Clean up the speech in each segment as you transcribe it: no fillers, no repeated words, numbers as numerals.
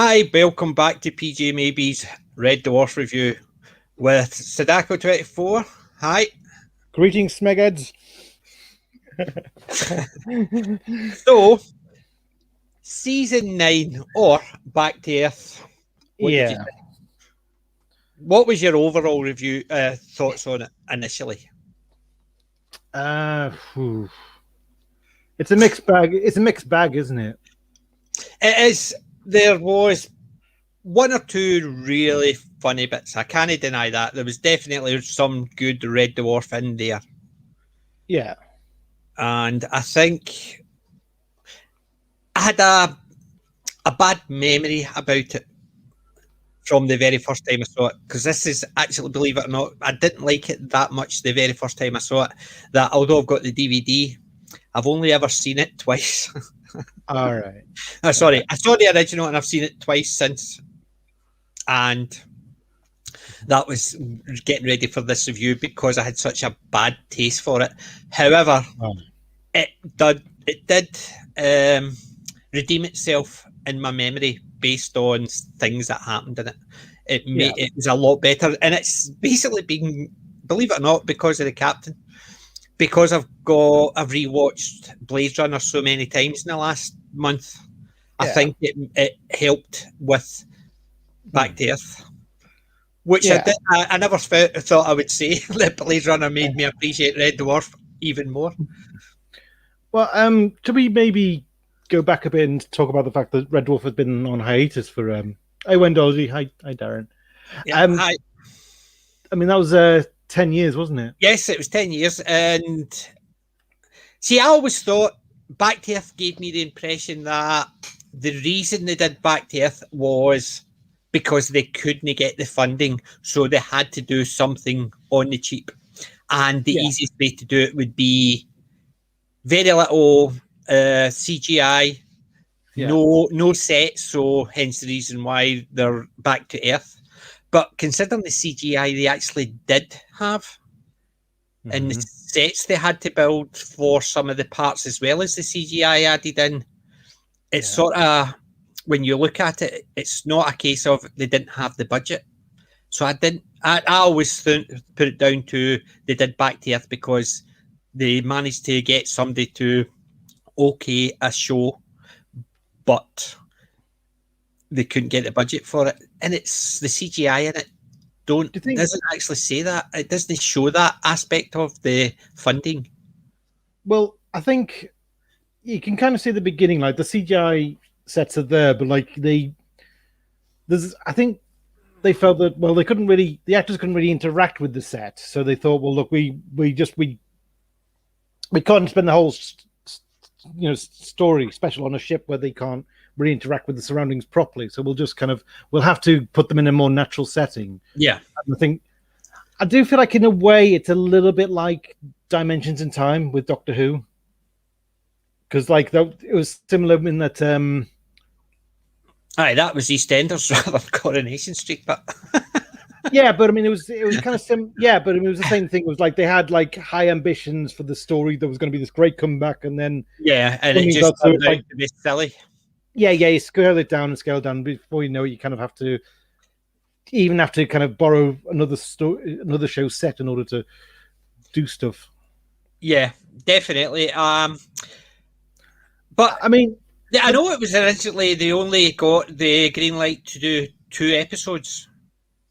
Hi, welcome back to PJ Maybe's Red Dwarf review with Sadako24. Hi. Greetings, Smegheads. So, season 9 or Back to Earth. What did you think? What was your overall review thoughts on it initially? It's a mixed bag. It's a mixed bag, isn't it? It is. There was one or two really funny bits. I can't deny that. There was definitely some good Red Dwarf in there. Yeah. And I think I had a bad memory about it from the very first time I saw it, because this is actually, believe it or not, I didn't like it that much the very first time I saw it, that although I've got the DVD, I've only ever seen it twice. All right. Sorry, I saw the original and I've seen it twice since, and that was getting ready for this review because I had such a bad taste for it. However, it did redeem itself in my memory based on things that happened in it. It was a lot better, and it's basically been, believe it or not, because of the captain. Because I've rewatched Blade Runner so many times in the last month, I think it helped with Back to Earth, which I never thought I would say. That Blade Runner made me appreciate Red Dwarf even more. Well, should we maybe go back a bit and talk about the fact that Red Dwarf has been on hiatus for Hi Wendy, hi Darren. Hi. I mean, that was 10 years, wasn't it? Yes, it was 10 years. And see, I always thought Back to Earth gave me the impression that the reason they did Back to Earth was because they couldn't get the funding, so they had to do something on the cheap. And the easiest way to do it would be very little CGI, no sets, so hence the reason why they're back to Earth. But considering the CGI they actually did have, and the sets they had to build for some of the parts as well as the CGI added in, it's sort of, when you look at it, it's not a case of they didn't have the budget. So I always put it down to they did Back to Earth because they managed to get somebody to okay a show, but they couldn't get the budget for it. And it's the CGI in it doesn't actually say that. It doesn't show that aspect of the funding. Well, I think you can kind of see the beginning, like the CGI sets are there, but like I think they felt that, well, the actors couldn't really interact with the set, so they thought, well, look, we can't spend the whole story special on a ship where they can't really interact with the surroundings properly, so we'll have to put them in a more natural setting. I do feel like in a way it's a little bit like Dimensions in Time with Doctor Who, because like it was similar in that that was EastEnders rather than Coronation Street, but yeah, but I mean, it was kind of yeah, but I mean, it was the same thing. It was like they had like high ambitions for the story. There was going to be this great comeback, and then and it just turned out to be silly. Yeah, you scale it down and scale down. Before you know it, you kind of have to kind of borrow another show set in order to do stuff. Yeah, definitely. But I mean, I know it was originally they only got the green light to do 2 episodes.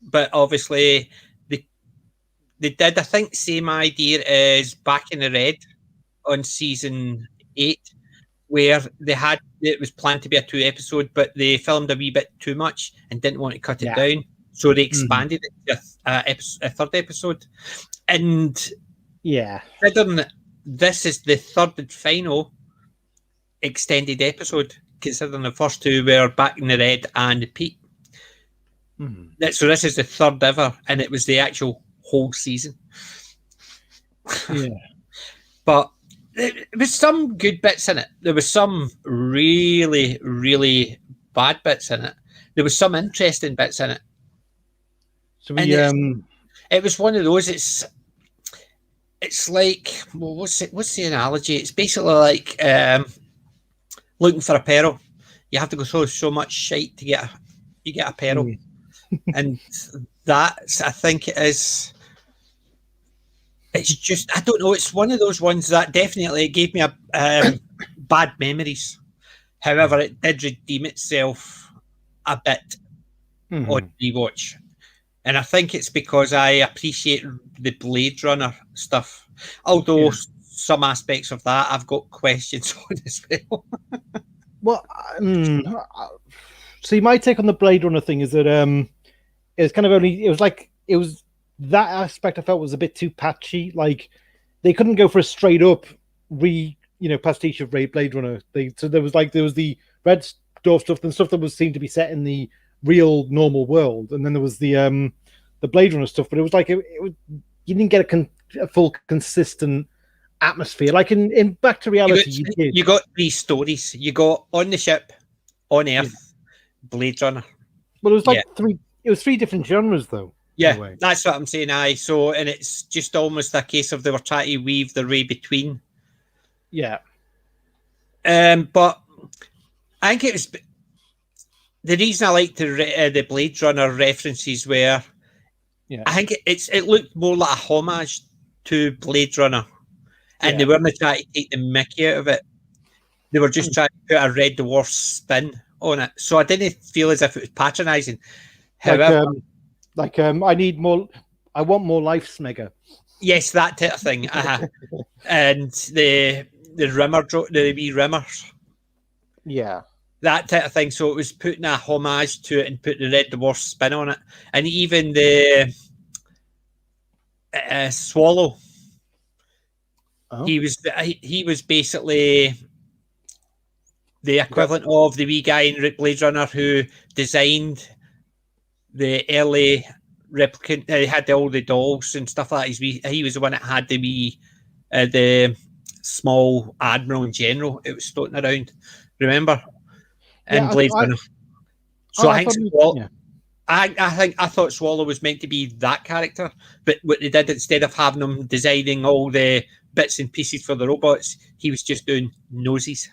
But obviously, they did, I think, same idea as Back in the Red on season 8, where it was planned to be a 2 episode, but they filmed a wee bit too much and didn't want to cut it down, so they expanded it to a 3rd episode. And considering this is the 3rd and final extended episode, considering the first 2 were Back in the Red and Pete. So this is the 3rd ever, and it was the actual whole season. But there was some good bits in it. There was some really, really bad bits in it. There was some interesting bits in it. So it was one of those. It's like, well, what's the analogy? It's basically like looking for a pearl. you have to go through so much shite to get a peril, and that's, I think it is. It's just, I don't know. It's one of those ones that definitely gave me bad memories. However, it did redeem itself a bit on rewatch. And I think it's because I appreciate the Blade Runner stuff. Although some aspects of that I've got questions on as well. Well, see, my take on the Blade Runner thing is that it was kind of it was that aspect I felt was a bit too patchy. Like they couldn't go for a straight up pastiche of Blade Runner. So there was the Red Dwarf stuff and stuff that seemed to be set in the real normal world, and then there was the Blade Runner stuff. But it was like you didn't get a full consistent atmosphere. Like in Back to Reality, you got 3 stories. You got On the Ship, On Earth, Blade Runner. Well, it was like 3. It was 3 different genres, though. Yeah, that's what I'm saying. So, and it's just almost a case of they were trying to weave their way between. Yeah. But I think it was the reason I liked the Blade Runner references were, I think it looked more like a homage to Blade Runner, and they weren't trying to take the mickey out of it. They were just trying to put a Red Dwarf spin on it. So I didn't feel as if it was patronising. However, I want more life, Smegger. Yes, that type of thing. And the Rimmer, the wee Rimmers. Yeah. That type of thing. So it was putting a homage to it and putting the Red Dwarf spin on it. And even the Swallow, he was basically the equivalent of the wee guy in Blade Runner who designed the early replicant. He had all the dolls and stuff like that. He was the one that had the small Admiral in general. It was floating around. Remember? In Blade Runner. So I thought Swallow was meant to be that character, but what they did, instead of having him designing all the bits and pieces for the robots, he was just doing noses.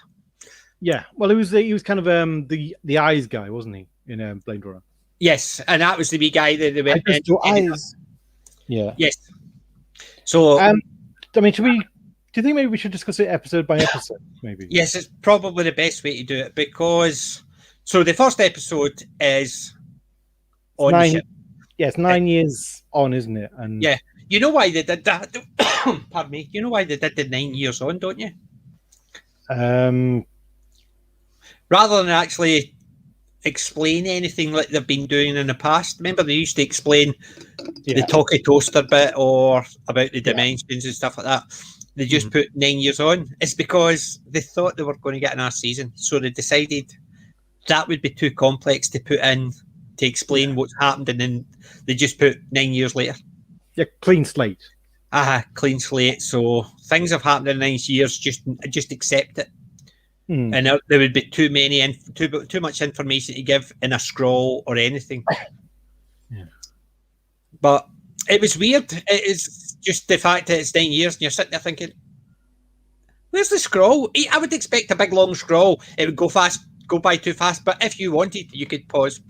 Yeah, well, he was kind of the eyes guy, wasn't he, in Blade Runner? Yes, and that was the wee guy that they went eyes. Yeah. Yes. So, I mean, do you think maybe we should discuss it episode by episode? Maybe. Yes, it's probably the best way to do it, because the first episode is on the ship. Yeah, it's 9 years on, isn't it? And yeah, you know why they did that? Pardon me. You know why they did the 9 years on, don't you? Rather than actually explain anything like they've been doing in the past. Remember, they used to explain the talkie toaster bit or about the dimensions and stuff like that. They just put 9 years on. It's because they thought they were going to get another season, so they decided that would be too complex to put in to explain what's happened, and then they just put 9 years later. Yeah, clean slate. Clean slate. So things have happened in 9 years. Just accept it. And there would be too much information to give in a scroll or anything. Yeah. But it was weird. It is just the fact that it's 9 years and you're sitting there thinking, where's the scroll? I would expect a big long scroll. It would go by too fast. But if you wanted, you could pause.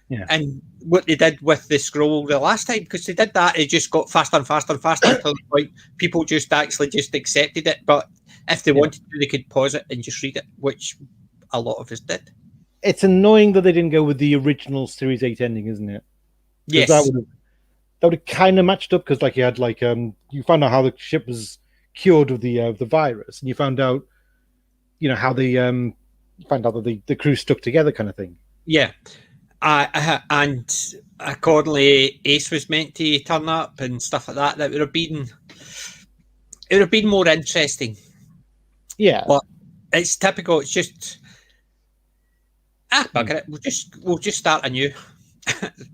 Yeah. And what they did with the scroll the last time, because they did that, it just got faster and faster and faster until the point people just accepted it. But if they wanted to, they could pause it and just read it, which a lot of us did. It's annoying that they didn't go with the original Series 8 ending, isn't it? Yes. That would have kind of matched up, because you had you found out how the ship was cured of the virus, and you found out how they found out that the crew stuck together, kind of thing. Yeah. And accordingly, Ace was meant to turn up and stuff like that. That would have been more interesting. Yeah, but it's typical. It's just bugger it. We'll just start anew.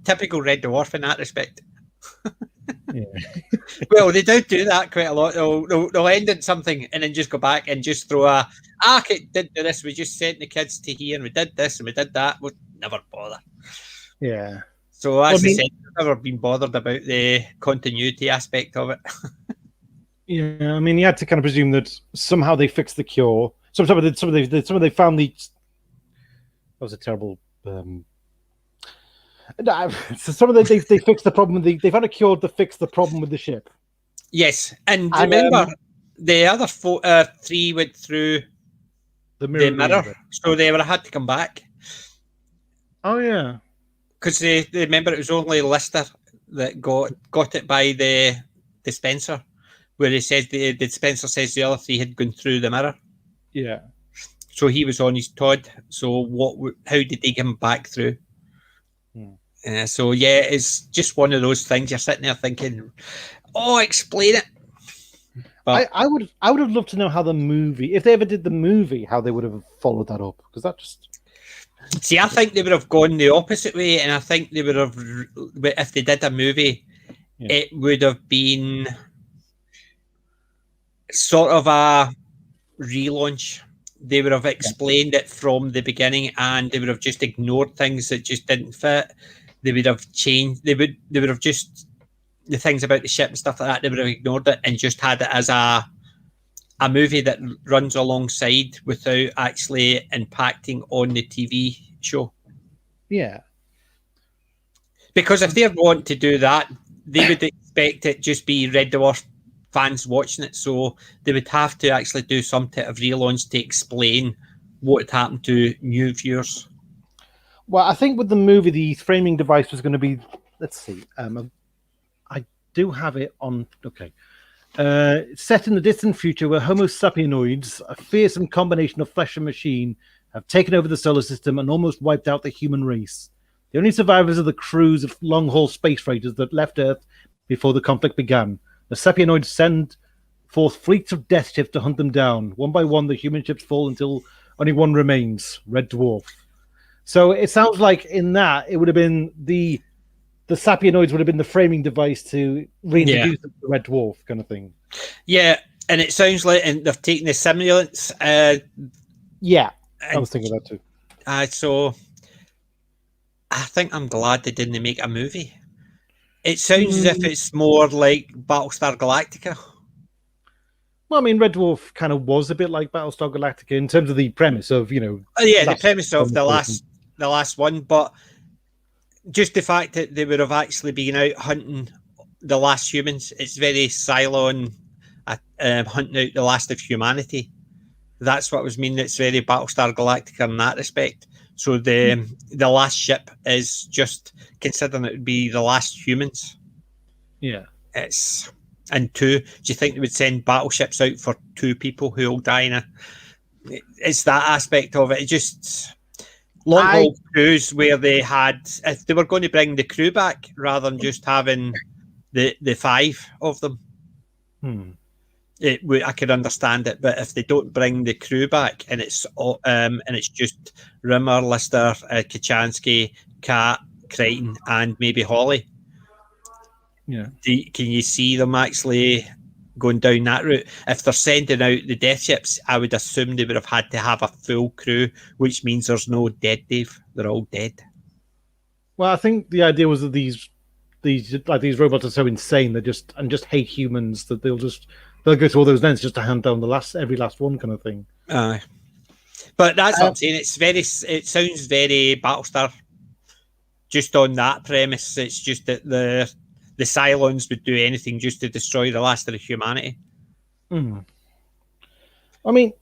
Typical Red Dwarf in that respect. Yeah. Well, they do that quite a lot. They'll end in something and then just go back and just throw it did do this. We just sent the kids to here and we did this and we did that. We'll never bother. Yeah. So as I said, I've never been bothered about the continuity aspect of it. Yeah, I mean, you had to kind of presume that somehow they fixed the cure. Some they found the was a terrible. So some of they fixed the problem. They've had a cure to fix the problem with the ship. Yes, and remember the other three went through the mirror, so they would have had to come back. Oh yeah, because they remember it was only Lister that got it by the dispenser, where he says the dispenser says the other three had gone through the mirror. Yeah. So he was on his Todd. So how did they get him back through? So yeah, it's just one of those things. You're sitting there thinking, "Oh, explain it." But I would have loved to know how the movie, if they ever did the movie, how they would have followed that up, because that just. See, I think they would have gone the opposite way, and I think they would have, if they did a movie, it would have been sort of a relaunch. They would have explained it from the beginning, and they would have just ignored things that just didn't fit. They would have changed. They would have just the things about the ship and stuff like that. They would have ignored it and just had it as a movie that runs alongside without actually impacting on the TV show. Yeah. Because if they want to do that, they would expect it just be Red Dwarf fans watching it. So they would have to actually do some type of relaunch to explain what had happened to new viewers. Well, I think with the movie, the framing device was going to be, let's see, I do have it on, okay. Set in the distant future where Homo sapienoids, a fearsome combination of flesh and machine, have taken over the solar system and almost wiped out the human race. The only survivors are the crews of long-haul space freighters that left Earth before the conflict began. The sapienoids send forth fleets of death ships to hunt them down. One by one, the human ships fall until only one remains, Red Dwarf. So it sounds like in that, it would have been the sapienoids would have been the framing device to reintroduce the Red Dwarf kind of thing. Yeah, and it sounds like they've taken the simulants. Yeah, I was thinking that too. So I think I'm glad they didn't make a movie. It sounds as if it's more like Battlestar Galactica. Well, I mean, Red Dwarf kind of was a bit like Battlestar Galactica in terms of the premise of, the premise of the last one, but just the fact that they would have actually been out hunting the last humans, it's very Cylon hunting out the last of humanity. That's what was meaning. It's very Battlestar Galactica in that respect. So the last ship is just considering it would be the last humans. Yeah. And two, do you think they would send battleships out for two people who will die in it's that aspect of it. It just long haul cruise where they had, if they were going to bring the crew back rather than just having the five of them, I could understand it. But if they don't bring the crew back and it's just Rimmer, Lister, Kachansky, Kat, Crichton, and maybe Holly. Yeah. Can you see them actually going down that route? If they're sending out the death ships, I would assume they would have had to have a full crew, which means there's no dead, Dave. They're all dead. Well, I think the idea was that these robots are so insane they just hate humans that they'll go to all those lengths just to hand down every last one kind of thing. But that's what I'm saying. It sounds very Battlestar. Just on that premise, it's just that the Cylons would do anything just to destroy the last of the humanity. I mean,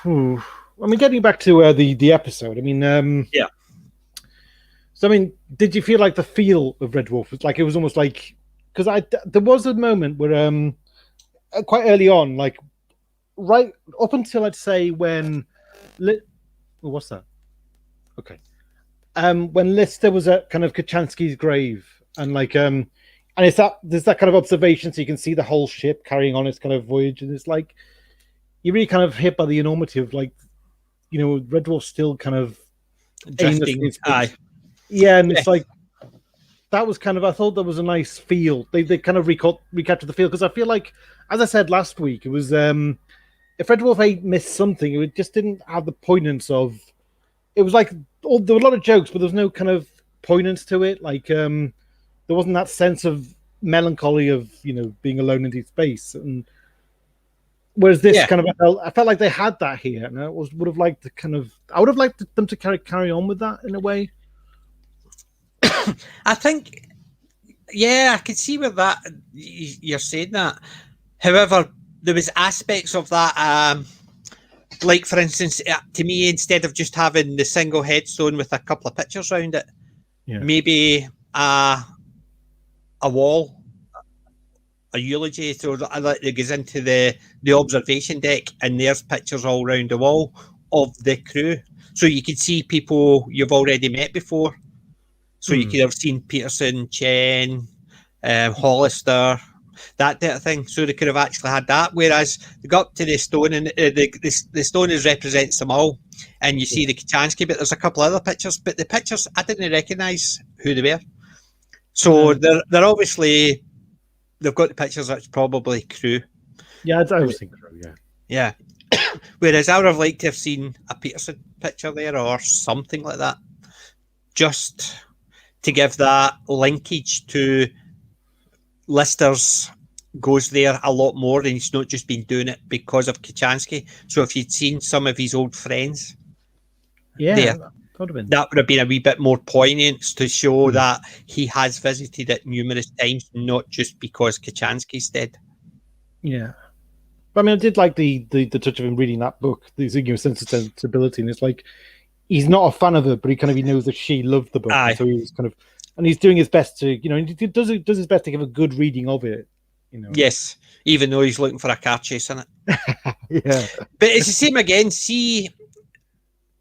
getting back to the episode. I mean, yeah. So, I mean, did you feel like the feel of Red Dwarf was like it was almost like because there was a moment where quite early on, like right up until I'd say when what's that? Okay, when Lister was at kind of Kachansky's grave. And like, and there's that kind of observation, so you can see the whole ship carrying on its kind of voyage, and it's like you're really kind of hit by the enormity of like, Red Dwarf still kind of drifting. Yeah, and it's like that was kind of I thought that was a nice feel. They kind of recaptured the feel because I feel like, as I said last week, it was if Red Dwarf 8 missed something, it just didn't have the poignance of. It was like there were a lot of jokes, but there was no kind of poignance to it, like. There wasn't that sense of melancholy of being alone in deep space, and Whereas this kind of, I felt like they had that here, and I would have liked to I would have liked them to carry on with that in a way. I think, I could see where that you're saying that. However, there was aspects of that, like for instance, to me, instead of just having the single headstone with a couple of pictures around it, maybe a wall, a eulogy, so that goes into the observation deck, and there's pictures all around the wall of the crew, so you could see people you've already met before. So you could have seen Peterson, Chen, Hollister, that type of thing. So they could have actually had that. Whereas they got up to the stone, and the stone represents them all, and you see the Kachansky, but there's a couple other pictures. But the pictures, I didn't recognise who they were. So they're obviously, they've got the pictures that's probably crew. Yeah, I was thinking crew, yeah. Whereas I would have liked to have seen a Peterson picture there or something like that, just to give that linkage to Lister's goes there a lot more, and he's not just been doing it because of Kachansky. So if you'd seen some of his old friends there, that would have been a wee bit more poignant to show that he has visited it numerous times, not just because Kachansky's dead. Yeah. But I mean, I did like the touch of him reading that book, the sense of sensibility, and it's like, he's not a fan of it, but he knows that she loved the book. So he was and he's doing his best to, he does his best to give a good reading of it. Yes, even though he's looking for a car chase in it. Yeah. But it's the same again. See,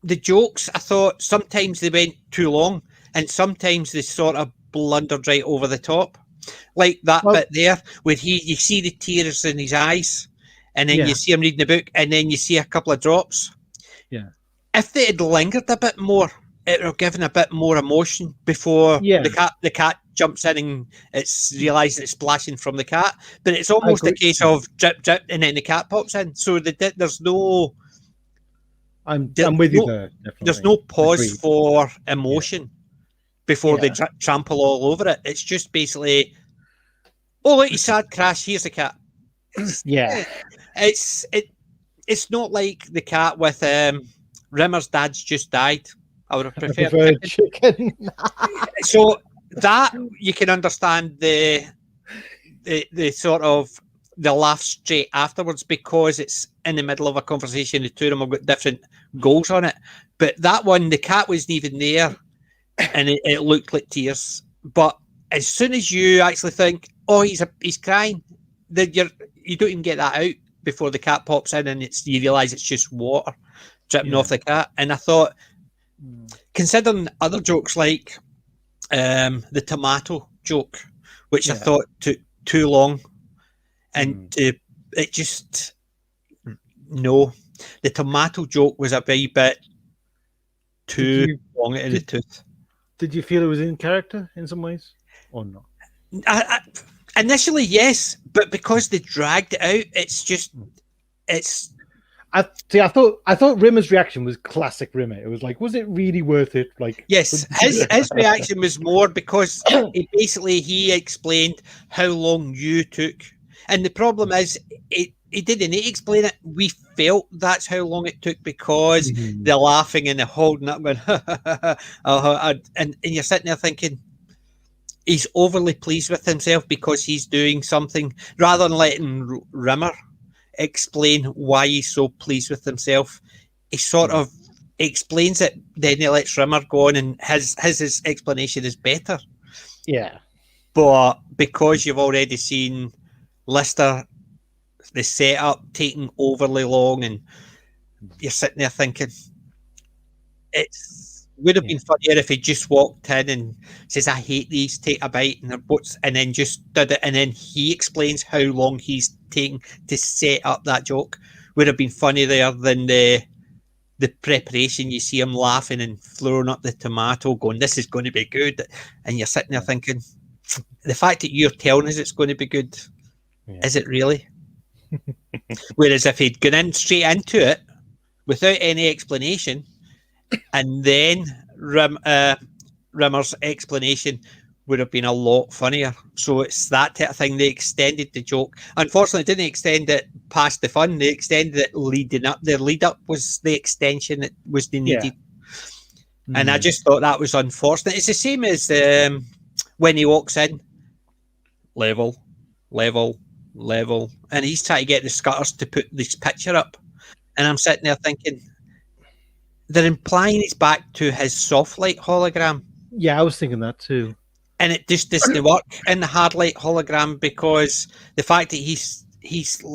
the jokes, I thought sometimes they went too long, and sometimes they sort of blundered right over the top. Like that bit there, where you see the tears in his eyes, and then you see him reading the book, and then you see a couple of drops. Yeah. If they had lingered a bit more, it would have given a bit more emotion before the cat jumps in and it's realised it's splashing from the cat. But it's almost a case of drip, drip, and then the cat pops in. So there's no... I'm with you there, definitely. There's no pause for emotion before they trample all over it. It's just basically, oh, look, you sad crash, here's the cat. It's not like the cat with... Rimmer's dad's just died. I would have preferred chicken. So that you can understand the sort of the laugh straight afterwards, because it's in the middle of a conversation. The two of them have got different goals on it. But that one, the cat wasn't even there, and it looked like tears. But as soon as you actually think, oh, he's crying, then you don't even get that out before the cat pops in, and you realise it's just water dripping off the cat. And I thought, considering other jokes like the tomato joke, which I thought took too long, and it just the tomato joke was a wee bit too long in the tooth. Did you feel it was in character in some ways, or not? Initially, yes, but because they dragged it out, it's. I thought Rimmer's reaction was classic Rimmer. It was like, was it really worth it? Like, yes, his reaction was more because he explained how long you took, and the problem is he didn't explain it. We felt that's how long it took because they're laughing and they're holding up, going, and you're sitting there thinking, he's overly pleased with himself because he's doing something, rather than letting Rimmer explain why he's so pleased with himself. He sort of explains it, then he lets Rimmer go on, and his explanation is better. Yeah. But because you've already seen Lister, the setup taking overly long, and you're sitting there thinking, it would have been funnier if he just walked in and says, I hate these, take a bite, and then just did it, and then he explains how long he's taking to set up that joke. Would have been funnier there than the preparation. You see him laughing and throwing up the tomato, going, this is going to be good, and you're sitting there thinking, the fact that you're telling us it's going to be good, is it really? Whereas if he'd gone in straight into it without any explanation, and then Rimmer's explanation would have been a lot funnier. So it's that type of thing. They extended the joke. Unfortunately, didn't extend it past the fun. They extended it leading up. Their lead up was the extension that was needed. And I just thought that was unfortunate. It's the same as when he walks in, level, and he's trying to get the Scutters to put this picture up. And I'm sitting there thinking, they're implying he's back to his soft light hologram. Yeah, I was thinking that too. And it just doesn't work in the hard light hologram, because the fact that he's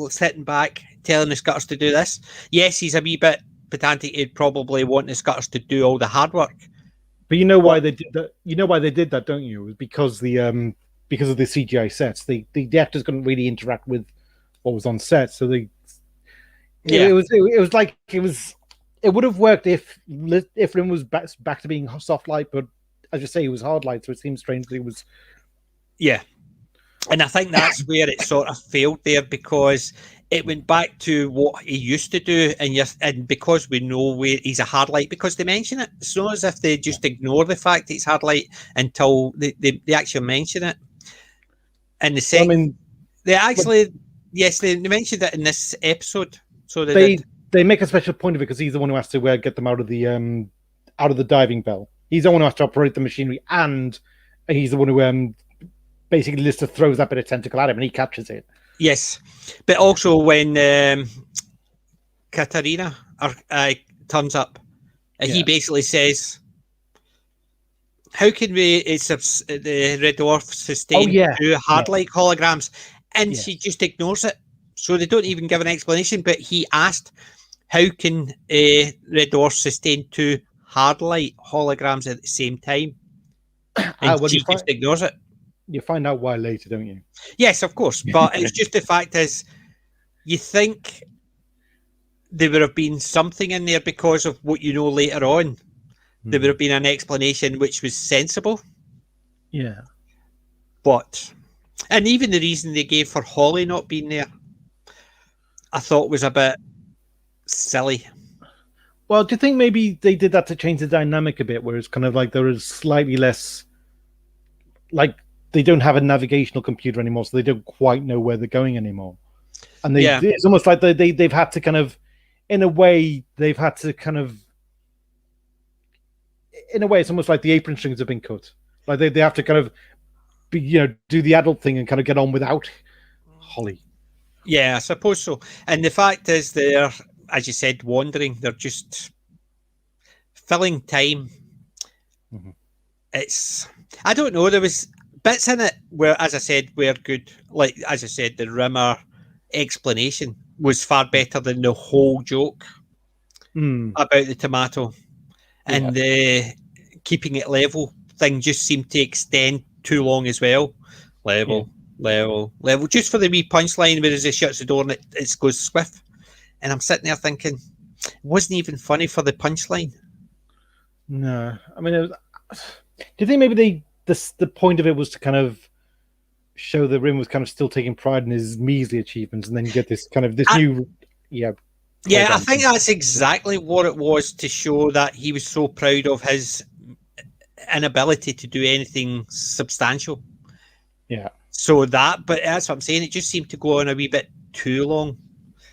sitting back telling the Scutters to do this, yes, he's a wee bit pedantic. He'd probably want the Scutters to do all the hard work. But you know why they did that? You know why they did that, don't you? It was because of the CGI sets. The actors couldn't really interact with what was on set, so it would have worked if Rim was back to being soft light, but as you say, it was hard light, so it seems strange that it was. Yeah, and I think that's where it sort of failed there, because it went back to what he used to do, and because we know where he's a hard light, because they mention it. It's not as if they just ignore the fact that it's hard light until they actually mention it. And the second, they mentioned it in this episode. So they make a special point of it because he's the one who has to get them out of the diving bell. He's the one who has to operate the machinery, and he's the one who basically just throws that bit of tentacle at him, and he captures it. Yes, but also when Katarina turns up, he basically says, "How can the Red Dwarf sustain two hard-like holograms?" And she just ignores it. So they don't even give an explanation. But he asked, "How can Red Dwarf sustain two hard-light holograms at the same time?" And she just ignores it. You find out why later, don't you? Yes, of course. But it's just the fact is, you think there would have been something in there because of what you know later on. There would have been an explanation which was sensible. Yeah. And even the reason they gave for Holly not being there, I thought was a bit silly. Well, do you think maybe they did that to change the dynamic a bit, where it's kind of like there is slightly less, like they don't have a navigational computer anymore, so they don't quite know where they're going anymore. And it's almost like they've had to kind of, in a way, it's almost like the apron strings have been cut. Like they have to kind of do the adult thing and kind of get on without Holly. Yeah, I suppose so. And the fact is, they're, as you said, wandering. They're just filling time. Mm-hmm. I don't know. There was bits in it where, as I said, were good. Like, as I said, the Rimmer explanation was far better than the whole joke about the tomato. And the keeping it level thing just seemed to extend too long as well. Level. Just for the wee punchline where he shuts the door and it goes swift. And I'm sitting there thinking, it wasn't even funny for the punchline. No. I mean, do you think maybe the point of it was to kind of show that Rim was kind of still taking pride in his measly achievements, and then you get this kind of new... Yeah, I think that's exactly what it was, to show that he was so proud of his inability to do anything substantial. Yeah. So but that's what I'm saying. It just seemed to go on a wee bit too long.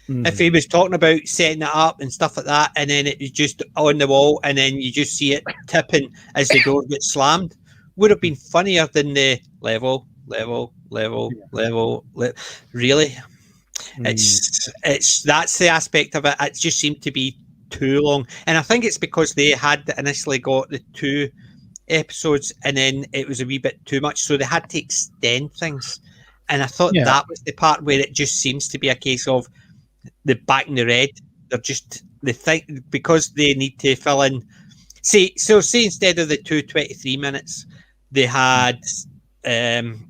If he was talking about setting it up and stuff like that, and then it was just on the wall, and then you just see it tipping as the door gets slammed, would have been funnier than the level. Really? It's that's the aspect of it. It just seemed to be too long, and I think it's because they had initially got the 2 episodes, and then it was a wee bit too much, so they had to extend things. And I thought that was the part where it just seems to be a case of the back in the red. They think because they need to fill in. Say instead of the 23 minutes, they had an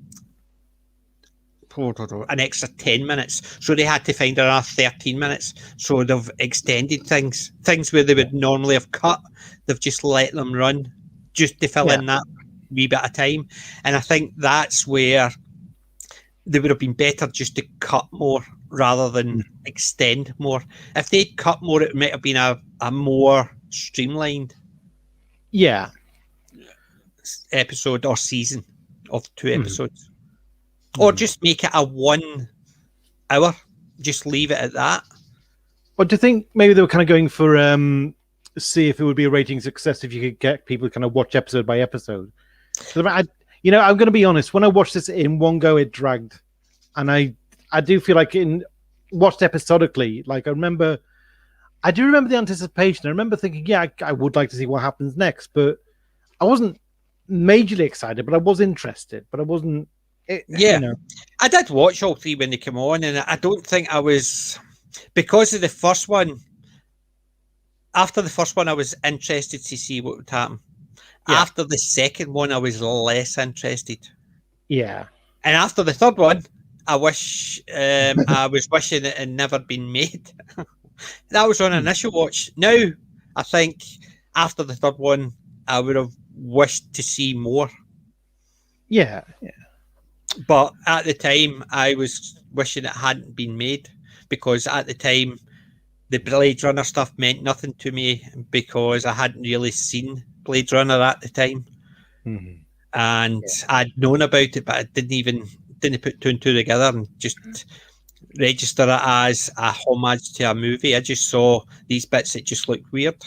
extra 10 minutes, so they had to find another 13 minutes. So they've extended things where they would normally have cut. They've just let them run just to fill in that wee bit of time. And I think that's where they would have been better just to cut more rather than extend more. If they'd cut more, it might have been a more streamlined episode or season. of 2 episodes. Or just make it a 1 hour. Just leave it at that. What do you think? Maybe they were kind of going for see if it would be a rating success if you could get people to kind of watch episode by episode. I'm going to be honest. When I watched this in one go, it dragged, and I do feel like watched episodically. Like I do remember the anticipation. I remember thinking, yeah, I would like to see what happens next, but I wasn't majorly excited. But I was interested. But I wasn't. I did watch all 3 when they came on, and I don't think I was. Because of the first one, after the first one, I was interested to see what would happen. Yeah. After the second one, I was less interested. Yeah. And after the third one, I was wishing it had never been made. That was on initial watch. Now, I think after the third one, I would have wished to see more. Yeah. But at the time, I was wishing it hadn't been made. Because at the time, the Blade Runner stuff meant nothing to me because I hadn't really seen Blade Runner at the time. And I'd known about it, but I didn't put 2 and 2 together and just register it as a homage to a movie. I just saw these bits that just looked weird.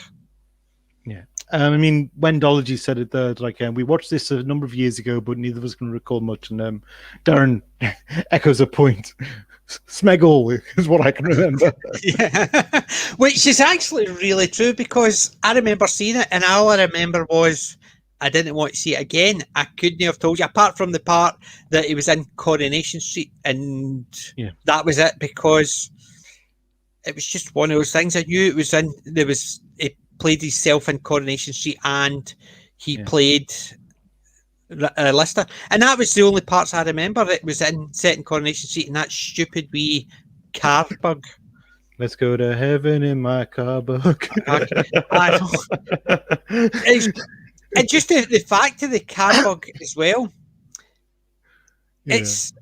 Yeah. I mean, Wendology said it there, like, we watched this a number of years ago, but neither of us can recall much. And Darren echoes a point. Smeggle is what I can remember. Yeah. Which is actually really true because I remember seeing it and all I remember was I didn't want to see it again. I couldn't have told you, apart from the part that he was in Coronation Street, and that was it, because it was just one of those things. I knew it was in, he played himself in Coronation Street and he played Lister, and that was the only parts I remember. It was set in Coronation Street and that stupid wee car bug. Let's go to heaven in my car bug. And just the fact of the car bug as well. It's,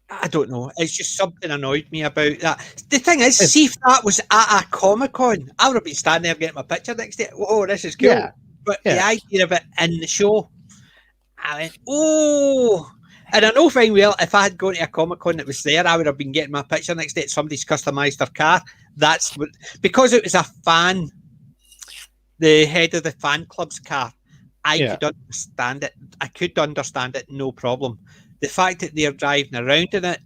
I don't know. It's just something annoyed me about that. The thing is, see if that was at a Comic-Con, I would have been standing there getting my picture next to it. Oh, this is cool. Yeah. But the idea of it in the show, I went, oh. And I know fine well, if I had gone to a Comic-Con that was there, I would have been getting my picture next to it. Somebody's customised their car. That's what, because it was a fan, the head of the fan club's car, I could understand it. I could understand it, no problem. The fact that they're driving around in it,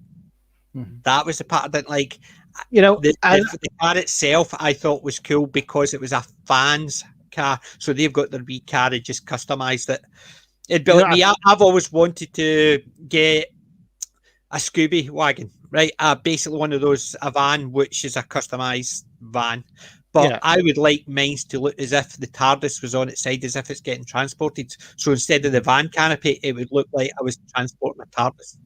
that was the part I didn't like. You know, the car itself I thought was cool because it was a fan's car, so they've got their wee car and just customised it. It'd be like me. I've always wanted to get a Scooby wagon, right? Basically one of those, a van which is a customised van. But I would like mine to look as if the TARDIS was on its side, as if it's getting transported. So instead of the van canopy, it would look like I was transporting a TARDIS.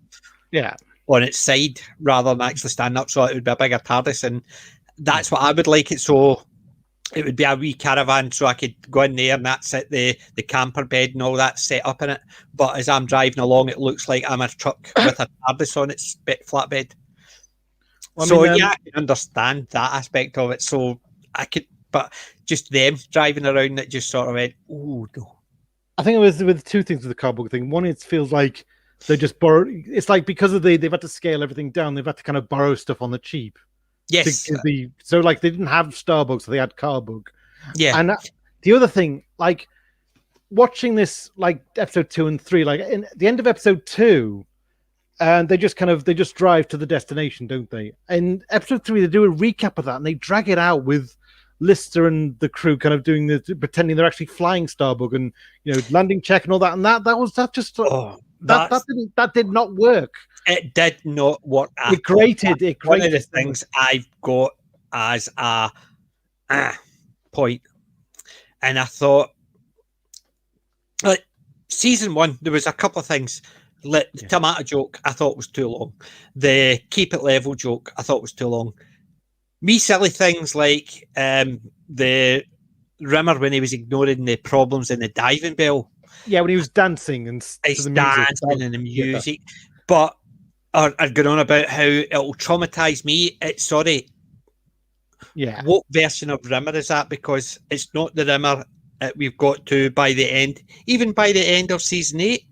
Yeah. On its side, rather than actually standing up. So it would be a bigger TARDIS. And that's what I would like it. So it would be a wee caravan, so I could go in there and that's it, the camper bed and all that set up in it. But as I'm driving along, it looks like I'm a truck with a TARDIS on its flatbed. Well, I can understand that aspect of it. So I could, but just them driving around it just sort of went, oh no. I think it was with 2 things with the car bug thing. One, it feels like they just borrow. It's like because of they've had to scale everything down, they've had to kind of borrow stuff on the cheap. Yes. So like they didn't have Starbug, so they had Carbug. Yeah. And the other thing, like watching this, like episode 2 and 3, like in the end of episode 2, and they just drive to the destination, don't they? In episode 3, they do a recap of that, and they drag it out with Lister and the crew kind of doing pretending they're actually flying Starbug and landing check and all that. And that did not work. It did not work. It grated. One of the things I've got as a point, and I thought, like season 1, there was a couple of things. The tomato joke I thought was too long. The keep it level joke I thought was too long. Me silly things like the Rimmer when he was ignoring the problems in the diving bell. Yeah, when he was dancing and he's dancing and the music, but are going on about how it'll traumatise me. What version of Rimmer is that? Because it's not the Rimmer we've got to by the end, even by the end of season 8.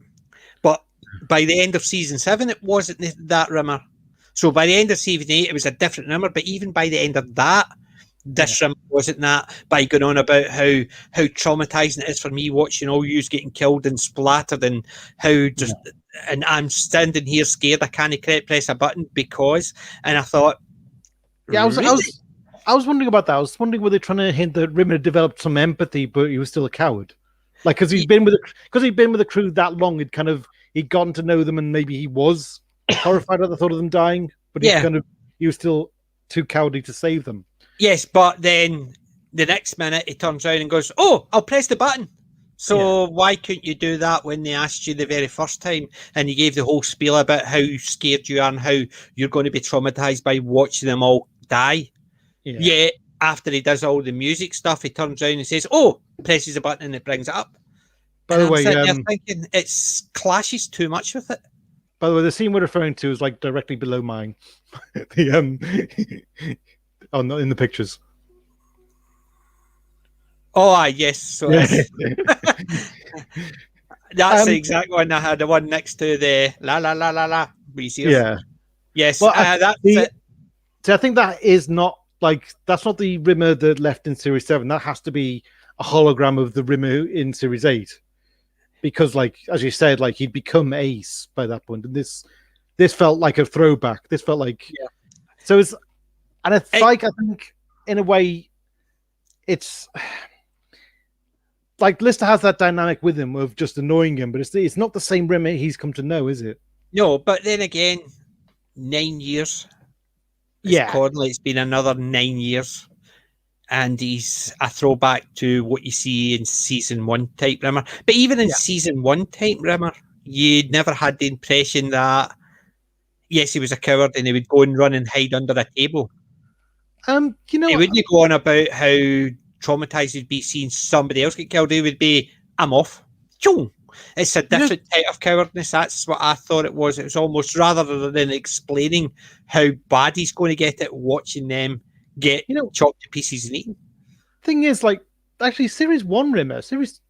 But by the end of season 7, it wasn't that Rimmer. So by the end of season 8, it was a different Rimmer. But even by the end of that, this Rimmer wasn't that. By going on about how traumatizing it is for me watching all yous getting killed and splattered, and how just and I'm standing here scared I can't press a button because. And I thought, yeah, I was wondering about that. I was wondering were they trying to hint that Rimmer developed some empathy, but he was still a coward. Like, because he'd been with the crew that long, he'd gotten to know them, and maybe he was horrified at the thought of them dying, but he was still too cowardly to save them. Yes, but then the next minute he turns around and goes, "Oh, I'll press the button." So why couldn't you do that when they asked you the very first time and you gave the whole spiel about how scared you are and how you're going to be traumatized by watching them all die? Yeah. After he does all the music stuff, he turns around and says, "Oh," presses a button and it brings it up. By the way, I'm thinking it clashes too much with it. By the way, the scene we're referring to is like directly below mine. Not in the pictures. Oh, yes. So that's the exact one I had. The one next to the la la la la la. Yeah. Yes. Well, that's it. So I think that is not that's not the Rimmer that left in Series 7. That has to be a hologram of the Rimmer in Series 8. Because, as you said, he'd become Ace by that point, and this felt like a throwback. This felt like so it's, and it's I think in a way, it's like Lister has that dynamic with him of just annoying him, but it's not the same Rimmer he's come to know, is it? No, but then again, 9 years. Conley, it's been another 9 years. And he's a throwback to what you see in season 1 type Rimmer. But even in season 1 type Rimmer, you never had the impression that, yes, he was a coward and he would go and run and hide under a table. He wouldn't go on about how traumatized he'd be seeing somebody else get killed. He would be, "I'm off." It's a different type of cowardness. That's what I thought it was. It was almost, rather than explaining how bad he's going to get it, watching them get chopped to pieces and eaten. Thing is, actually, Series 1 Rimmer, Series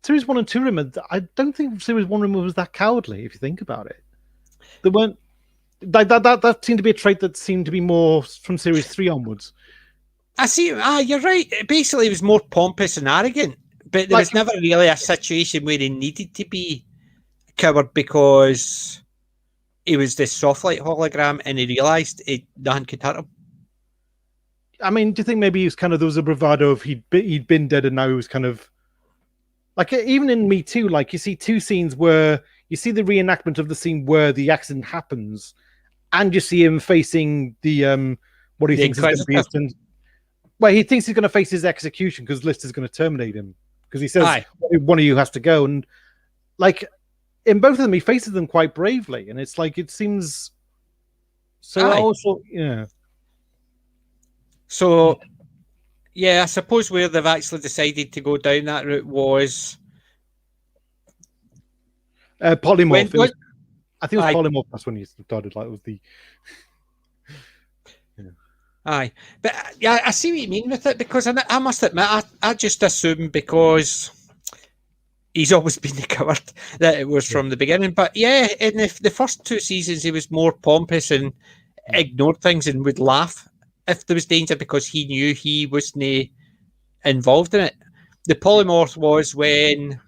1 and 2 Rimmer, I don't think Series 1 Rimmer was that cowardly, if you think about it. They weren't, that seemed to be a trait that seemed to be more from Series 3 onwards. I see. You're right. Basically, it was more pompous and arrogant, but there was never really a situation where he needed to be a coward because he was this soft light hologram and he realised nothing could hurt him. I mean, do you think maybe he was kind of, there was a bravado of he'd been dead and now he was kind of even in Me Too, you see two scenes where you see the reenactment of the scene where the accident happens, and you see him facing the what he thinks is going to be his, well, he thinks he's going to face his execution because Lister's going to terminate him because he says one of you has to go, and in both of them he faces them quite bravely, and it's it seems so. Also, So, I suppose where they've actually decided to go down that route was polymorph. I think it was polymorph. That's when you started. It was the. Aye, but I see what you mean with it, because I must admit, I just assumed because he's always been the coward that it was from the beginning. But in the first 2 seasons, he was more pompous and ignored things and would laugh if there was danger because he knew he wasn't involved in it. The polymorph was when...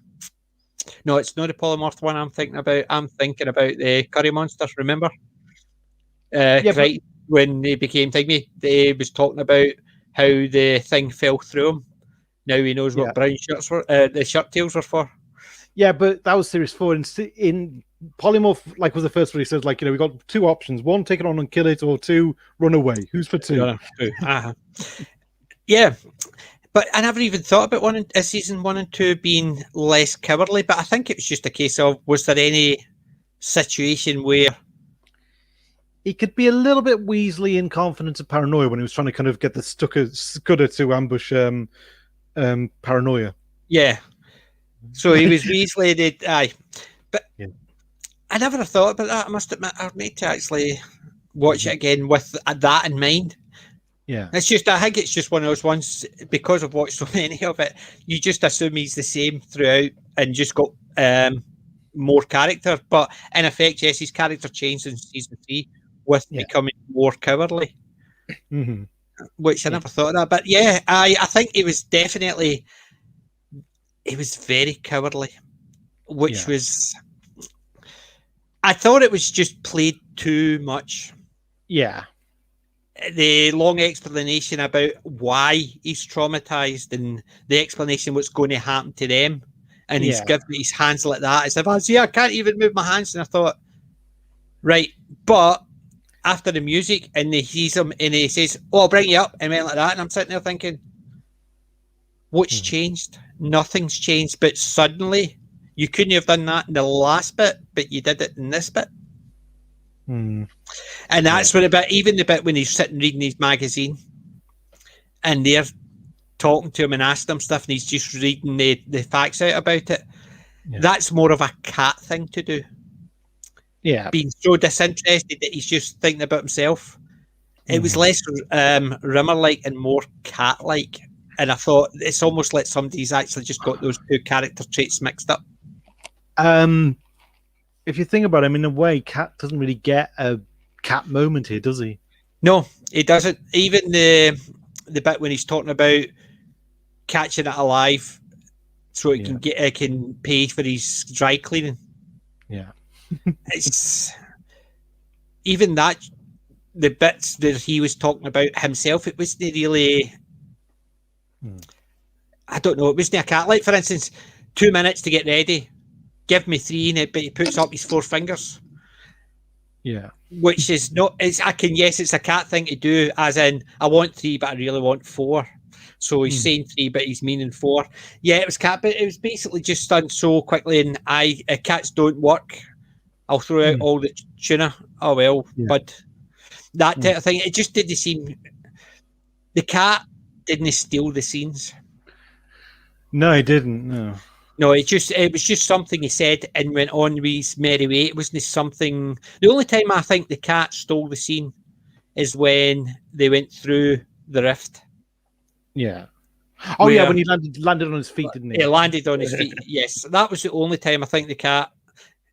No, it's not the polymorph one I'm thinking about. I'm thinking about the curry monsters, remember? Right, when they became thingy, they was talking about how the thing fell through him. Now he knows what brown shirts were, the shirt tails were for. Yeah, but that was Series 4. In polymorph, was the first one he says, we got 2 options: 1, take it on and kill it, or 2, run away. Who's for 2? Yeah, but I never even thought about season 1 and 2 being less cowardly. But I think it was just a case of, was there any situation where he could be a little bit Weasley in Confidence and Paranoia when he was trying to kind of get the Scudder to ambush Paranoia. Yeah. So he was Weasley, But I never thought about that. I must admit, I'd need to actually watch it again with that in mind. It's just, I think it's just one of those ones, because I've watched so many of it, you just assume he's the same throughout and just got more character. But in effect, yes, his character changed in season 3 with becoming more cowardly, which I never thought of that. But yeah, I think he was definitely, he was very cowardly, which was, I thought it was just played too much. Yeah. The long explanation about why he's traumatized and the explanation what's going to happen to them, and he's giving his hands like that as if I can't even move my hands, and I thought, right, but after the music and he sees him and he says, "Oh, I'll bring you up," and went like that, and I'm sitting there thinking, what's changed? Nothing's changed, but suddenly you couldn't have done that in the last bit, but you did it in this bit. And that's what about even the bit when he's sitting reading his magazine and they're talking to him and asking him stuff and he's just reading the facts out about it. That's more of a cat thing to do. Being so disinterested that he's just thinking about himself. It was less Rimmer-like and more cat-like. And I thought it's almost like somebody's actually just got those two character traits mixed up. If you think about him, in a way, Cat doesn't really get a cat moment here, does he? No, he doesn't. Even the bit when he's talking about catching it alive so it can pay for his dry cleaning. It's even that, the bits that he was talking about himself, it wasn't really, I don't know, it wasn't a cat. Like, for instance, 2 minutes to get ready, give me 3, but he puts up his 4 fingers. Which is not, it's a cat thing to do, as in, I want 3, but I really want 4. So he's saying 3, but he's meaning 4. Yeah, it was cat, but it was basically just done so quickly, and cats don't work. I'll throw out all the tuna. Oh, well, bud. That type of thing. It just didn't seem, the cat didn't steal the scenes. No, he didn't, no. No, it was just something he said and went on with his merry way. It wasn't something. The only time I think the cat stole the scene is when they went through the rift. Oh, when he landed on his feet, didn't he? He landed on his feet. Yes, that was the only time I think the cat.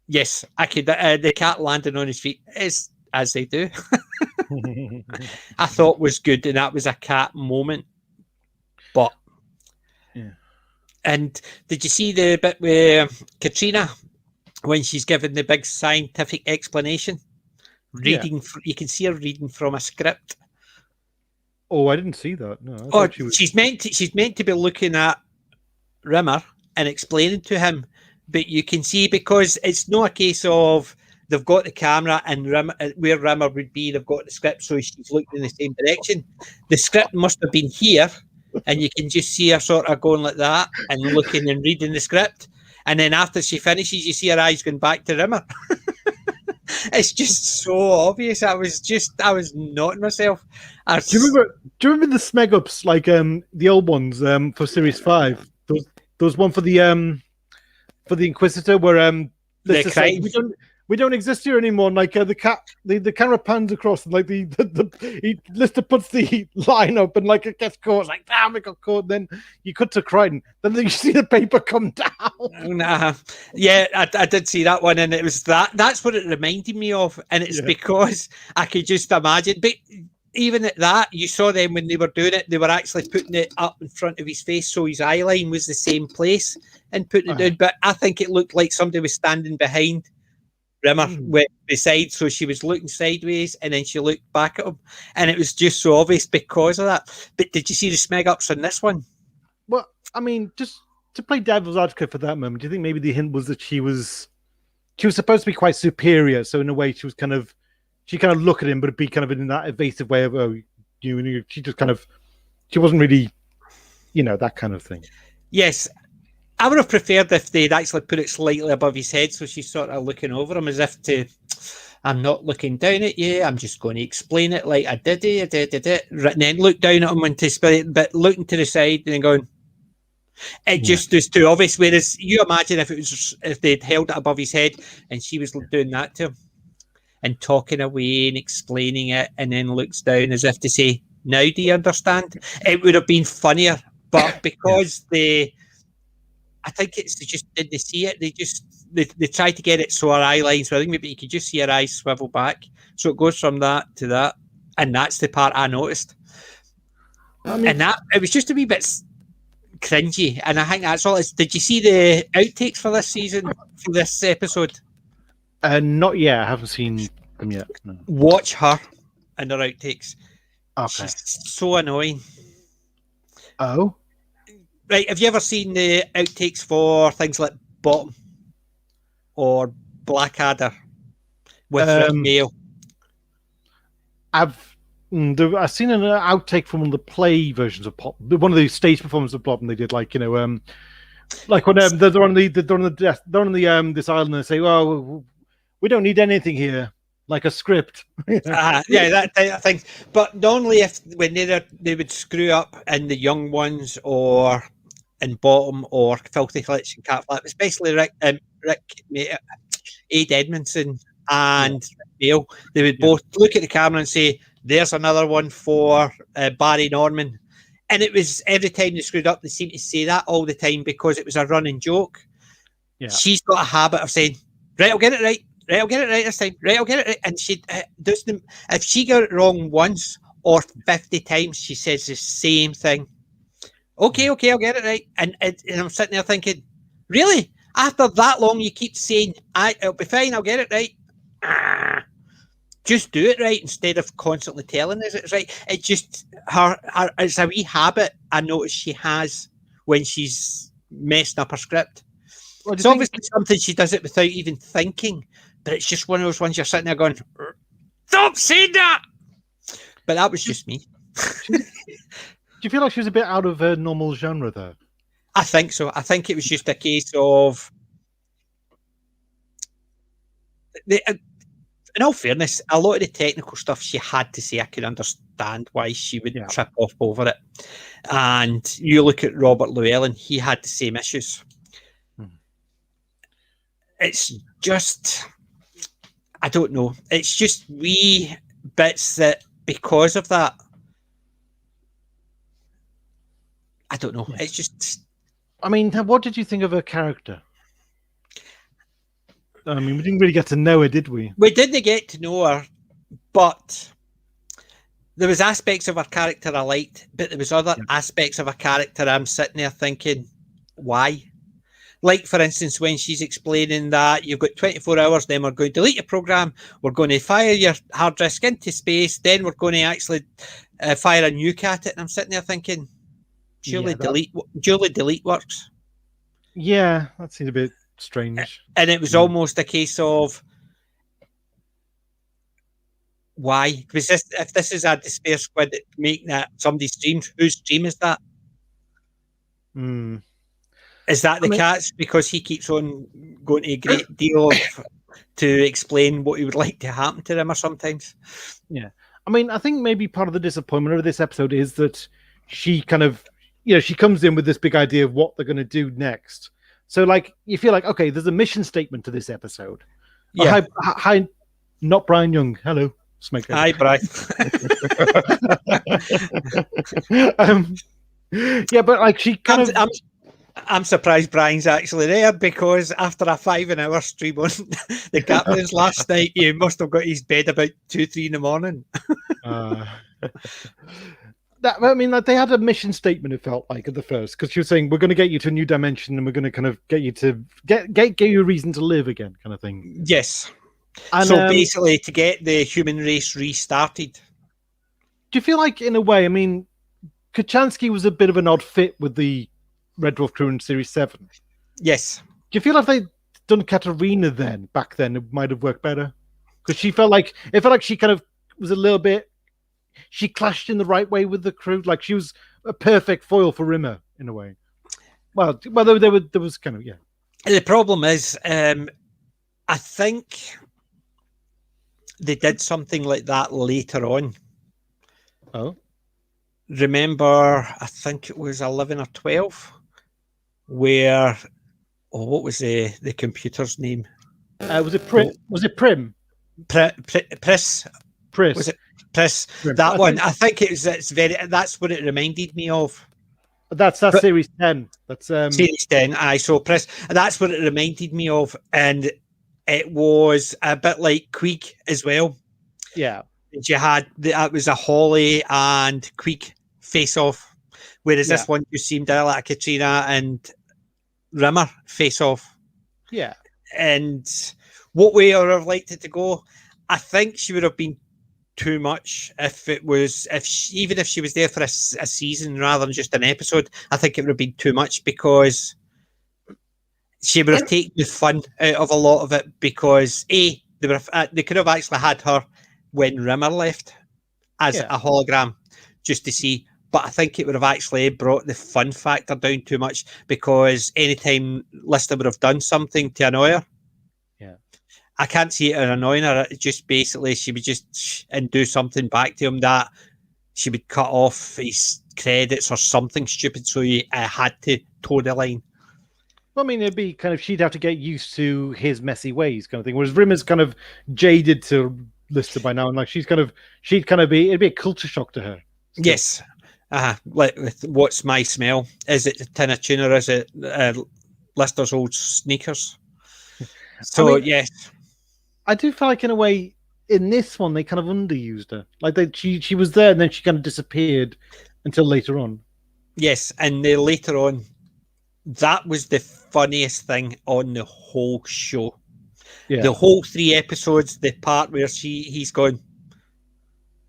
Yes, I could. The cat landing on his feet is as they do. I thought was good, and that was a cat moment. But. And did you see the bit with Katrina when she's given the big scientific explanation? Reading, you can see her reading from a script. Oh, I didn't see that. No, she's meant to be looking at Rimmer and explaining to him, but you can see, because it's not a case of they've got the camera and where Rimmer would be, they've got the script, so she's looking in the same direction. The script must have been here. And you can just see her sort of going like that and looking and reading the script. And then after she finishes, you see her eyes going back to Rimmer. It's just so obvious. I was noting myself. Do you remember the Smeg ups, like the old ones for Series 5? Those one for the Inquisitor where we don't exist here anymore. And like the camera pans across, and like Lister puts the line up, and like it gets caught. It's like, damn, it got caught. Then you cut to Crichton. Then you see the paper come down. Yeah, I did see that one, and it was that's what it reminded me of, and it's because I could just imagine. But even at that, you saw them when they were doing it. They were actually putting it up in front of his face, so his eye line was the same place, and putting it down. But I think it looked like somebody was standing behind Rimmer went beside, so she was looking sideways and then she looked back at him, and it was just so obvious because of that. But did you see the Smeg ups on this one? Well, I mean, just to play devil's advocate for that moment, do you think maybe the hint was that she was supposed to be quite superior, so in a way she kind of look at him, but it'd be kind of in that evasive way of she just kind of, she wasn't really, that kind of thing. Yes. I would have preferred if they'd actually put it slightly above his head, so she's sort of looking over him as if to, I'm not looking down at you, I'm just going to explain it like I did it, and then look down at him and to spell it, but looking to the side and then going, it just is too obvious. Whereas you imagine if they'd held it above his head and she was doing that to him and talking away and explaining it, and then looks down as if to say, Now do you understand? It would have been funnier, but because I think it's they just didn't see it. They tried to get it so our eye lines. So I think maybe you could just see her eyes swivel back. So it goes from that to that, and that's the part I noticed. And that it was just a wee bit cringy, and I think that's all. Did you see the outtakes for this season, for this episode? Not yet. I haven't seen them yet. No. Watch her and her outtakes. Okay. She's so annoying. Oh. Right, have you ever seen the outtakes for things like Bottom or Blackadder with Rick Mail? I've seen an outtake from one of the play versions of Pop, one of the stage performances of Pop, and they did like when they're on this island and they say, "Well, we don't need anything here." Like a script. That type of thing. But normally when they would screw up in the young ones or in Bottom or Filthy Flitch and Cat Flap, especially Rick Aid Edmondson and Mail, they would both look at the camera and say, "There's another one for Barry Norman." And it was every time they screwed up, they seemed to say that all the time because it was a running joke. Yeah. She's got a habit of saying, "Right, I'll get it right. Right, I'll get it right this time. Right, I'll get it right." And she doesn't. If she got it wrong once or 50 times, she says the same thing. Okay, I'll get it right. And I'm sitting there thinking, really? After that long, you keep saying, "It'll be fine. I'll get it right." Just do it right instead of constantly telling us it's right. It's just her. It's a wee habit I notice she has when she's messing up her script. Well, it's obviously something she does it without even thinking. But it's just one of those ones you're sitting there going, "Stop saying that!" But that was just me. Do you feel like she was a bit out of her normal genre, though? I think so. I think it was just a case of... In all fairness, a lot of the technical stuff she had to say, I could understand why she would trip off over it. And you look at Robert Llewellyn, he had the same issues. It's just... I don't know. It's just wee bits that, because of that, I don't know. It's just... I mean, what did you think of her character? I mean, we didn't really get to know her, did we? We didn't get to know her, but there was aspects of her character I liked, but there was other aspects of her character I'm sitting there thinking, why? Like, for instance, when she's explaining that you've got 24 hours, then we're going to delete your program, we're going to fire your hard disk into space, then we're going to actually fire a nuke at it. And I'm sitting there thinking, surely delete works. Yeah, that seemed a bit strange. And it was almost a case of, why? Because if this is a despair squid making that somebody's dreams, whose dream is that? Is that the cat's? Because he keeps on going to a great deal to explain what he would like to happen to them or sometimes. Yeah. I mean, I think maybe part of the disappointment of this episode is that she kind of, she comes in with this big idea of what they're going to do next. So, like, you feel like, okay, there's a mission statement to this episode. Yeah. Hi, not Brian Young. Hello. Smaker. Hi, Brian. Yeah, but like she kind of... I'm surprised Brian's actually there, because after a 5-hour stream on the Captains last night, he must have got his bed about 2-3 in the morning. I mean, like, they had a mission statement, it felt like, at the first, because she was saying, we're going to get you to a new dimension and we're going to kind of get you to get you a reason to live again, kind of thing. Yes. And, so basically, to get the human race restarted. Do you feel like, in a way, I mean, Kachansky was a bit of an odd fit with the Red Dwarf crew in Series 7? Yes. Do you feel like they'd done Katarina back then, it might have worked better? Because it felt like she kind of was a little bit... She clashed in the right way with the crew. Like, she was a perfect foil for Rimmer, in a way. Well, there was kind of, yeah. The problem is, I think they did something like that later on. Oh? Remember, I think it was 11 or 12, where, what was the computer's name? Was it Prim? Was it Prim? Pris. Pris. Was it? Pris, that one. I think that's what it reminded me of. That's series 10. That's series 10. So Pris, that's what it reminded me of, and it was a bit like Queeg as well. Yeah, you had that was a Holly and Queeg face off, whereas this one just seemed like a Katrina and Rimmer face off. Yeah, and what way I would have liked it to go, I think she would have been too much even if she was there for a season rather than just an episode. I think it would have been too much because she would have taken the fun out of a lot of it, because they could have actually had her when Rimmer left as a hologram just to see, but I think it would have actually brought the fun factor down too much, because anytime Lister would have done something to annoy her, I can't see it annoying her. It just basically she would just and do something back to him that she would cut off his credits or something stupid, so he had to toe the line. Well, I mean, it'd be kind of, she'd have to get used to his messy ways kind of thing, whereas Rimmer's kind of jaded to Lister by now, and like it'd be a culture shock to her. Still. Yes. Like, what's my smell? Is it a tin of tuna, or is it Lister's old sneakers? So, yes. I do feel like, in a way, in this one, they kind of underused her. Like, she was there, and then she kind of disappeared until later on. Yes, and later on, that was the funniest thing on the whole show. Yeah. The whole 3 episodes, the part where he's going,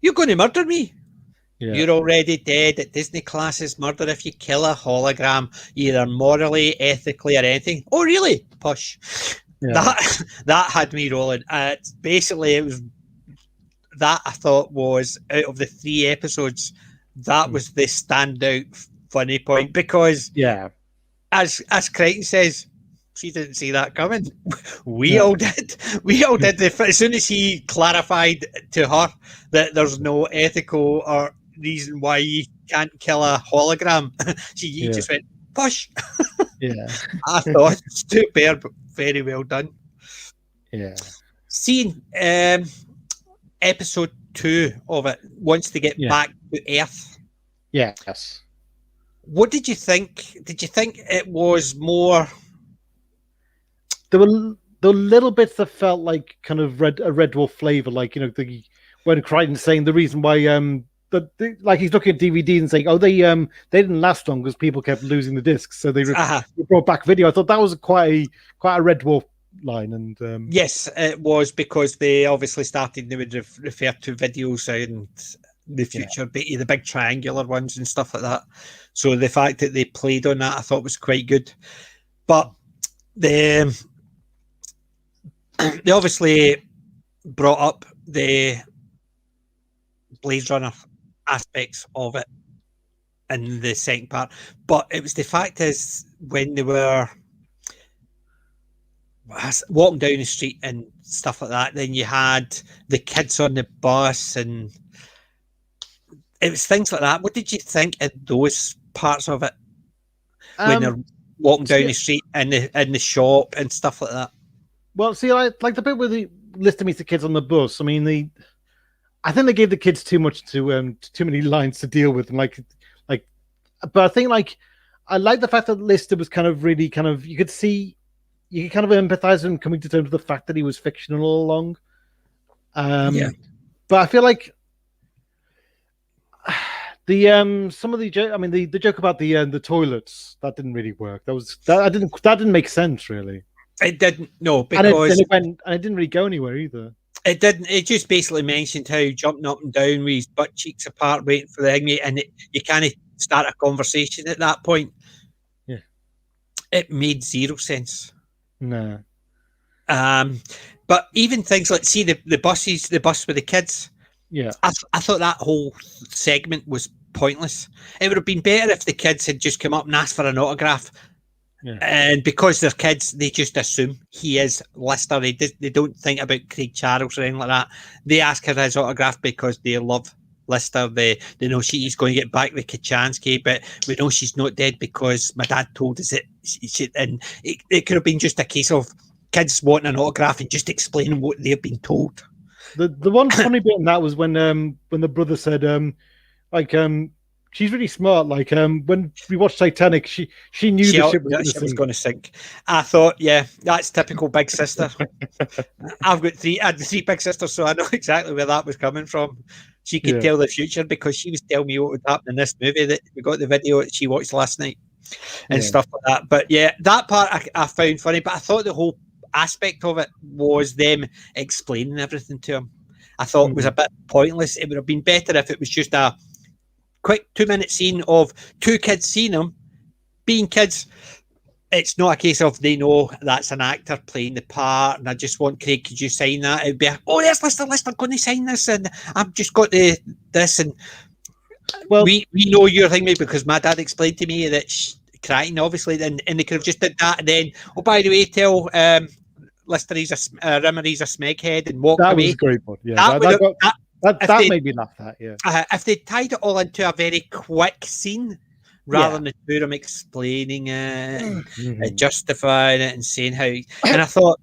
"You're going to murder me? Yeah. You're already dead. At Disney classes murder if you kill a hologram, either morally, ethically, or anything." Oh, really? Push. Yeah. That had me rolling. Basically, it was that I thought was, out of the 3 episodes, that was the standout funny point, because as Crichton says, she didn't see that coming. We all did. We all did. As soon as he clarified to her that there's no ethical or reason why you can't kill a hologram, she just went, push. I thought superb, very well done. Yeah. Seeing episode 2 of it, once they get back to Earth. Yes. What did you think? Did you think it was more? There were little bits that felt like kind of a Red Dwarf flavor, like, you know, when Crichton's saying the reason why like he's looking at DVD and saying, "Oh, they didn't last long because people kept losing the discs, so they brought back video." I thought that was quite a Red Dwarf line, and yes, it was, because they obviously started. They would refer to videos and the future, the big triangular ones and stuff like that. So the fact that they played on that, I thought, was quite good. But they obviously brought up the Blade Runner aspects of it in the second part, but it was the fact is, when they were walking down the street and stuff like that, then you had the kids on the bus, and it was things like that. What did you think of those parts of it, when they're walking down the street and in the shop and stuff like that? Well, see, like the bit where the Lister meets the kids on the bus. I mean, I think they gave the kids too many lines to deal with, and like, but I think, like, I like the fact that Lister was kind of really kind of, you could kind of empathize with him coming to terms with the fact that he was fictional all along. But I feel like some of the joke, I mean, the joke about the toilets, that didn't really work. That didn't make sense, really. It didn't, no, because and it didn't really go anywhere either. It didn't. It just basically mentioned how jumping up and down with his butt cheeks apart, waiting for the inmate, and you can't start a conversation at that point. Yeah, it made zero sense. No. But even things like, see, the bus with the kids. Yeah, I thought that whole segment was pointless. It would have been better if the kids had just come up and asked for an autograph. Yeah. And because they're kids, they just assume he is Lister. They don't think about Craig Charles or anything like that. They ask her his autograph because they love Lister. They know she's going to get back the Kachansky, but we know she's not dead because my dad told us it. And it could have been just a case of kids wanting an autograph and just explaining what they've been told. The one funny bit in that was when the brother said she's really smart. Like when we watched Titanic, she knew the ship was going to sink. I thought, yeah, that's typical big sister. I've got three big sisters, so I know exactly where that was coming from. She could tell the future because she was telling me what would happen in this movie that we got the video that she watched last night and stuff like that. But yeah, that part I found funny, but I thought the whole aspect of it was them explaining everything to him. I thought it was a bit pointless. It would have been better if it was just a quick 2-minute scene of two kids seeing him being kids. It's not a case of they know that's an actor playing the part and I just want Craig, could you sign that? It'd be there's Lister going to sign this and I've just got this and we know your thing because my dad explained to me that crying obviously and they could have just did that and then by the way tell Lister he's Rimmer he's a smeghead and walk away. That was a great one. Yeah, that made me laugh. If they tied it all into a very quick scene rather than the two of them explaining it and justifying it and saying how, and I thought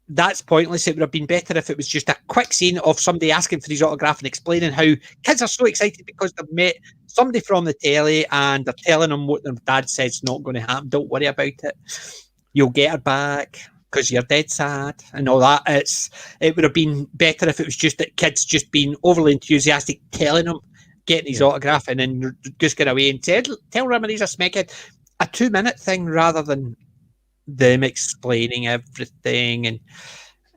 that's pointless. It would have been better if it was just a quick scene of somebody asking for his autograph and explaining how kids are so excited because they've met somebody from the telly and they're telling them what their dad says is not going to happen. Don't worry about it. You'll get her back because you're dead sad and all that. It would have been better if it was just that kids just being overly enthusiastic, telling him, getting his autograph, and then just get away and say, tell Rimmer he's a smeghead. A 2-minute thing rather than them explaining everything, and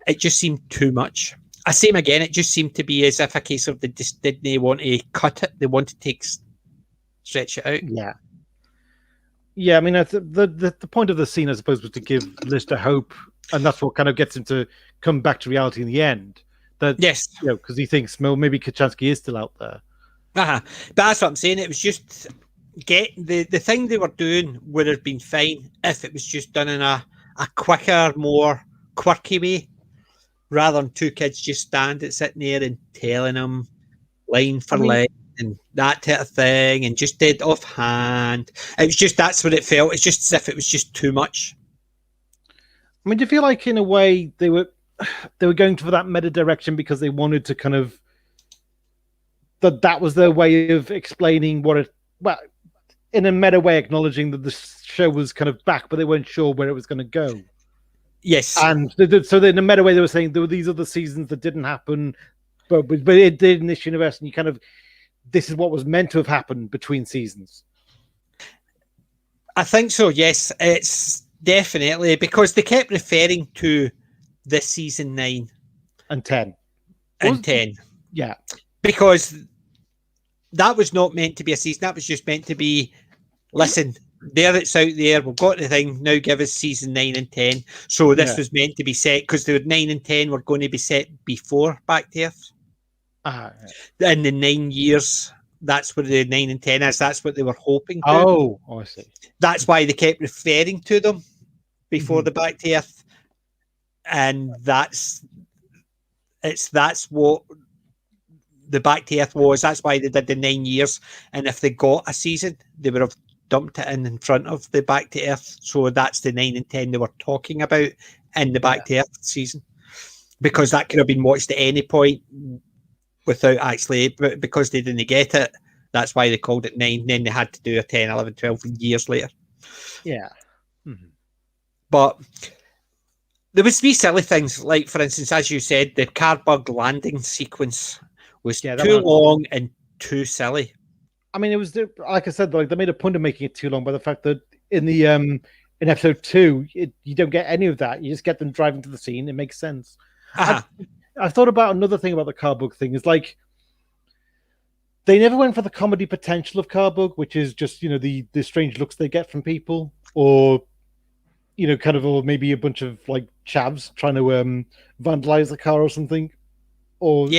it just seemed too much. I same again, it just seemed to be as if a case of they just didn't want to cut it, they wanted to stretch it out. Yeah, I mean, the point of the scene, I suppose, was to give Lister hope, and that's what kind of gets him to come back to reality in the end. That because he thinks, well, maybe Kachansky is still out there. But that's what I'm saying. It was just the thing they were doing would have been fine if it was just done in a quicker, more quirky way, rather than two kids just sitting there and telling them line for line. And that type of thing, and just did offhand. It was just that's what it felt. It's just as if it was just too much. I mean, do you feel like in a way they were going for that meta direction because they wanted to kind of that was their way of explaining in a meta way, acknowledging that the show was kind of back, but they weren't sure where it was going to go. Yes, and so in a meta way, they were saying there were these other seasons that didn't happen, but it did in this universe, and you kind of. This is what was meant to have happened between seasons. I think so, yes. It's definitely because they kept referring to this season 9 and 10. And 10. Yeah. Because that was not meant to be a season. That was just meant to be, listen, there it's out there. We've got the thing. Now give us season 9 and 10. So this was meant to be set because the 9 and 10 were going to be set before Back to Earth. In the 9 years, that's what the 9 and 10 is. That's what they were hoping to. Oh, I see. That's why they kept referring to them before the Back to Earth, and that's what the Back to Earth was. That's why they did the 9 years. And if they got a season, they would have dumped it in front of the Back to Earth. So that's the 9 and 10 they were talking about in the Back to Earth season, because that could have been watched at any point. Without actually, because they didn't get it, that's why they called it 9. Then they had to do a 10, 11, 12 years later. Yeah. But there was 3 silly things, like, for instance, as you said, the Carbug landing sequence was too long and too silly. I mean, it was, like I said, like they made a point of making it too long by the fact that in the in episode 2, you don't get any of that. You just get them driving to the scene. It makes sense. I thought about another thing about the Carbug thing is like they never went for the comedy potential of Carbug, which is just, the strange looks they get from people, or or maybe a bunch of like chavs trying to vandalize the car or something. Or so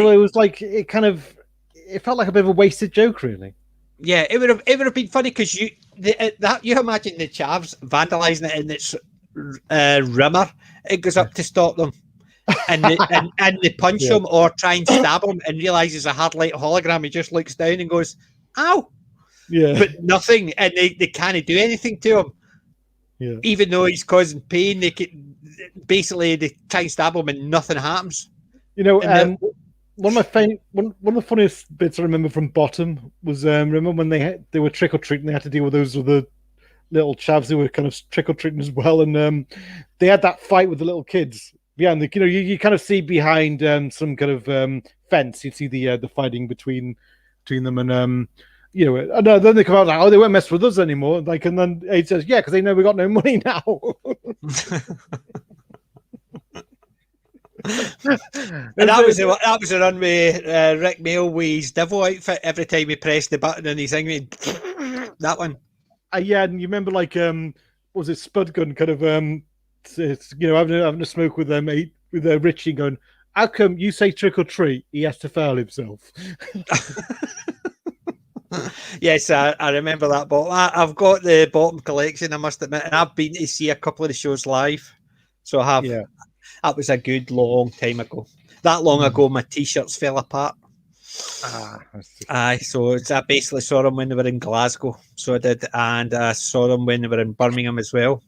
it was like it felt like a bit of a wasted joke, really. Yeah, it would have been funny because you imagine the chavs vandalizing it and it's Rimmer. It goes up to stop them, and they punch him or try and stab him, and realizes a hard light hologram. He just looks down and goes, "Ow!" Yeah, but nothing, and they can't do anything to him. Yeah, even though he's causing pain, basically they try and stab him and nothing happens. You know, one of the funniest bits I remember from Bottom was remember when they were trick or treating, they had to deal with those other little chavs who were kind of trick or treating as well, and they had that fight with the little kids behind the. You know, you kind of see behind some kind of fence. You see the fighting between them, and you know, and then they come out like, oh, they won't mess with us anymore. Like, and then Aid says, yeah, because they know we got no money now. And that was the run with Rick Mail with his devil outfit. Every time he pressed the button and he's thinking that one. Yeah, and you remember like what was it, Spud Gun kind of you know, having a smoke with Richie going, how come you say trick or treat, he has to fail himself? Yes, I remember that bottle. I've got the Bottom collection, I must admit, and I've been to see a couple of the shows live. So I have. Yeah. That was a good long time ago. That long ago, my t-shirts fell apart. So I basically saw them when they were in Glasgow. So I did, and I saw them when they were in Birmingham as well.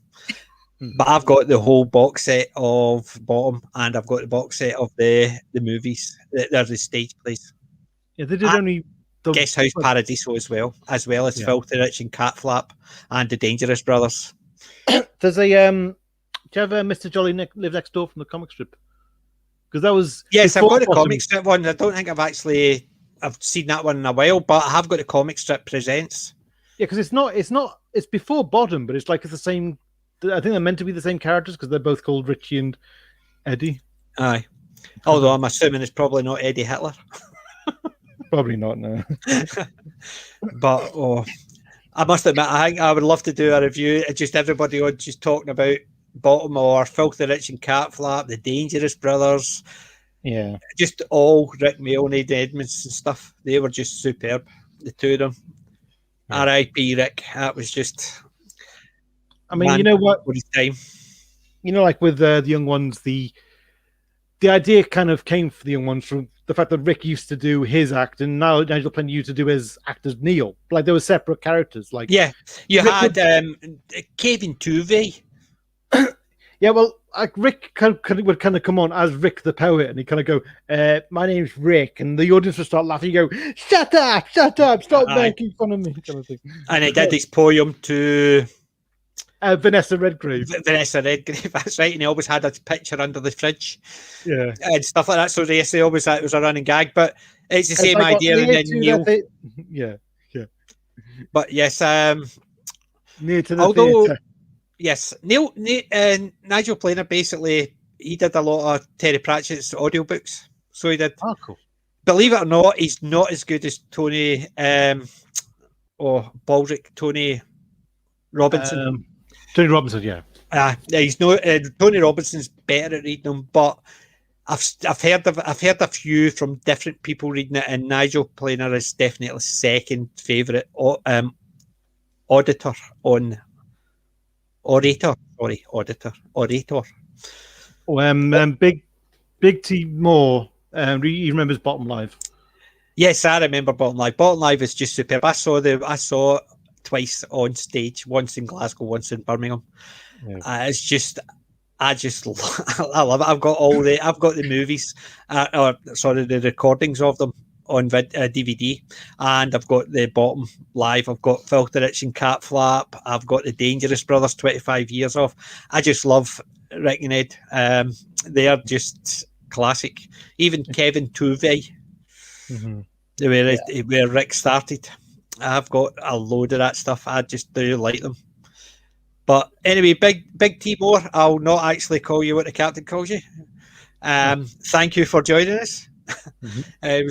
But I've got the whole box set of Bottom, and I've got the box set of the movies. There's the stage plays. Yeah, they did only the Guest House Paradiso as well as Filthy Rich and Cat Flap and the Dangerous Brothers. There's a do you have Mr. Jolly Live Next Door from the comic strip? Because that was I've got the comic strip one. I don't think I've seen that one in a while, but I have got the comic strip presents. Yeah, because it's before Bottom, but it's like it's the same. I think they're meant to be the same characters because they're both called Richie and Eddie. Aye, although I'm assuming it's probably not Eddie Hitler. Probably not, no. But I must admit, I think I would love to do a review. Just everybody on just talking about Bottom or Filthy Rich and Cat Flap, the Dangerous Brothers. Yeah. Just all Rick Mail and Ed Edmonds and stuff. They were just superb, the two of them. Yeah. R.I.P. Rick. That was just... I mean, you know what? His time. You know, like with the young ones, the idea kind of came for the young ones from the fact that Rick used to do his act, and now Nigel Planer used to do his act as Neil. Like, they were separate characters. Like, yeah, you Rick had Kevin Tuvey. Yeah, well, like Rick would kind of come on as Rick the poet, and he kind of go, "My name's Rick," and the audience would start laughing. You go, "Shut up! Stop making fun of me!" kind of thing. And he did his poem to Vanessa Redgrave. Vanessa Redgrave, that's right. And he always had a picture under the fridge, yeah, and stuff like that. So they always thought it was a running gag, but it's the same idea. And then Neil, yeah. But yes, near to the theatre. Yes, Nigel Planer basically he did a lot of Terry Pratchett's audiobooks. So he did. Oh, cool. Believe it or not, he's not as good as Tony Baldrick, Tony Robinson. Tony Robinson, yeah. He's no Tony Robinson's better at reading them, but I've heard a few from different people reading it, and Nigel Planer is definitely second favourite auditor on. Orator. Big T Moore. He remembers Bottom Live. Yes, I remember Bottom Live. Bottom Live is just superb. I saw it twice on stage, once in Glasgow, once in Birmingham. Yeah. I love it. I've got the movies, the recordings of them on DVD, and I've got the Bottom live. I've got Filthy Rich and Cat Flap. I've got the Dangerous Brothers 25 years of. I just love Rick and Ed. They are just classic. Even Kevin Tuvey, where Rick started. I've got a load of that stuff. I just do like them. But anyway, Big T Moore, I'll not actually call you what the captain calls you. Thank you for joining us. We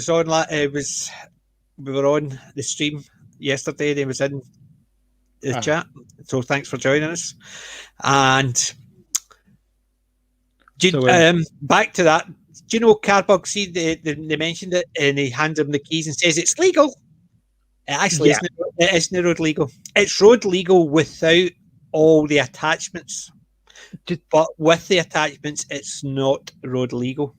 were on the stream yesterday, and he was in the chat. So thanks for joining us. And back to that. Do you know Carbug? See, they mentioned it, and he hands him the keys and says it's legal. It actually isn't road legal. It's road legal without all the attachments, but with the attachments, it's not road legal.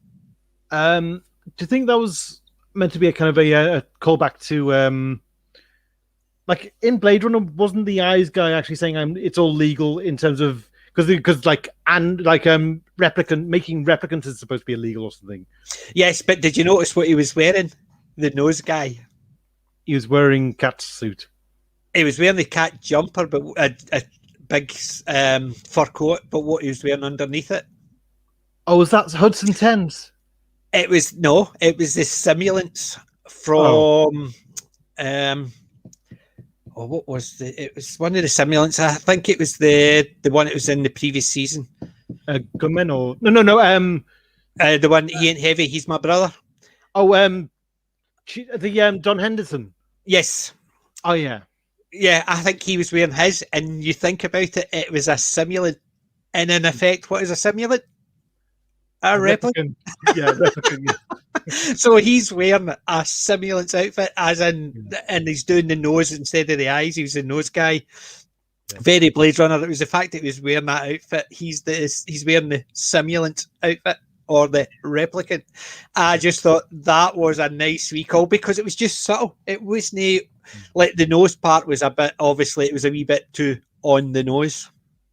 Do you think that was meant to be a kind of a callback to, like in Blade Runner? Wasn't the Eyes guy actually saying it's all legal in terms of because making replicants is supposed to be illegal or something. Yes, but did you notice what he was wearing? The nose guy. He was wearing cat suit. He was wearing the cat jumper, but a big fur coat. But what he was wearing underneath it? Oh, was that Hudson Thames? It was It was the simulants from. What was it was one of the simulants. I think it was the one that was in the previous season. Gunmen or no. The one he ain't heavy. He's my brother. Oh, the Don Henderson. Yes. Oh yeah. Yeah, I think he was wearing his, and you think about it, it was a simulant. And in effect, what is a simulant? A replicant. Yeah, replicant. Yeah. So he's wearing a simulant's outfit, as in, and he's doing the nose instead of the eyes. He was the nose guy. Yeah. Very Blade Runner. It was the fact that he was wearing that outfit. He's wearing the simulant outfit or the replicant. I just thought that was a nice recall because it was just subtle. It wasn't like the nose part was a bit, obviously, it was a wee bit too on the nose.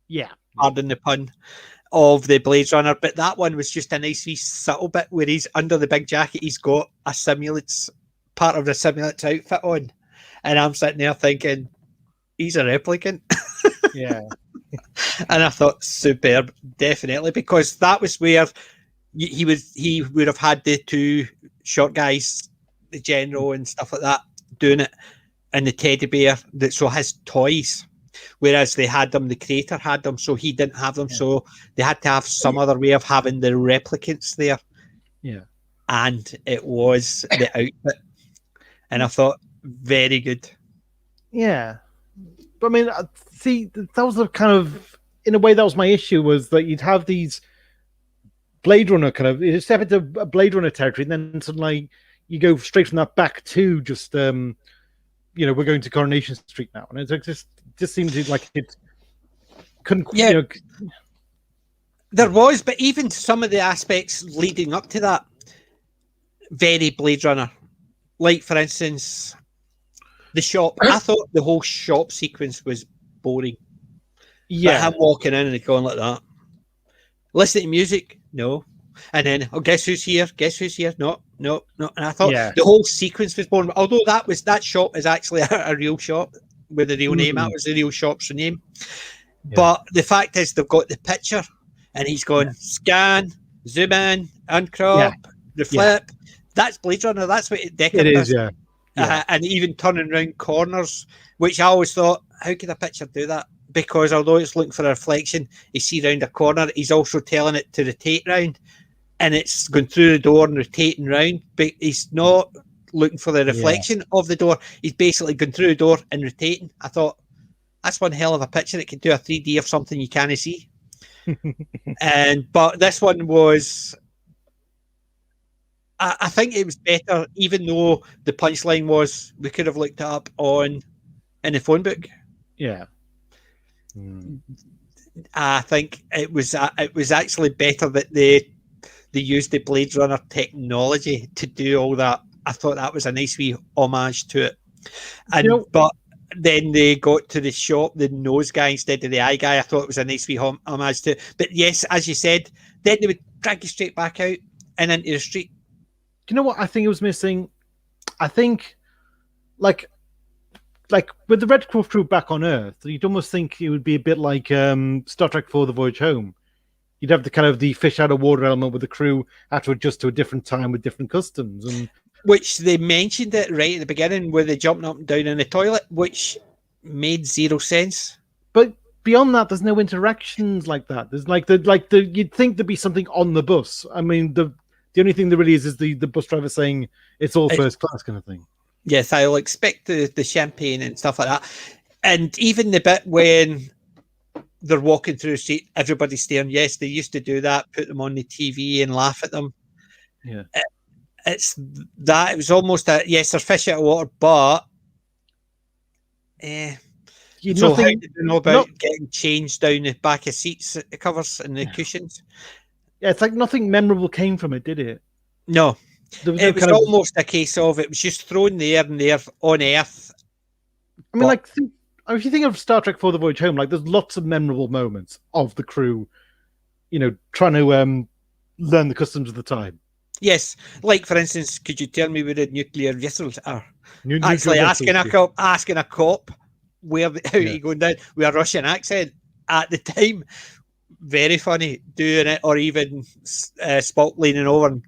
Yeah. Pardon the pun. Of the Blade Runner, but that one was just a nice wee subtle bit where he's under the big jacket, he's got a simulant's part of the simulant's outfit on, and I'm sitting there thinking he's a replicant. Yeah. And I thought superb, definitely, because that was where he would have had the two short guys, the general and stuff like that, doing it, and the teddy bear that so his toys. Whereas they had them, the creator had them, so he didn't have them. Yeah. So they had to have some other way of having the replicants there. Yeah. And it was the outfit. And I thought, very good. Yeah. But I mean, see, that was the kind of, in a way, that was my issue, was that you'd have these Blade Runner kind of, you step into a Blade Runner territory, and then suddenly you go straight from that back to just, we're going to Coronation Street now. And it just seems like it couldn't. Yeah, there was, but even some of the aspects leading up to that, very Blade Runner. Like, for instance, the shop. I thought the whole shop sequence was boring. Yeah, but him walking in and going like that. Listening to music, no. And then, guess who's here? Guess who's here? No. And I thought the whole sequence was boring. Although that shop is actually a real shop with the real name. That was the real shop's name. Yeah. But the fact is, they've got the picture, and he's going scan, zoom in, uncrop, the flip. Yeah. That's Blade Runner. That's what Deckard is. Yeah. And even turning around corners, which I always thought, how could a picture do that? Because although it's looking for a reflection, you see round a corner, he's also telling it to rotate round, and it's going through the door and rotating round, but he's not looking for the reflection of the door. He's basically going through the door and rotating. I thought, that's one hell of a picture. It could do a 3D of something you can't see. But this one was, I think it was better, even though the punchline was, we could have looked it up in the phone book. Yeah. I think it was actually better that they used the Blade Runner technology to do all that. I thought that was a nice wee homage to it. And but then they got to the shop, the nose guy instead of the eye guy. I thought it was a nice wee homage to it. But yes, as you said, then they would drag you straight back out and into the street. Do you know what I think it was missing? I think, like with the Red Dwarf crew back on Earth, you'd almost think it would be a bit like Star Trek IV: The Voyage Home. You'd have the kind of the fish out of water element with the crew had to adjust to a different time with different customs. And which they mentioned it right at the beginning where they're jumping up and down in the toilet, which made zero sense. But beyond that, there's no interactions like that. There's you'd think there'd be something on the bus. I mean, the only thing there really is the bus driver saying it's all first class kind of thing. Yes, I'll expect the champagne and stuff like that. And even the bit when they're walking through the street, everybody's staring. Yes, they used to do that, put them on the TV and laugh at them. Yeah. It's that. It was almost there's fish out of water, but so how did you know about getting changed down the back of seats covers and the cushions? Yeah, it's like nothing memorable came from it, did it? No. It was almost a case of it was just thrown there and there on Earth. I mean, I mean, if you think of Star Trek For the Voyage Home, like there's lots of memorable moments of the crew, trying to learn the customs of the time. Yes, like for instance, could you tell me where the nuclear vessels are? Nuclear Asking a cop how he going down with a Russian accent at the time. Very funny doing it, or even Spock leaning over and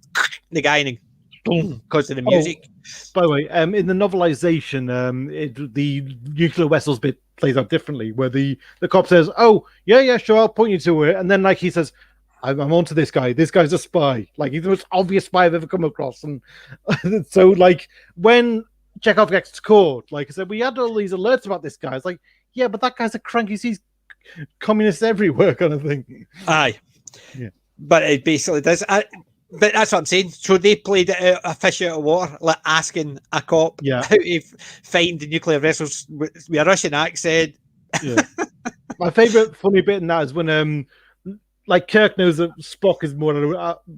the guy and because of the music. By the way, in the novelization, the nuclear vessels bit plays out differently, where the cop says, "Oh, yeah, sure, I'll point you to it," and then like he says, I'm onto this guy. This guy's a spy. Like he's the most obvious spy I've ever come across. And so like when Chekhov gets to court, like I said, we had all these alerts about this guy. It's like, yeah, but that guy's a cranky, sees communists everywhere kind of thing. Aye. Yeah. But it basically does. But that's what I'm saying. So they played it out a fish out of water, like asking a cop how to find the nuclear vessels with a Russian accent. Yeah. My favorite funny bit in that is when like Kirk knows that Spock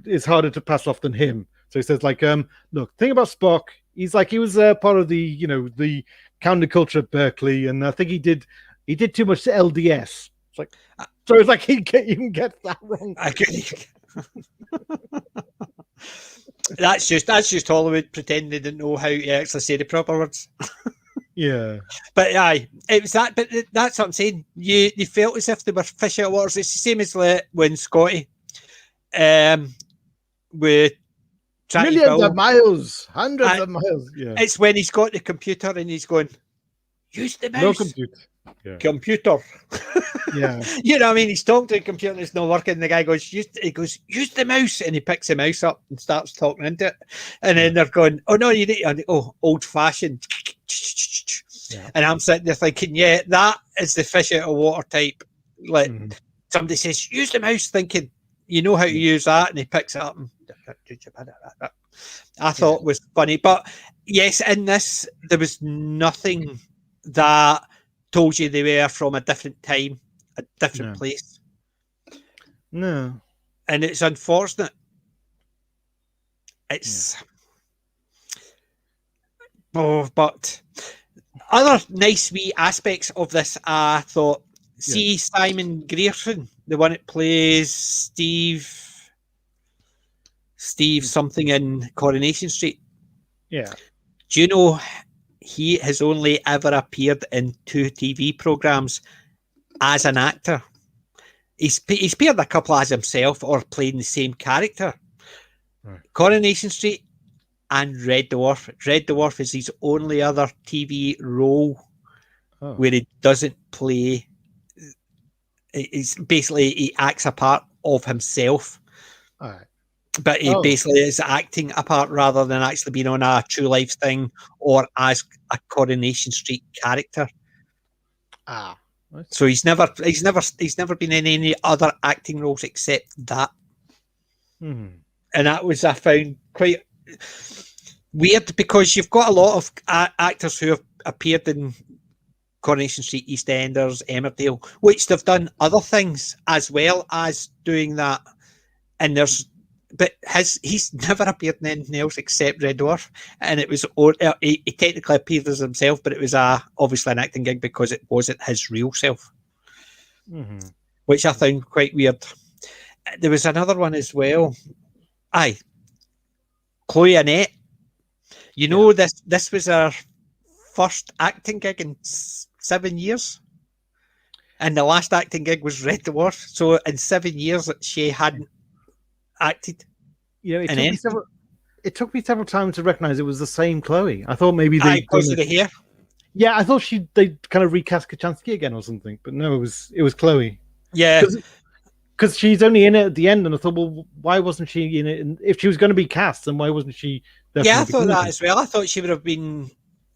is harder to pass off than him. So he says, like, look, thing about Spock, he was part of the the counterculture at Berkeley, and I think he did too much to LDS. It's like, so it's like he even gets that wrong. That's just Hollywood pretending they didn't know how to actually say the proper words. Yeah, but aye, it was that. But that's what I'm saying. You felt as if they were fish out of water. It's the same as when Scotty, with millions of miles, hundreds of miles. Yeah, it's when he's got the computer and he's going, use the mouse. No computer. Yeah. Computer. Yeah. You know what I mean? He's talking to the computer and it's not working. The guy goes, use the mouse, and he picks the mouse up and starts talking into it. And then they're going, oh no, you need old fashioned. Yeah. And I'm sitting there thinking, yeah, that is the fish out of water type. Like somebody says, use the mouse, thinking you know how to use that, and he picks it up and I thought it was funny. But yes, in this there was nothing that told you they were from a different time, a different place. No. And it's unfortunate. It's but other nice wee aspects of this, I thought. See Simon Grierson, the one that plays Steve something in Coronation Street. Yeah. Do you know he has only ever appeared in 2 TV programs as an actor? He's appeared a couple as himself or playing the same character. Right. Coronation Street and Red Dwarf. Red Dwarf is his only other TV role where he doesn't play. It's basically he acts a part of himself. All right. But he basically is acting a part rather than actually being on a True Life thing or as a Coronation Street character. So he's never been in any other acting roles except that. And that was, I found, quite weird, because you've got a lot of actors who have appeared in Coronation Street, EastEnders, Emmerdale, which they've done other things as well as doing that. And he's never appeared in anything else except Red Dwarf, and it was he technically appeared as himself, but it was obviously an acting gig because it wasn't his real self, which I found quite weird. There was another one as well. Chloe Annette. You know, this was her first acting gig in 7 years, and the last acting gig was Red Dwarf. So in 7 years she hadn't acted. It took me several times to recognize it was the same Chloe. I thought maybe because of the hair. Yeah, I thought they kind of recast Kachansky again or something, but no, it was Chloe. Yeah, because she's only in it at the end, and I thought, well, why wasn't she in it? And if she was going to be cast, then why wasn't she? Yeah, I thought that as well. I thought she would have been.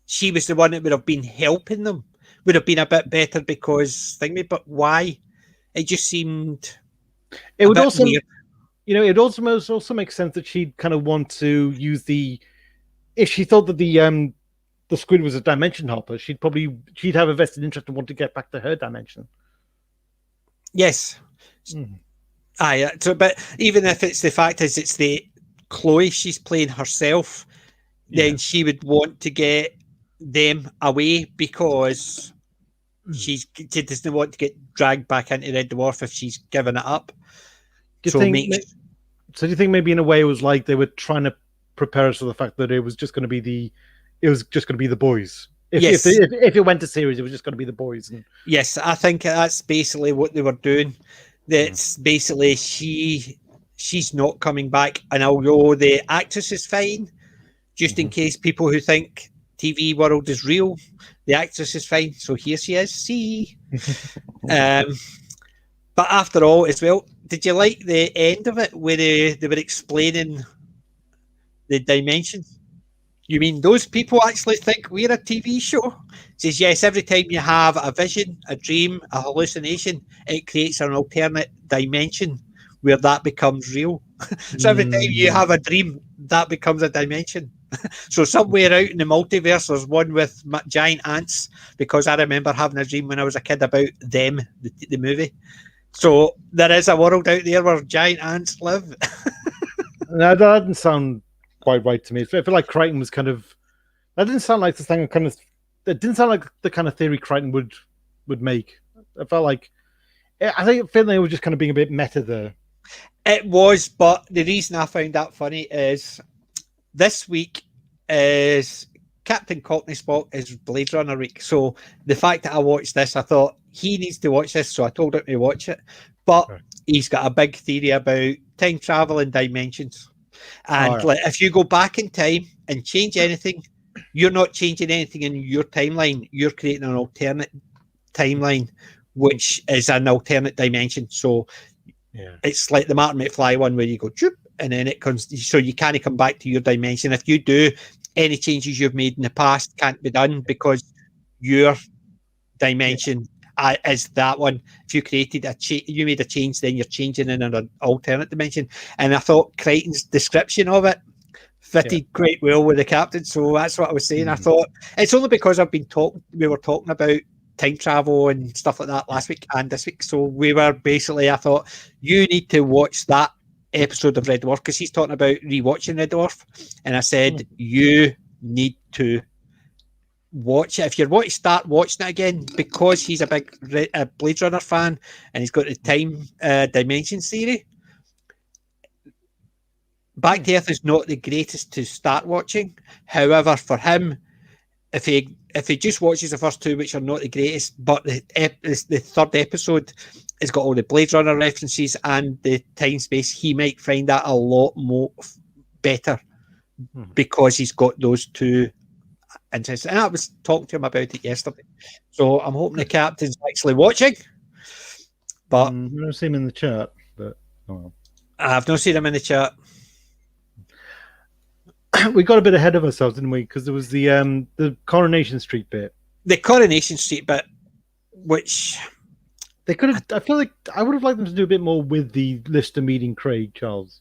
She was the one that would have been helping them. Would have been a bit better because but why? It just seemed. It would also. Weird. It also makes sense that she'd kind of want to use if she thought that the squid was a dimension hopper, she'd have a vested interest and want to get back to her dimension. Yes. So, but even if it's the fact is it's the Chloe she's playing herself, then she would want to get them away because she doesn't want to get dragged back into Red Dwarf if she's given it up. Do you think maybe in a way it was like they were trying to prepare us for the fact that it was just going to be the boys? If it went to series, it was just going to be the boys. Yes, I think that's basically what they were doing. That's basically she's not coming back, and although the actress is fine, just in case people who think TV world is real, the actress is fine. So here she is. See, but after all, as well, did you like the end of it where they were explaining the dimension? You mean those people actually think we're a TV show? It says, yes, every time you have a vision, a dream, a hallucination, it creates an alternate dimension where that becomes real. So every time you have a dream, that becomes a dimension. So somewhere out in the multiverse, there's one with giant ants, because I remember having a dream when I was a kid about them, the movie. So there is a world out there where giant ants live. No, that didn't sound quite right to me. I feel like Crichton was kind of... That didn't sound like the thing It didn't sound like the kind of theory Crichton would make. I felt like... I think they were just kind of being a bit meta there. It was, but the reason I found that funny is this week is Captain Cockney Spock is Blade Runner week. So the fact that I watched this, I thought he needs to watch this, so I told him to watch it. But he's got a big theory about time travel and dimensions. And if you go back in time and change anything, you're not changing anything in your timeline. You're creating an alternate timeline, which is an alternate dimension. So it's like the Martin McFly one where you go, choop, and then it comes, so you can't come back to your dimension. If you do, any changes you've made in the past can't be done because your dimension is that one. If you created you made a change, then you're changing in an alternate dimension. And I thought Crichton's description of it fitted quite well with the captain. So that's what I was saying. I thought it's only because we were talking about time travel and stuff like that last week and this week. So we were basically, I thought you need to watch that episode of Red Dwarf because he's talking about rewatching Red Dwarf, and I said you need to watch it. If you're wanting to start watching it again, because he's a big Blade Runner fan and he's got the time dimension theory, Back to Earth is not the greatest to start watching. However, for him, if he just watches the first two, which are not the greatest, but the third episode has got all the Blade Runner references and the time space, he might find that a lot more better because he's got those two interests. And I was talking to him about it yesterday. So I'm hoping the captain's actually watching. But I've never seen him in the chat, but I've not seen him in the chat. We got a bit ahead of ourselves, didn't we? Because there was the Coronation Street bit. The Coronation Street bit, which they could have. I feel like I would have liked them to do a bit more with the Lister meeting Craig, Charles.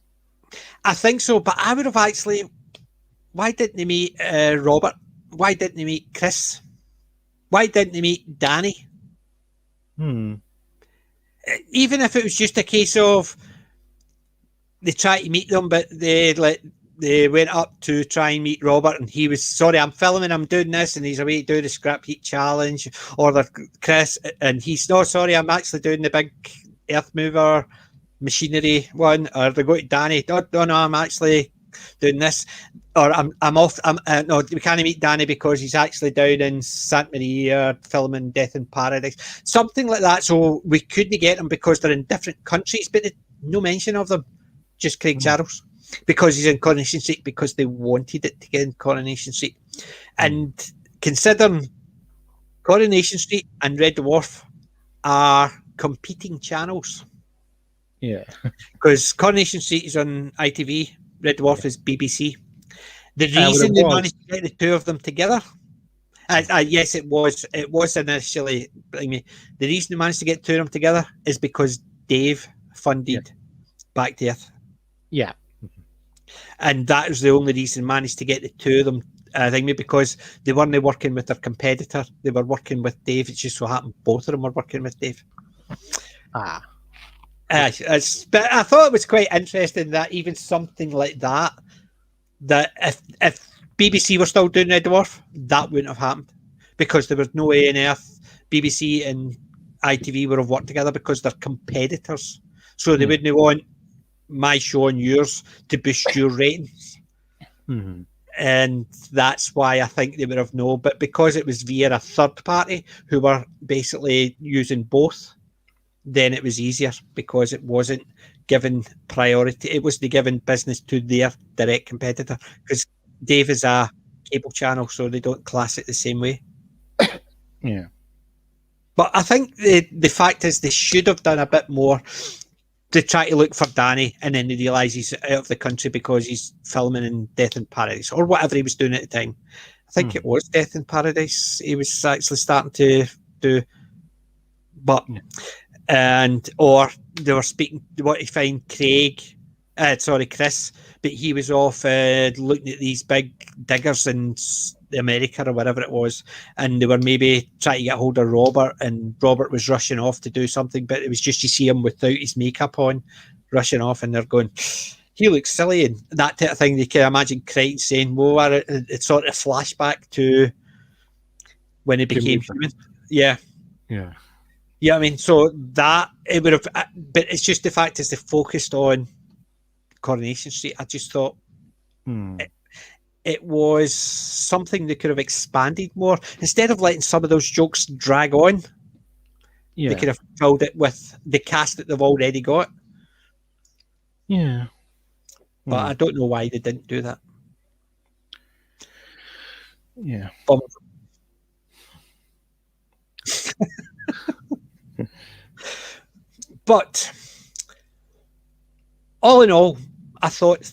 I think so, but I would have actually. Why didn't they meet Robert? Why didn't they meet Chris? Why didn't they meet Danny? Even if it was just a case of they tried to meet them, but they went up to try and meet Robert, and he was, sorry, I'm filming, I'm doing this, and he's away to do the scrap heat challenge, or the Chris, and he's, no, sorry, I'm actually doing the big earth mover machinery one, or they go to Danny, no, I'm actually doing this, or I'm off, no, we can't meet Danny because he's actually down in Santa Maria filming Death in Paradise, something like that. So we couldn't get them because they're in different countries, but no mention of them, just Craig Charles. Because he's in Coronation Street, because they wanted it to get in Coronation Street. And considering Coronation Street and Red Dwarf are competing channels. Yeah. Because Coronation Street is on ITV, Red Dwarf is BBC. The reason they managed to get the two of them together, yes, it was initially, the reason they managed to get two of them together is because Dave funded Back to Earth. Yeah. And that was the only reason managed to get the two of them. I think maybe because they weren't working with their competitor, they were working with Dave. It just so happened both of them were working with Dave. But I thought it was quite interesting that even something like that if BBC were still doing Red Dwarf, that wouldn't have happened because there was no way on earth BBC and ITV would have worked together because they're competitors. So they wouldn't want my show and yours to boost your ratings. Mm-hmm. And that's why I think they would have known. But because it was via a third party who were basically using both, then it was easier because it wasn't given priority. It was the given business to their direct competitor, because Dave is a cable channel, so they don't class it the same way. Yeah. But I think the fact is they should have done a bit more to try to look for Danny, and then they realise he's out of the country because he's filming in Death in Paradise or whatever he was doing at the time. I think it was Death in Paradise he was actually starting to do. But or they were speaking what to find Chris, but he was off looking at these big diggers in America or whatever it was, and they were maybe trying to get hold of Robert, and Robert was rushing off to do something, but it was just you see him without his makeup on, rushing off, and they're going, he looks silly, and that type of thing. They can imagine Crichton saying, well, it's sort of flashback to when he became human. Yeah. I mean, so that it would have, but it's just the fact is they focused on Coronation Street. I just thought it was something they could have expanded more instead of letting some of those jokes drag on. They could have filled it with the cast that they've already got. But I don't know why they didn't do that. But all in all, I thought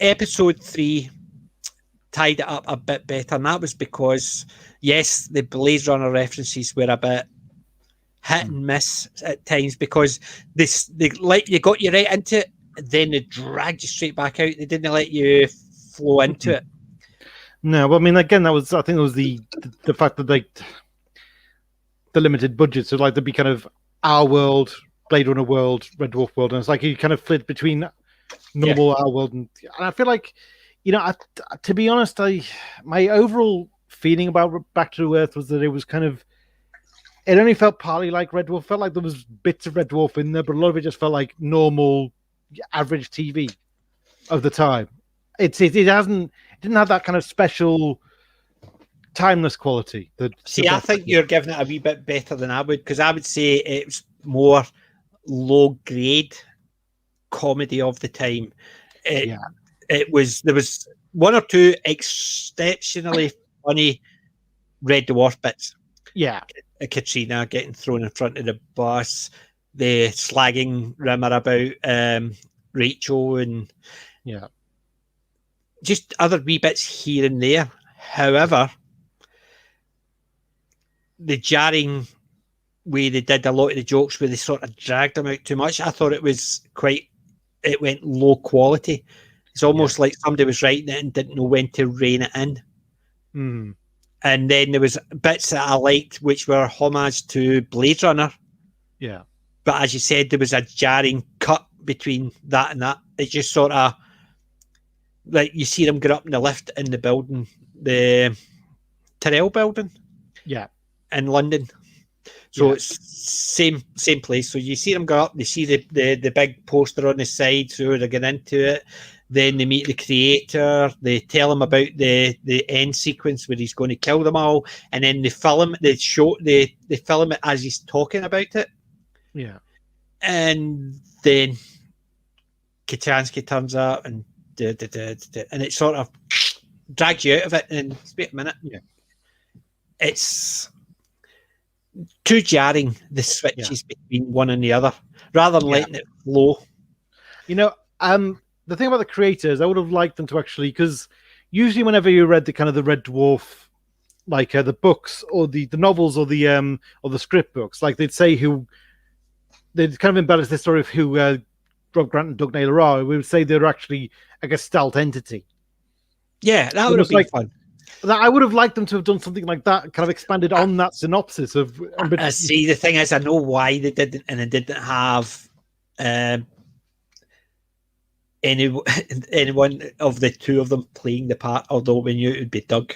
episode 3 tied it up a bit better, and that was because, yes, the Blade Runner references were a bit hit and miss at times, because they let you got you right into it, then they dragged you straight back out. They didn't let you flow into it. No, well, I mean, again, I think it was the fact that the limited budget, so like there'd be kind of our world, Blade Runner world, Red Dwarf world, and it's like you kind of flit between normal our world, and I feel like, to be honest, my overall feeling about Back to Earth was that it was kind of, it only felt partly like Red Dwarf. Felt like there was bits of Red Dwarf in there, but a lot of it just felt like normal, average TV of the time. It didn't have that kind of special, timeless quality. I think you're giving it a wee bit better than I would, because I would say it's more low grade comedy of the time. There was one or two exceptionally funny Red Dwarf bits. Katrina getting thrown in front of the bus, the slagging Rimmer about Rachel, and just other wee bits here and there. However, the jarring way they did a lot of the jokes, where they sort of dragged them out too much, I thought it went low quality. It's almost like somebody was writing it and didn't know when to rein it in. And then there was bits that I liked, which were homage to Blade Runner. But as you said, there was a jarring cut between that and that. It just sort of, like, you see them get up in the lift in the building, the Tyrrell building in London. So it's same place. So you see them go up, they see the big poster on the side, so they get into it. Then they meet the creator. They tell him about the end sequence where he's going to kill them all, and then they film it as he's talking about it. And then Kachansky turns up and it sort of drags you out of it. And wait a minute, it's too jarring, the switches between one and the other, rather than letting it flow. The thing about the creators, I would have liked them to actually, because usually whenever you read the kind of the Red Dwarf, like the books or the novels or the script books, like they'd kind of embellish the story of who Rob Grant and Doug Naylor are. We would say they're actually a Gestalt entity. That would have been fun. I would have liked them to have done something like that, kind of expanded on that synopsis of. See, the thing is, I know why they didn't, and they didn't have anyone of the two of them playing the part, although we knew it would be Doug.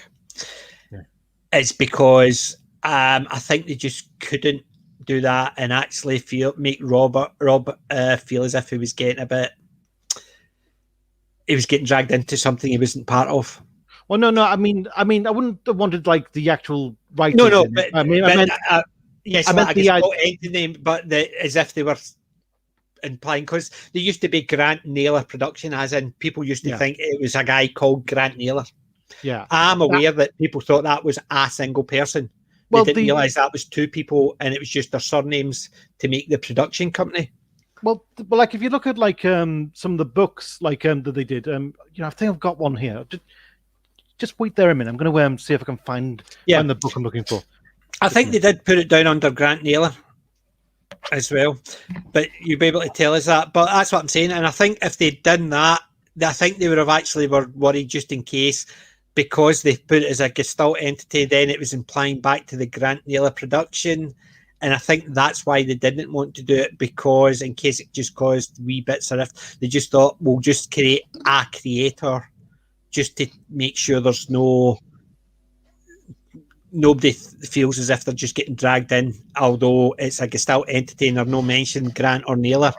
It's because I think they just couldn't do that and actually make Rob feel as if he was getting dragged into something he wasn't part of. Well, no. I mean, I wouldn't have wanted like the actual writers. No. But, I meant yes, I meant the name, but as if they were implying, because there used to be Grant Naylor production, as in people used to think it was a guy called Grant Naylor. Yeah, I'm aware that people thought that was a single person. They didn't realise that was two people, and it was just their surnames to make the production company. Well, like if you look at like some of the books like that they did, I think I've got one here. Just wait there a minute. I'm going to see if I can find the book I'm looking for. I think they did put it down under Grant Naylor as well, but you'll be able to tell us that. But that's what I'm saying, and I think if they'd done that, I think they would have actually were worried just in case, because they put it as a Gestalt entity, then it was implying back to the Grant Naylor production. And I think that's why they didn't want to do it, because in case it just caused wee bits of rift, they just thought, we'll just create a creator just to make sure there's nobody feels as if they're just getting dragged in, although it's a Gestalt entity and there's no mention Grant or Naylor,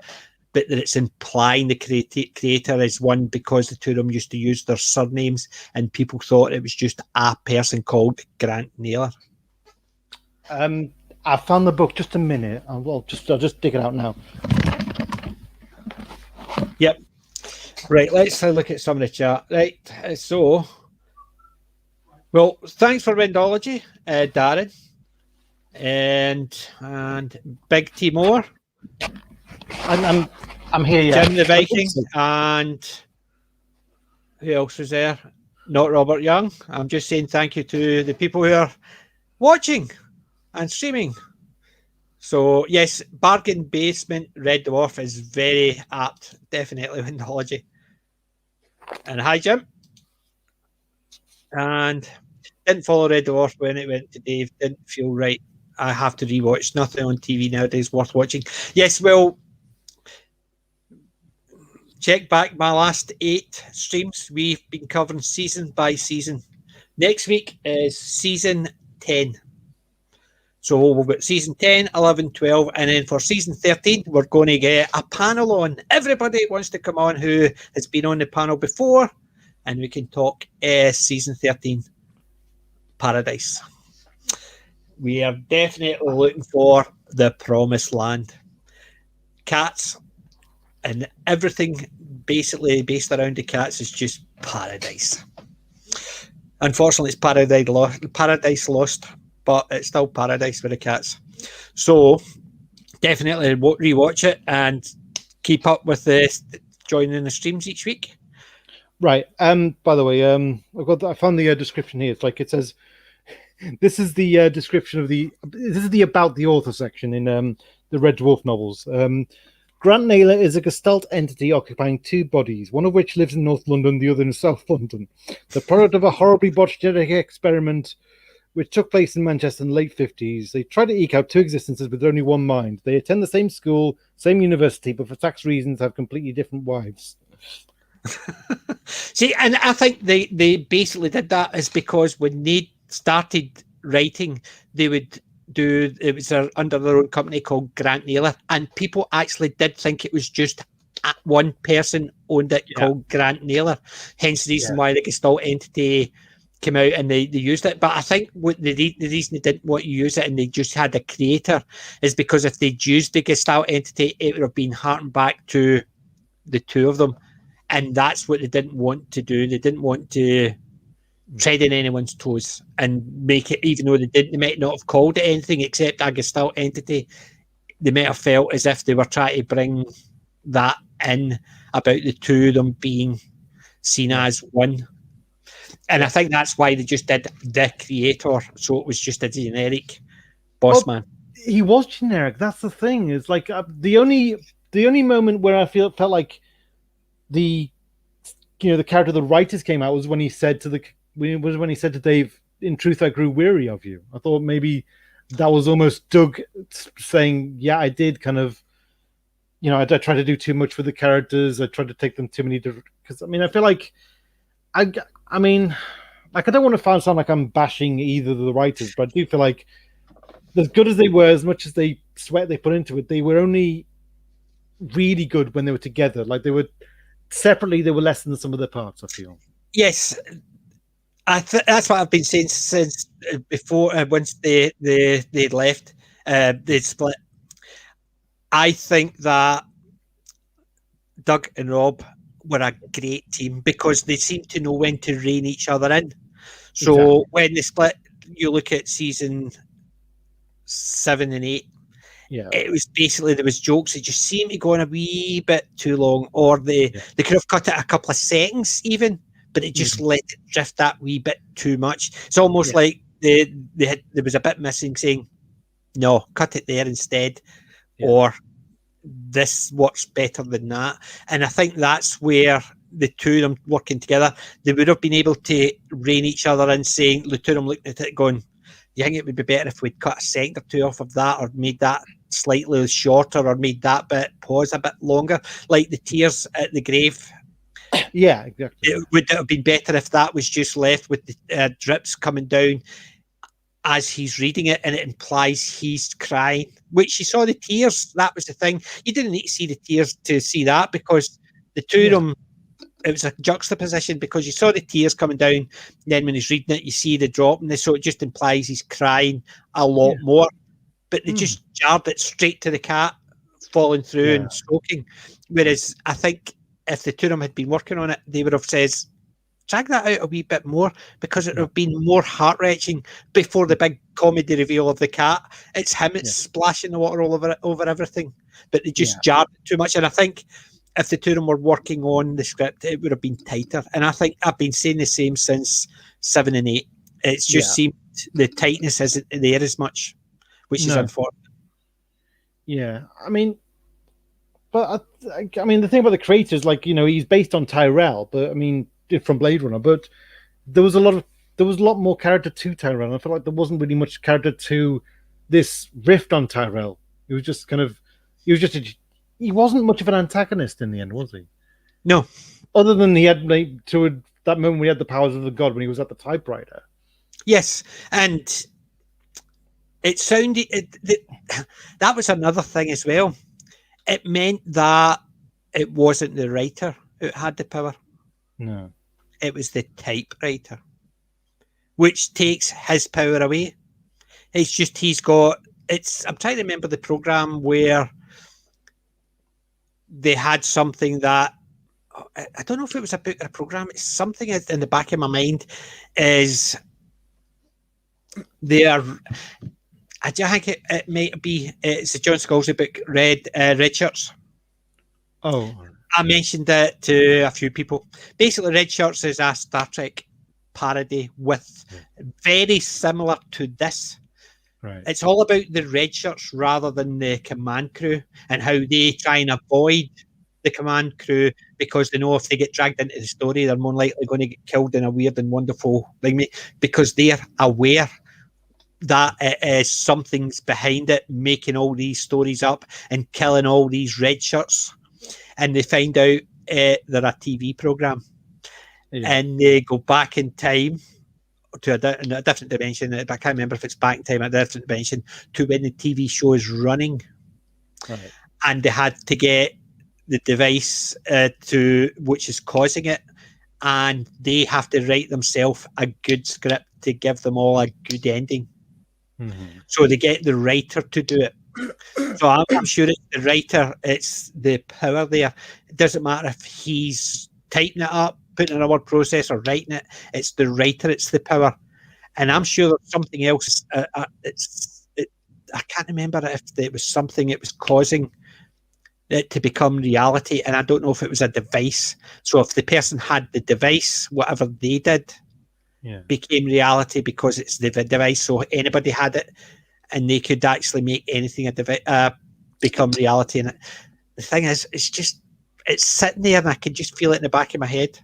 but that it's implying the creator is one, because the two of them used to use their surnames and people thought it was just a person called Grant Naylor. I found the book. Just a minute. I'll just dig it out now. Yep. Right. Let's look at some of the chat. Right. So, well, thanks for Windology, Darren, and Big Timor. I'm here. Yeah. Jim the Viking, and who else was there? Not Robert Young. I'm just saying thank you to the people who are watching and streaming. So yes, Bargain Basement Red Dwarf is very apt, definitely Windology. And hi Jim. And didn't follow Red Dwarf when it went to Dave, didn't feel right. I have to rewatch. Nothing on TV nowadays worth watching. Yes, well, check back my last 8 streams. We've been covering season by season. Next week is season 10. So we've got season 10, 11, 12, and then for season 13, we're going to get a panel on. Everybody wants to come on who has been on the panel before, and we can talk season 13, Paradise. We are definitely looking for the promised land. Cats and everything basically based around the cats is just paradise. Unfortunately, it's paradise lost, but it's still paradise with the cats. So definitely rewatch it and keep up with joining the streams each week. Right. By the way, I found the description here. It's like it says, this is the description of this is the about the author section in the Red Dwarf novels. Grant Naylor is a Gestalt entity occupying 2 bodies, one of which lives in North London, the other in South London. The product of a horribly botched genetic experiment which took place in Manchester in the late 50s. They try to eke out 2 existences with only one mind. They attend the same school, same university, but for tax reasons have completely different wives. See, and I think they basically did that is because when they started writing, they would it was under their own company called Grant Naylor, and people actually did think it was just one person owned it called Grant Naylor, hence the reason why the Gestalt entity came out and they used it. But I think what the reason they didn't want to use it and they just had a creator is because if they'd used the Gestalt entity, it would have been harkened back to the 2 of them, and that's what they didn't want to do. They didn't want to tread in anyone's toes and make it, even though they might not have called it anything except a Gestalt entity, they might have felt as if they were trying to bring that in about the 2 of them being seen as one. And I think that's why they just did the creator, so it was just a generic boss man. He was generic. That's the thing. It's like the only moment where I felt like the character of the writers came out was when he said to Dave, "In truth, I grew weary of you." I thought maybe that was almost Doug saying, "Yeah, I did kind of, I tried to do too much with the characters. I tried to take them too many different." Because I feel like I don't want to sound like I'm bashing either of the writers, but I do feel like as good as they were, as much as they sweat they put into it, they were only really good when they were together. Like they were separately, they were less than the sum of their parts, I feel. Yes, that's what I've been saying since before. Once they left, they split. I think that Doug and Rob were a great team because they seemed to know when to rein each other in. So when they split, you look at season 7 and 8. Yeah, it was basically there was jokes that just seemed to go on a wee bit too long, or they could have cut it a couple of seconds even, but it just let it drift that wee bit too much. It's almost like there was a bit missing, saying, "No, cut it there instead," or "This works better than that." And I think that's where the two of them working together, they would have been able to rein each other in, saying, the two of them looking at it going, "Do you think it would be better if we'd cut a second or two off of that, or made that slightly shorter, or made that bit pause a bit longer?" Like the tears at the grave. Yeah, exactly. It would have been better if that was just left with the drips coming down as he's reading it, and it implies he's crying, which you saw the tears. That was the thing. You didn't need to see the tears to see that, because the two of them, it was a juxtaposition, because you saw the tears coming down, and then when he's reading it, you see the drop, and so it just implies he's crying a lot more. But they just jarred it straight to the cat falling through and stroking. Whereas I think if the two of them had been working on it, they would have said, drag that out a wee bit more, because it would have been more heart-wrenching before the big comedy reveal of the cat. It's him, it's splashing the water all over everything. But they just jarred it too much. And I think if the two of them were working on the script, it would have been tighter. And I think I've been saying the same since 7 and 8. It's just seemed the tightness isn't there as much, which is unfortunate. Yeah, I mean, but I mean, the thing about the creators, like, he's based on Tyrell, but I mean, from Blade Runner, but there was a lot more character to Tyrell. I feel like there wasn't really much character to this rift on Tyrell. It was just kind of, he wasn't much of an antagonist in the end, was he? No. Other than he had to that moment when he had the powers of the god when he was at the typewriter. Yes, and it sounded that was another thing as well. It meant that it wasn't the writer who had the power. No. It was the typewriter, which takes his power away. It's just I'm trying to remember the program where they had something that, I don't know if it was a book or a program. It's something in the back of my mind is I think it might be, it's a John Scalzi book, Red Shirts. Oh. I mentioned it to a few people. Basically, Red Shirts is a Star Trek parody with very similar to this. Right. It's all about the Red Shirts rather than the command crew, and how they try and avoid the command crew, because they know if they get dragged into the story, they're more likely going to get killed in a weird and wonderful thing, because they're aware that it is something's behind it, making all these stories up and killing all these red shirts. And they find out they're a TV program, and they go back in time to a different dimension. But I can't remember if it's back in time at a different dimension to when the TV show is running. Right. And they had to get the device which is causing it, and they have to write themselves a good script to give them all a good ending. Mm-hmm. So they get the writer to do it. So I'm sure it's the writer, it's the power there. It doesn't matter if he's typing it up, putting in a word processor, writing it. It's the writer, it's the power. And I'm sure there's something else. I can't remember if it was something it was causing it to become reality. And I don't know if it was a device. So if the person had the device, whatever they did became reality, because it's the device. So anybody had it, and they could actually make anything become reality. And the thing is, it's sitting there, and I can just feel it in the back of my head,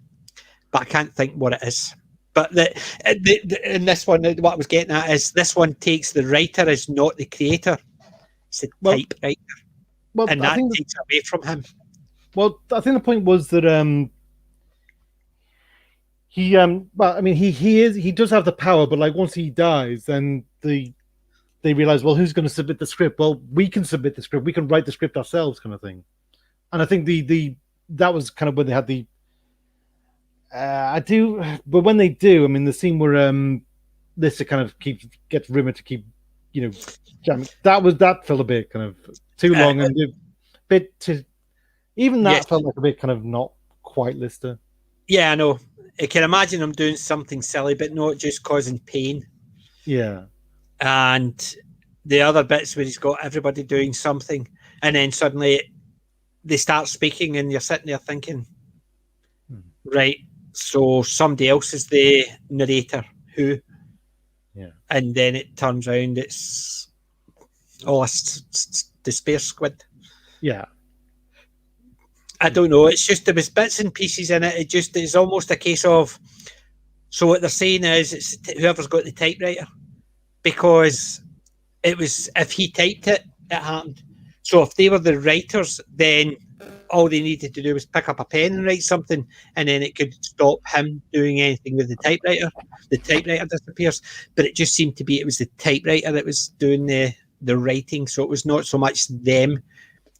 but I can't think what it is. But in this one, what I was getting at is this one takes the writer as not the creator; it's the typewriter, and that takes away from him. Well, I think the point was that he does have the power, but like once he dies, then the they realize, well, who's going to submit the script? Well, we can submit the script. We can write the script ourselves, kind of thing. And I think that was kind of when they had the. But when they do, I mean, the scene where Lister kind of gets Rimmer to keep, jamming. That felt a bit kind of too long and a bit too. Even that felt like a bit kind of not quite Lister. Yeah, I know. I can imagine him doing something silly, but not just causing pain. Yeah. And the other bits where he's got everybody doing something, and then suddenly they start speaking, and you're sitting there thinking, right, so somebody else is the narrator. Who? Yeah. And then it turns around, it's a despair squid. Yeah. I don't know. It's just there was bits and pieces in it. It's almost a case of. So what they're saying is it's whoever's got the typewriter, because it was if he typed it, it happened. So if they were the writers, then all they needed to do was pick up a pen and write something, and then it could stop him doing anything with the typewriter. The typewriter disappears, but it just seemed to be it was the typewriter that was doing the writing. So it was not so much them.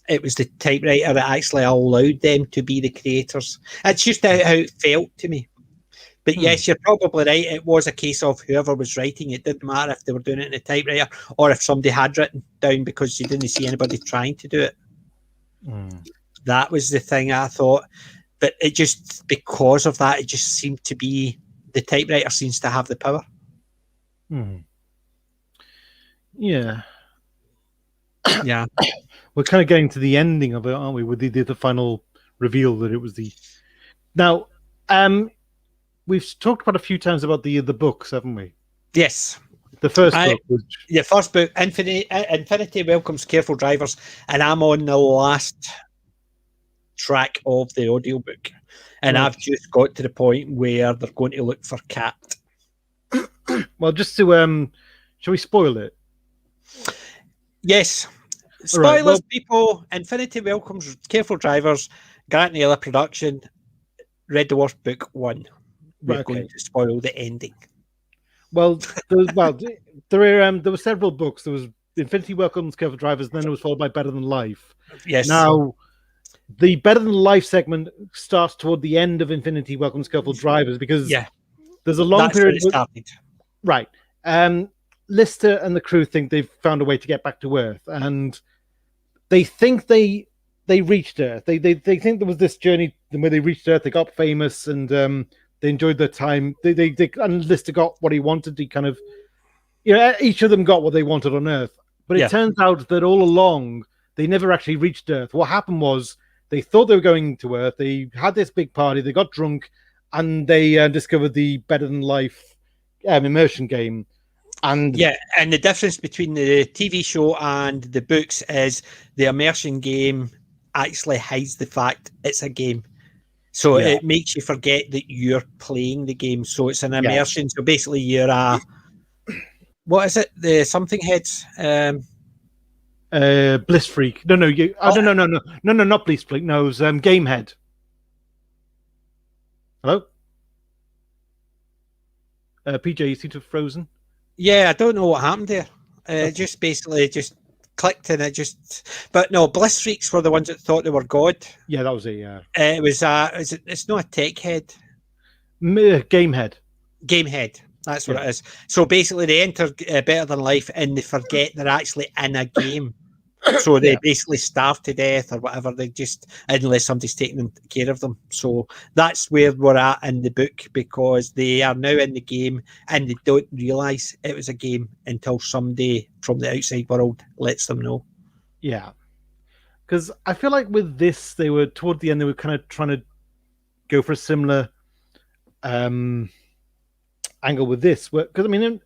It was the typewriter that actually allowed them to be the creators. It's just how it felt to me. But yes, you're probably right. It was a case of whoever was writing. It didn't matter if they were doing it in a typewriter or if somebody had written down, because you didn't see anybody trying to do it. That was the thing I thought. But it just, because of that, it just seemed to be the typewriter seems to have the power. Yeah. Yeah. We're kind of getting to the ending of it, aren't we? With the final reveal that it was the. Now, we've talked about a few times about the books, haven't we? Yes. The first book. The first book, Infinity Welcomes Careful Drivers, and I'm on the last track of the audiobook, and I've just got to the point where they're going to look for Cat. Well, just to shall we spoil it? Yes. Spoilers, people. Infinity Welcomes Careful Drivers, Grant Naylor production, Red Dwarf book 1. We're going to spoil the ending. Well, there were several books. There was Infinity Welcomes Careful Drivers, then it was followed by Better Than Life. Yes. Now, the Better Than Life segment starts toward the end of Infinity Welcomes Careful Drivers, because there's a long period. Where it started. Right. Lister and the crew think they've found a way to get back to Earth, and they think they reached Earth. They think there was this journey where they reached Earth. They got famous, and they enjoyed their time. And Lister got what he wanted. He kind of, each of them got what they wanted on Earth. But it turns out that all along they never actually reached Earth. What happened was they thought they were going to Earth. They had this big party. They got drunk, and they discovered the Better Than Life immersion game. And the difference between the TV show and the books is the immersion game actually hides the fact it's a game. So it makes you forget that you're playing the game. So it's an immersion. So basically you're what is it? The something heads? Bliss Freak. No, not Bliss Freak. No, it was Game Head. Hello? PJ, you seem to have frozen. Yeah, I don't know what happened there. Just basically just clicked and it just. But no, Bliss Freaks were the ones that thought they were God. Yeah, that was it. Yeah, it was. It's not a tech head. Game Head. Game Head. That's what it is. So basically, they enter Better Than Life and they forget they're actually in a game. So they basically starve to death or whatever. They just, unless somebody's taking care of them. So that's where we're at in the book, because they are now in the game and they don't realise it was a game until somebody from the outside world lets them know. Yeah. Because I feel like with this, they were, toward the end, they were kind of trying to go for a similar angle with this. Because, I mean,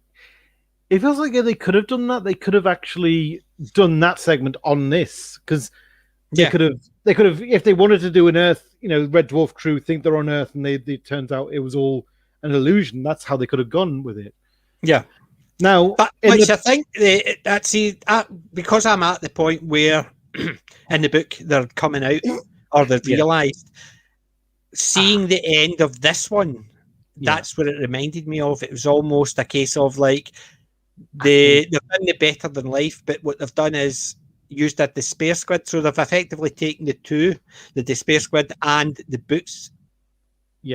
it feels like they could have done that. They could have actually done that segment on this, because they could have, if they wanted to do an Earth, Red Dwarf crew think they're on Earth, and they turns out it was all an illusion. That's how they could have gone with it. Yeah. Now, I think because I'm at the point where in the book they're coming out, or they've realised, seeing the end of this one, that's what it reminded me of. It was almost a case of like, They've done the better than life, but what they've done is used a despair squid. So they've effectively taken the despair squid and the books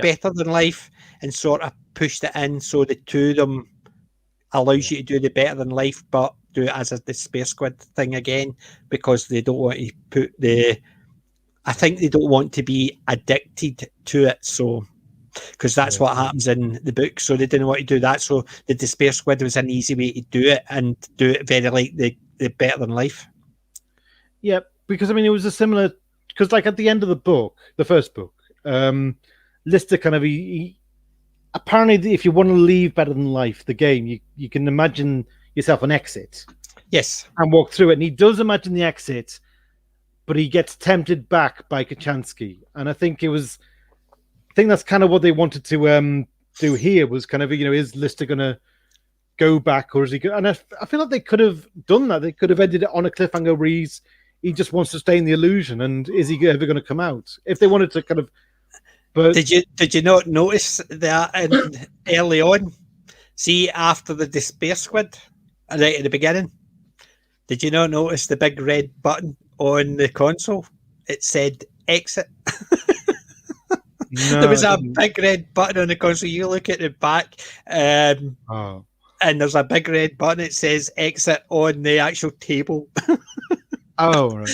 better than life, and sort of pushed it in. So the two of them allows you to do the better than life, but do it as a despair squid thing again, because they don't want to put I think they don't want to be addicted to it. So, because that's what happens in the book. So they didn't want to do that. So the despair squid was an easy way to do it, and do it very like the better than life. Yeah, because I mean, it was a similar, because like at the end of the book, the first book, Lister kind of, apparently if you want to leave better than life, the game, you can imagine yourself an exit. Yes. And walk through it. And he does imagine the exit, but he gets tempted back by Kachansky. And I think that's kind of what they wanted to do here, was kind of, is Lister going to go back, or is he going? And I feel like they could have done that. They could have ended it on a cliffhanger where he just wants to stay in the illusion, and is he ever going to come out? If they wanted to kind of, but did you not notice that early on? See, after the despair squid, right at the beginning, did you not notice the big red button on the console? It said exit. No, there was a big red button on the console. You look at the back, and there's a big red button. It says exit on the actual table. Oh, right.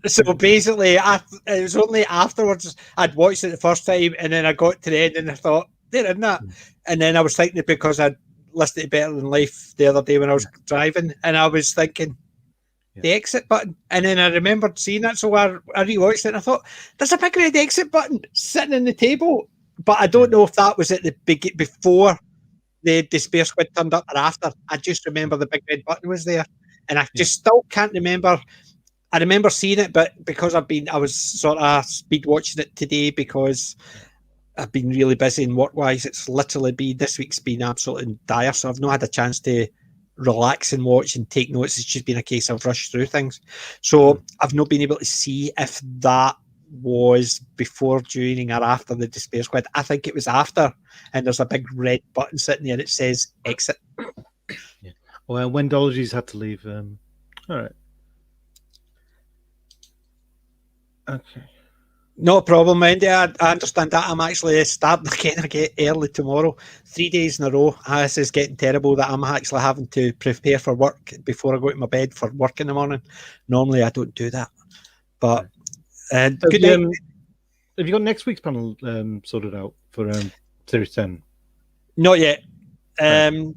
So basically, it was only afterwards I'd watched it the first time, and then I got to the end and I thought, there isn't that. And then I was thinking it because I'd listened to Better Than Life the other day when I was driving, and I was thinking, the exit button. And then I remembered seeing it, so I rewatched it and I thought, there's a big red exit button sitting on the table. But I don't know if that was at the before the despair squid turned up or after. I just remember the big red button was there. And I just still can't remember. I remember seeing it, but because I was sort of speed watching it today because I've been really busy and work-wise. It's literally this week's been absolutely dire, so I've not had a chance to relax and watch and take notes. It's just been a case of rush through things. So I've not been able to see if that was before, during, or after the despair squid. I think it was after, and there's a big red button sitting there and it says exit. Yeah. Well, when Dolgy's had to leave. All right. Okay. No problem, Andy. I understand that. I'm actually starting again early tomorrow. 3 days in a row. This is getting terrible that I'm actually having to prepare for work before I go to my bed for work in the morning. Normally, I don't do that. But good night. Have you got next week's panel sorted out for Series 10? Not yet. Darren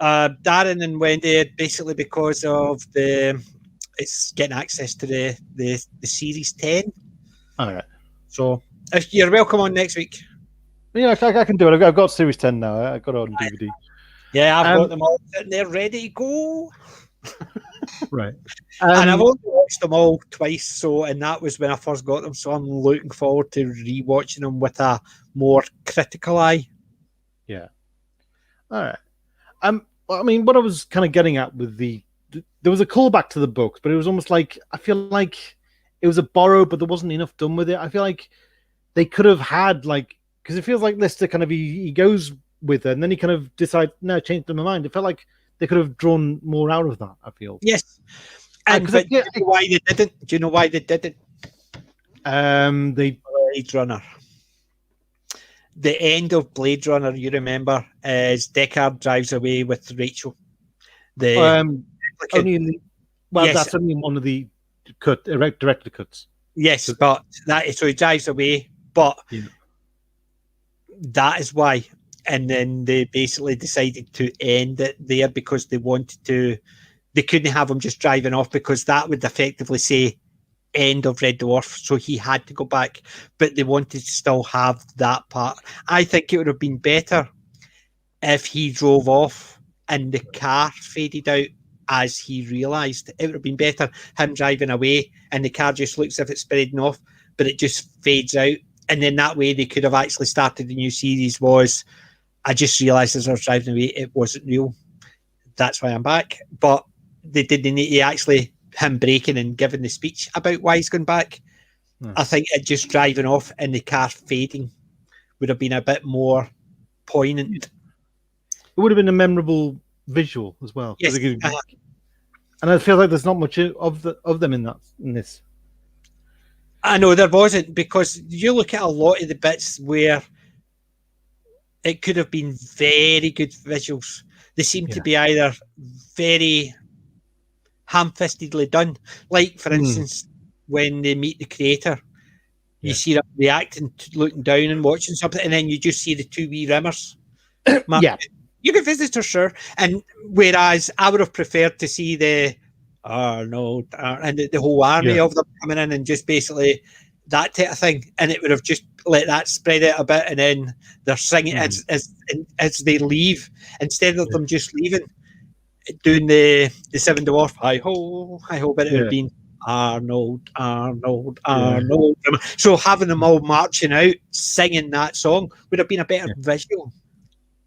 and Wendy, basically because of it's getting access to the Series 10. All right. So if you're welcome on next week. Yeah, I can do it. I've got Series 10 now. I got it on DVD. Yeah, I've got them all sitting there ready to go. Right. And I've only watched them all twice, and that was when I first got them. So I'm looking forward to rewatching them with a more critical eye. Yeah. All right. I mean, what I was kind of getting at with there was a callback to the books, but it was almost like, I feel like it was a borrow, but there wasn't enough done with it. I feel like they could have had, because it feels like Lister kind of, he goes with it, and then he kind of decides, no, change my mind. It felt like they could have drawn more out of that, I feel. Yes. And do you know why they didn't? Do you know why they didn't? Blade Runner. The end of Blade Runner, you remember, is Deckard drives away with Rachel. That's only in one of the director cuts. Yes, but so he drives away, but that is why. And then they basically decided to end it there because they couldn't have him just driving off, because that would effectively say end of Red Dwarf. So he had to go back, but they wanted to still have that part. I think it would have been better if he drove off and the car faded out as he realised. It would have been better him driving away and the car just looks as if it's spreading off, but it just fades out. And then that way they could have actually started the new series was, I just realised as I was driving away, it wasn't real. That's why I'm back. But they didn't need to actually him breaking and giving the speech about why he's going back. I think it just driving off and the car fading would have been a bit more poignant. It would have been a memorable visual as well. Yes, and I feel like there's not much of them in this. I know there wasn't, because you look at a lot of the bits where it could have been very good visuals. They seem to be either very ham-fistedly done. Like, for instance, when they meet the creator, you see them reacting, looking down and watching something, and then you just see the two wee rimmers. You can visitor, sure. And whereas I would have preferred to see the and the whole army of them coming in and just basically that type of thing, and it would have just let that spread out a bit, and then they're singing as they leave, instead of them just leaving, doing the Seven Dwarf hi ho, but it would have been Arnold. So having them all marching out singing that song would have been a better visual.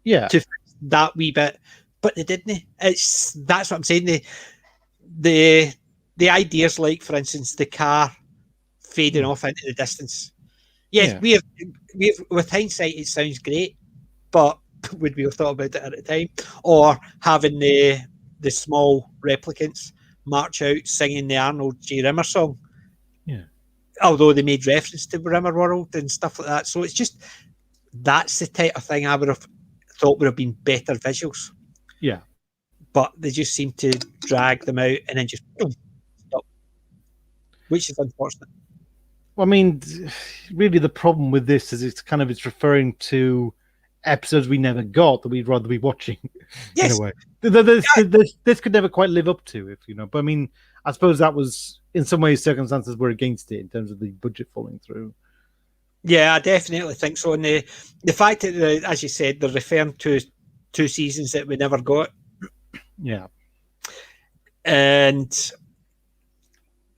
To fix that wee bit, but they didn't. That's what I'm saying. The ideas, like for instance, the car fading off into the distance. Yes, we have with hindsight, it sounds great, but would we have thought about it at the time? Or having the small replicants march out singing the Arnold J. Rimmer song. Yeah. Although they made reference to Rimmer World and stuff like that. So it's just, that's the type of thing I would have thought would have been better visuals. Yeah. But they just seem to drag them out and then just stop. Which is unfortunate. Well, I mean, really the problem with this is it's referring to episodes we never got that we'd rather be watching. Yes. In a way. This could never quite live up to, but I mean, I suppose that was, in some ways, circumstances were against it in terms of the budget falling through. Yeah, I definitely think so. And the fact that, as you said, they're referring to 2 seasons that we never got. Yeah. And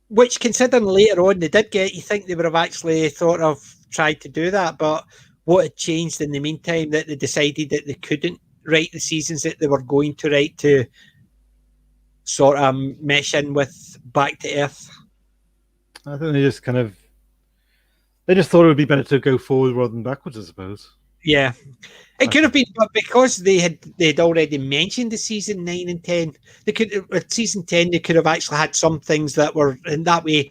which, considering later on they did get, you think they would have actually thought of tried to do that, but what had changed in the meantime that they decided that they couldn't write the seasons that they were going to write to sort of mesh in with Back to Earth? I think they just thought it would be better to go forward rather than backwards, I suppose. Yeah. It could have been, but because they'd already mentioned the season 9 and 10, they could, with season 10, they could have actually had some things that were, in that way,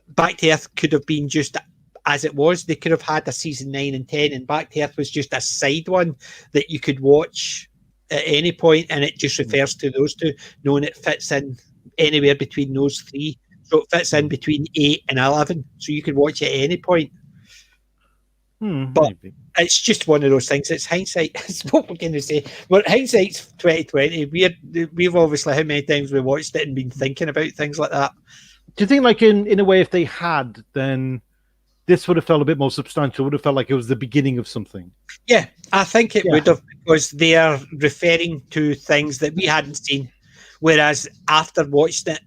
Back to Earth could have been just as it was. They could have had a season 9 and 10, and Back to Earth was just a side one that you could watch at any point, and it just refers to those two, knowing it fits in anywhere between those 3. So it fits in between 8 and 11, so you could watch it at any point. But maybe. It's just one of those things. It's hindsight. That's what we're going to say. But hindsight's 2020. We've obviously, how many times we watched it and been thinking about things like that. Do you think, like, in a way, if they had, then this would have felt a bit more substantial? Would have felt like it was the beginning of something? Yeah, I think it would have, because they are referring to things that we hadn't seen. Whereas after watching it,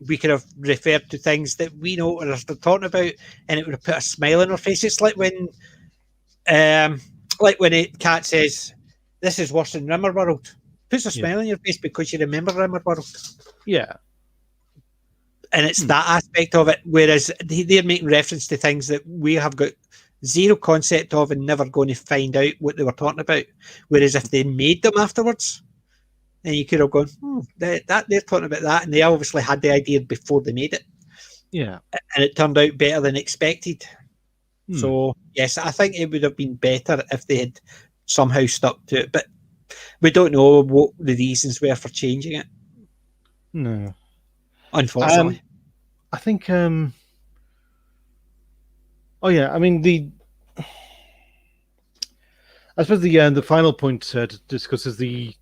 we could have referred to things that we know what they're talking about, and it would have put a smile on our face. It's like when Kat says, "This is worse than Rimmer World." Puts a smile on your face because you remember Rimmer World. Yeah. And it's that aspect of it, whereas they're making reference to things that we have got zero concept of and never going to find out what they were talking about. Whereas if they made them afterwards, then you could have gone, they're talking about that, and they obviously had the idea before they made it. Yeah. And it turned out better than expected. So, yes, I think it would have been better if they had somehow stuck to it. But we don't know what the reasons were for changing it. No. Unfortunately. I think... I mean, I suppose the final point to discuss is the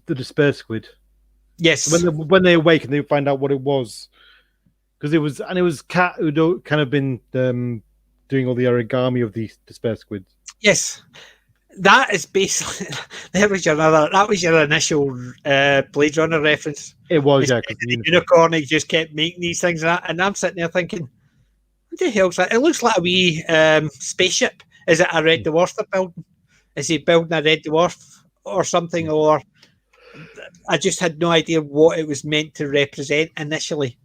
despair squid. Yes. When they awake and they find out what it was. Because it was Kat who'd kind of been doing all the origami of the despair squid. Yes, that is basically that was your initial Blade Runner reference. It was, the unicorn. He just kept making these things, and I'm sitting there thinking, what the hell's that? It looks like a wee spaceship. Is it a Red Dwarf they're building? Is he building a Red Dwarf or something? Or I just had no idea what it was meant to represent initially.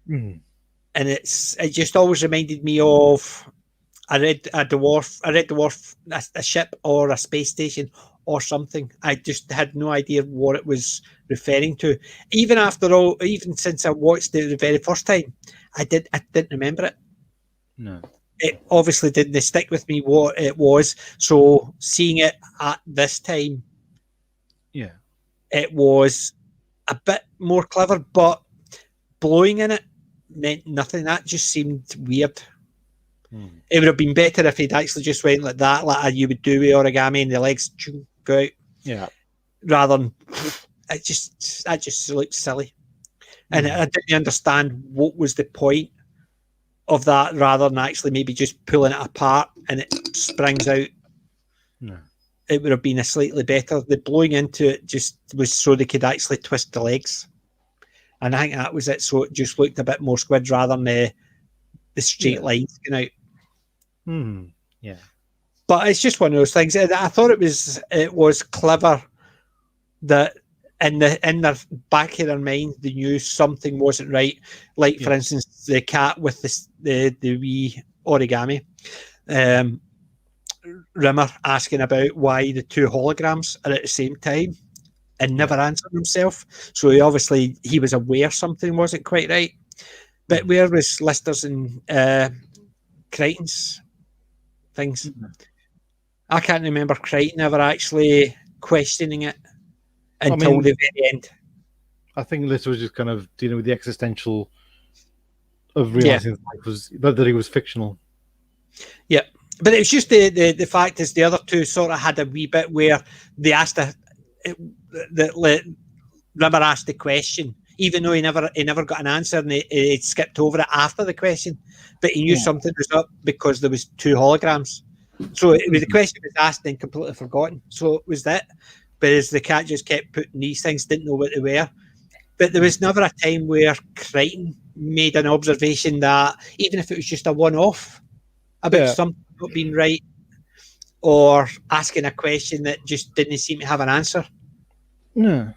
And it just always reminded me of a red dwarf, a ship or a space station, or something. I just had no idea what it was referring to. Even after all, even since I watched it the very first time, I didn't remember it. No. It obviously didn't stick with me what it was. So seeing it at this time, it was a bit more clever, but blowing in it meant nothing. That just seemed weird. It would have been better if he'd actually just went like that, like you would do with origami, and the legs go out. Yeah. Rather than that just looked silly, and I didn't understand what was the point of that. Rather than actually maybe just pulling it apart and it springs out. No. It would have been a slightly better. The blowing into it just was so they could actually twist the legs, and I think that was it. So it just looked a bit more squid rather than the straight lines going out. Yeah, but it's just one of those things. I thought it was clever that in their back of their mind they knew something wasn't right. Like for instance, the cat with the wee origami, Rimmer asking about why the two holograms are at the same time and never answered himself. So he was aware something wasn't quite right. But where was Lister's and Crichton's things? I can't remember Crichton ever actually questioning it until the very end. I think Lister was just kind of dealing with the existential of realizing that he was fictional. Yeah, but it was just the fact is the other two sort of had a wee bit where they asked Rimmer asked the question, even though he never got an answer, and he skipped over it after the question, but he knew something was up because there was two holograms. So the question was asked and completely forgotten. So it was that. But as the cat just kept putting these things, didn't know what they were. But there was never a time where Crichton made an observation that, even if it was just a one-off about something not being right, or asking a question that just didn't seem to have an answer. No.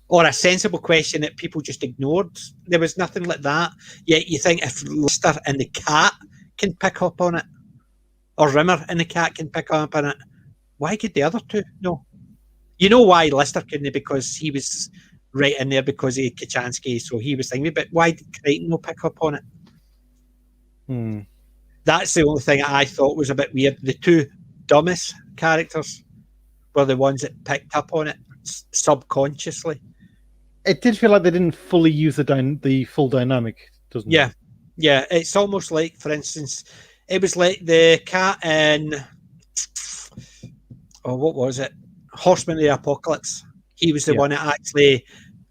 Or a sensible question that people just ignored. There was nothing like that. Yet you think if Lister and the cat can pick up on it, or Rimmer and the cat can pick up on it, why could the other two? No. You know why Lister couldn't, because he was right in there because he had Kachansky, so he was thinking, but why did Crichton not pick up on it? That's the only thing I thought was a bit weird. The two dumbest characters were the ones that picked up on it subconsciously. It did feel like they didn't fully use the full dynamic, doesn't it? Yeah. It's almost like, for instance, it was like the cat in what was it? Horseman of the Apocalypse. He was the one that actually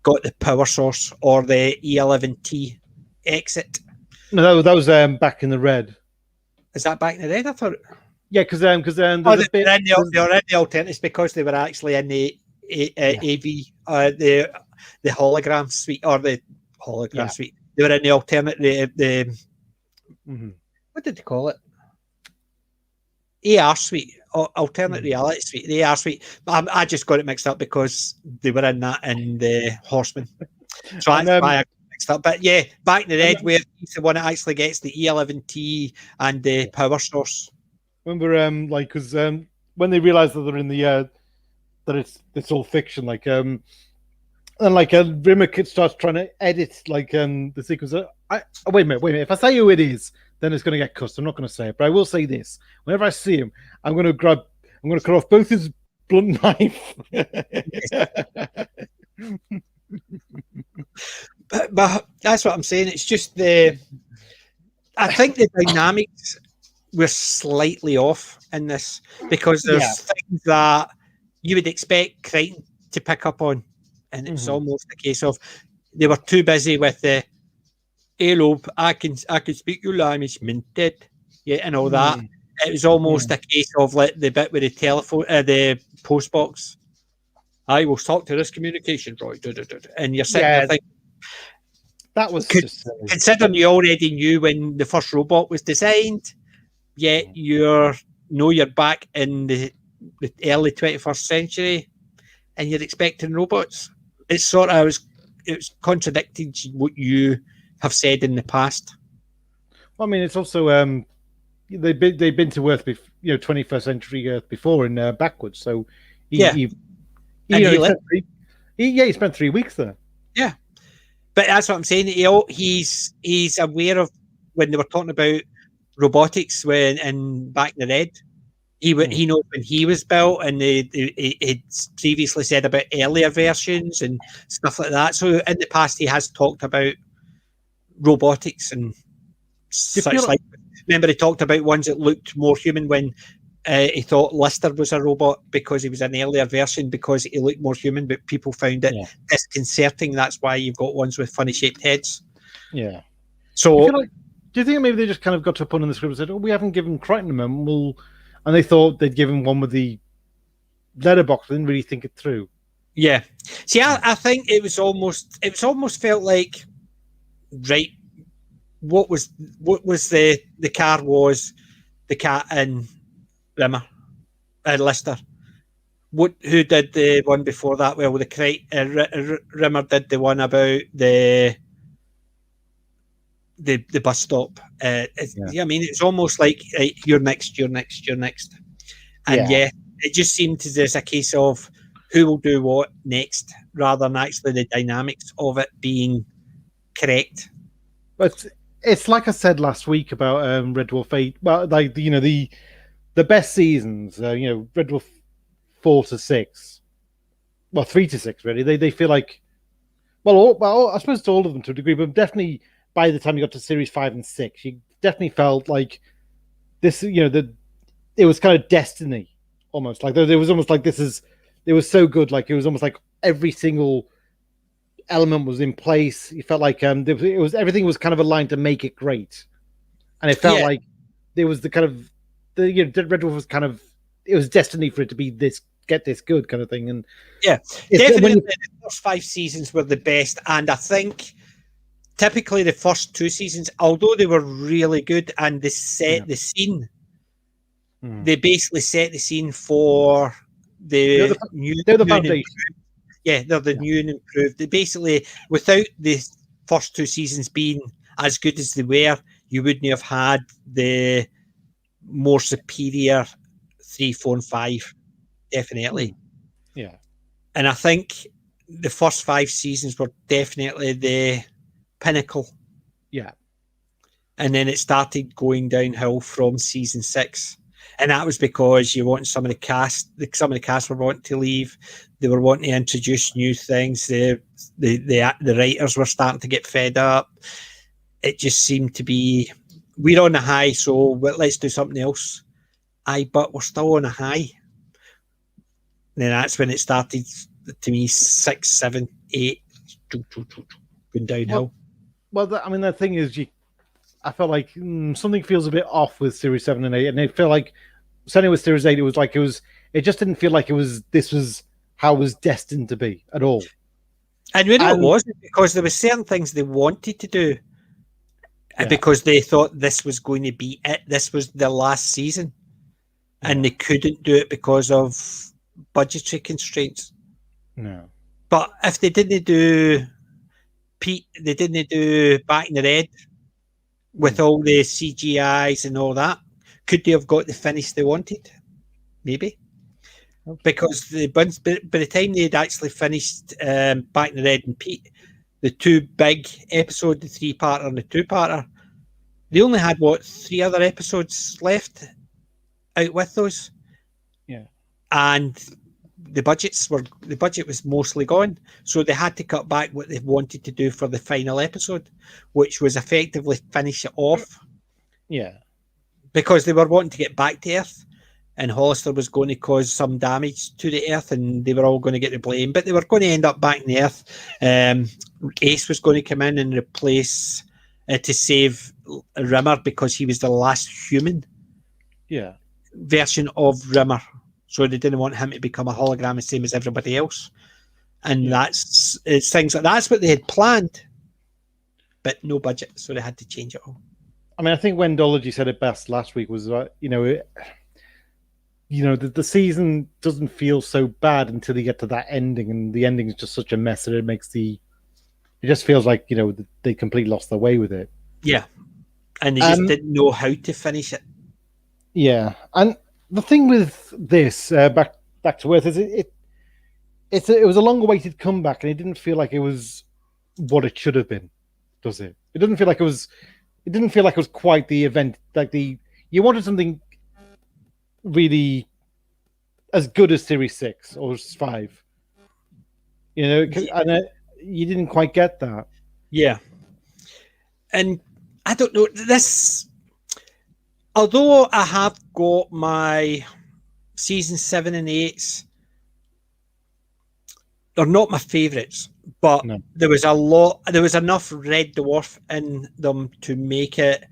got the power source or the E11T exit. No, that was back in the Red. Is that back in the Red? I thought. Yeah, because they were in the alternatives because they were actually in the AV, the hologram suite or the hologram suite. They were in the alternate. What did they call it? AR suite, alternate reality suite, the AR suite. But I just got it mixed up because they were in that in the Horseman. So that's why I got mixed up. But yeah, back in the Red, where he's the one that actually gets the E11T and the power source. Remember, because when they realize that they're in the that it's all fiction, and Rimmer starts trying to edit the sequence. Wait a minute. If I say who it is, then it's going to get cut. I'm not going to say it, but I will say this: whenever I see him, I'm going to cut off both his blunt knife. but that's what I'm saying. It's just I think the dynamics were slightly off in this because there's things that you would expect Crichton to pick up on, and it was almost a case of they were too busy with the hello, I can speak your language, minted, and all that. It was almost a case of like the bit with the telephone, the post box. I will talk to this communication, right? And you're sitting there thinking, that was considering you already knew when the first robot was designed, yet you're back in the early 21st century, and you're expecting robots. It's sort of it's contradicting what you have said in the past. Well, I mean, it's also they've been to Earth, 21st century Earth before and backwards. So He spent 3 weeks there. Yeah, but that's what I'm saying. He's aware of when they were talking about robotics back in the Red. He knows when he was built, and he'd previously said about earlier versions and stuff like that. So in the past, he has talked about robotics and such like. Remember, he talked about ones that looked more human when he thought Lister was a robot because he was an earlier version because he looked more human, but people found it disconcerting. That's why you've got ones with funny shaped heads. Yeah. So, do you think maybe they just kind of got to a point in the script and said, "Oh, we haven't given Crichton a moment," and they thought they'd give him one with the letterbox. They didn't really think it through. Yeah. See, I think it was almost felt like, right. What was the car was the cat and Rimmer and Lister. Who did the one before that? Well, Rimmer did the one about the bus stop. I mean, it's almost like you're next, and it just seemed as there's a case of who will do what next, rather than actually the dynamics of it being correct. But it's like I said last week about Red Dwarf 8. Well, like the best seasons, Red Dwarf 4 to 6, well 3 to 6 really. They feel like, well, I suppose to all of them to a degree, but definitely by the time you got to series 5 and 6, you definitely felt like this. It was kind of destiny almost. Like there was almost like it was so good. Like it was almost like every single element was in place. You felt like everything was kind of aligned to make it great, and it felt like there was the kind of Red Dwarf was kind of, it was destiny for it to be this good kind of thing. And definitely the first 5 seasons were the best, and I think typically the first 2 seasons, although they were really good and they set the scene, they basically set the scene for the foundation. Yeah, they're the new and improved. They basically, without the first 2 seasons being as good as they were, you wouldn't have had the more superior 3, 4, and 5, definitely. Yeah. And I think the first 5 seasons were definitely the pinnacle. Yeah. And then it started going downhill from season 6. And that was because you want some of the cast were wanting to leave. They were wanting to introduce new things. The writers were starting to get fed up. It just seemed to be, we're on a high, so let's do something else. But we're still on a high. And then that's when it started, to me, 6, 7, 8, going downhill. Well, the thing is, I felt like something feels a bit off with series 7 and 8, and it felt like, certainly with series 8, it just didn't feel like this was how it was destined to be at all. And it wasn't, because there were certain things they wanted to do, because they thought this was going to be it. This was the last season, and they couldn't do it because of budgetary constraints. No. But if they didn't do Back in the Red with all the CGIs and all that, could they have got the finish they wanted? Maybe. Because by the time they'd actually finished Back in the Red and Pete, the 2 big episodes, the 3-parter and the 2-parter, they only had 3 other episodes left out with those. Yeah. And the budget was mostly gone, so they had to cut back what they wanted to do for the final episode, which was effectively finish it off. Yeah. Because they were wanting to get back to Earth, and Hollister was going to cause some damage to the Earth, and they were all going to get the blame, but they were going to end up back in the Earth. Ace was going to come in and replace to save Rimmer, because he was the last human version of Rimmer. So they didn't want him to become a hologram the same as everybody else. And it's things like that's what they had planned, but no budget, so they had to change it all. I mean, I think Wendology said it best last week was, the season doesn't feel so bad until you get to that ending, and the ending is just such a mess that it just feels like, they completely lost their way with it. Yeah. And they just didn't know how to finish it. Yeah. And the thing with this, back back to Earth. It was a long-awaited comeback, and it didn't feel like it was what it should have been, does it? It didn't feel like it was. It didn't feel like it was quite the event. You wanted something really as good as Series 6 or 5. And you didn't quite get that. Yeah. And I don't know, this, although I have got my season 7 and 8s, they're not my favourites, but there was enough Red Dwarf in them to make it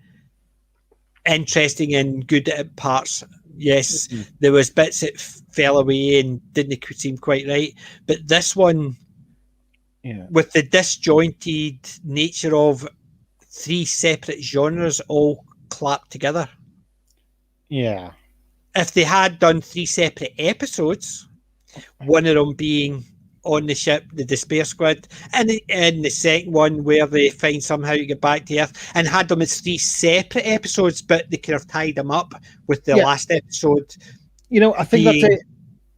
interesting and good at parts. Yes, there was bits that fell away and didn't seem quite right, but this one, with the disjointed nature of 3 separate genres all clapped together. Yeah. If they had done 3 separate episodes, one of them being on the ship, the Despair Squad, and the second one where they find somehow to get back to Earth, and had them as 3 separate episodes, but they could have tied them up with the last episode. I think that's it.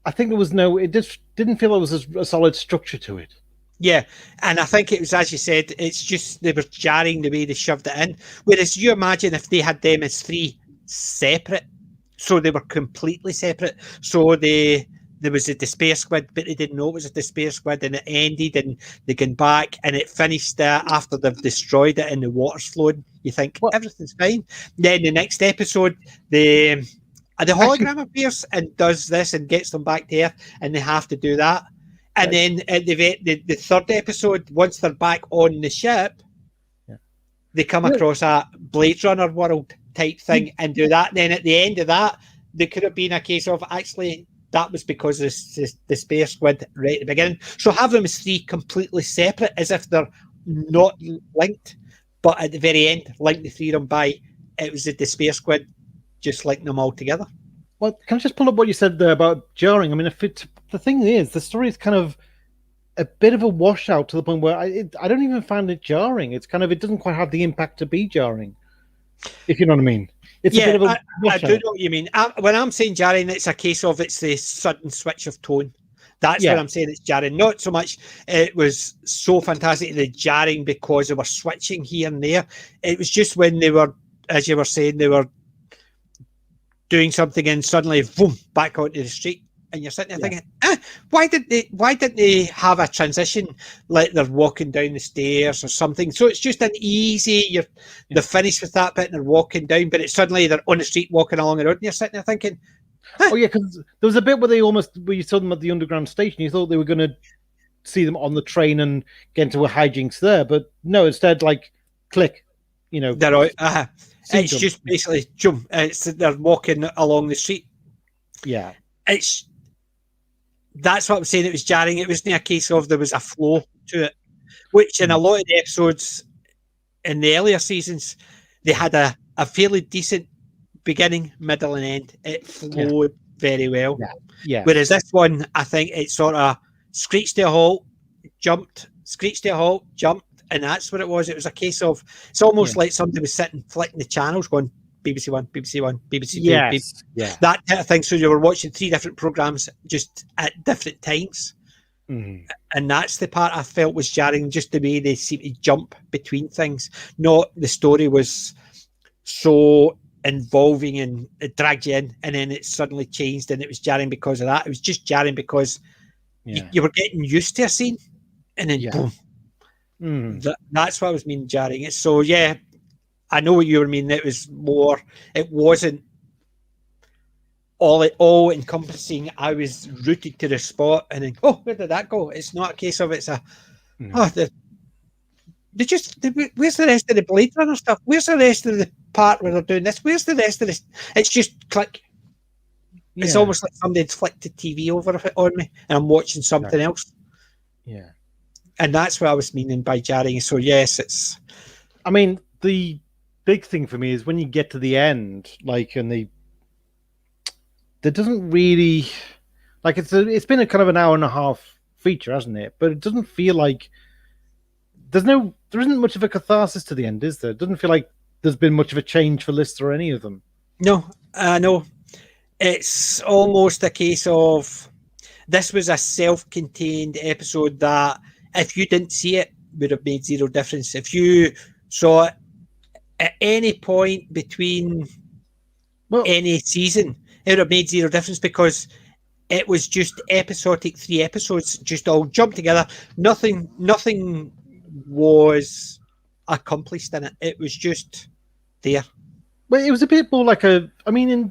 I think there was it just didn't feel there was a solid structure to it. Yeah, and I think it was, as you said, it's just they were jarring the way they shoved it in. Whereas you imagine if they had them as 3 separate, so they were completely separate. So there was a Despair Squad, but they didn't know it was a Despair Squad, and it ended, and they came back, and it finished after they've destroyed it and the water's flowing. You think everything's fine. Then the next episode, the hologram appears and does this and gets them back to Earth, and they have to do that. And then at the third episode, once they're back on the ship, they come across a Blade Runner world type thing and do that. And then at the end of that, there could have been a case of actually that was because of the Despair Squad right at the beginning. So have them as 3 completely separate, as if they're not linked, but at the very end, link the 3 of them by it was the Despair Squad, just linking them all together. Well, can I just pull up what you said there about jarring? I mean, the thing is, the story is kind of a bit of a washout to the point where I don't even find it jarring. It's kind of, it doesn't quite have the impact to be jarring, if you know what I mean. It's a bit of a washout. I do know what you mean. When I'm saying jarring, it's a case of it's the sudden switch of tone. That's what I'm saying. It's jarring. Not so much it was so fantastic, the jarring because they were switching here and there. It was just when they were, as you were saying, they were doing something and suddenly, boom, back onto the street. And you're sitting there thinking, why didn't they have a transition like they're walking down the stairs or something? So it's just an easy, they're finished with that bit and they're walking down, but it's suddenly they're on the street walking along the road and you're sitting there thinking, oh yeah, because there was a bit where you saw them at the underground station, you thought they were going to see them on the train and get into a hijinks there, but no, instead, like, click, they're out. It's just basically jump. They're walking along the street. Yeah. That's what I'm saying. It was jarring. It wasn't a case of there was a flow to it, which in a lot of the episodes in the earlier seasons, they had a fairly decent beginning, middle, and end. It flowed very well. Yeah. Whereas this one, I think it sort of screeched to a halt, jumped, screeched to a halt, jumped, and that's what it was. It was a case of, it's almost like somebody was sitting flicking the channels going, BBC One, BBC One, BBC Two, BBC, that kind of thing. So you were watching 3 different programs just at different times, and that's the part I felt was jarring. Just the way they seem to jump between things. Not the story was so involving and it dragged you in, and then it suddenly changed, and it was jarring because of that. It was just jarring because you were getting used to a scene, and then boom. That's what I was meaning jarring. So I know what you were meaning. It was more. It wasn't all encompassing. I was rooted to the spot, and then where did that go? It's not a case of it's a where's the rest of the Blade Runner stuff? Where's the rest of the part where they're doing this? Where's the rest of this? It's just click. Yeah. It's almost like somebody had flicked the TV over on me, and I'm watching something else. Yeah, and that's what I was meaning by jarring. So yes, it's. I mean, the big thing for me is when you get to the end, like, and there doesn't really, like, it's been a kind of an hour and a half feature, hasn't it? But it doesn't feel like there isn't much of a catharsis to the end, is there? It doesn't feel like there's been much of a change for Lister or any of them. No, no. It's almost a case of this was a self-contained episode that if you didn't see it, would have made zero difference. If you saw it at any point between any season, it would have made zero difference because it was just episodic, 3 episodes, just all jumped together. Nothing was accomplished in it. It was just there. Well, it was a bit more like in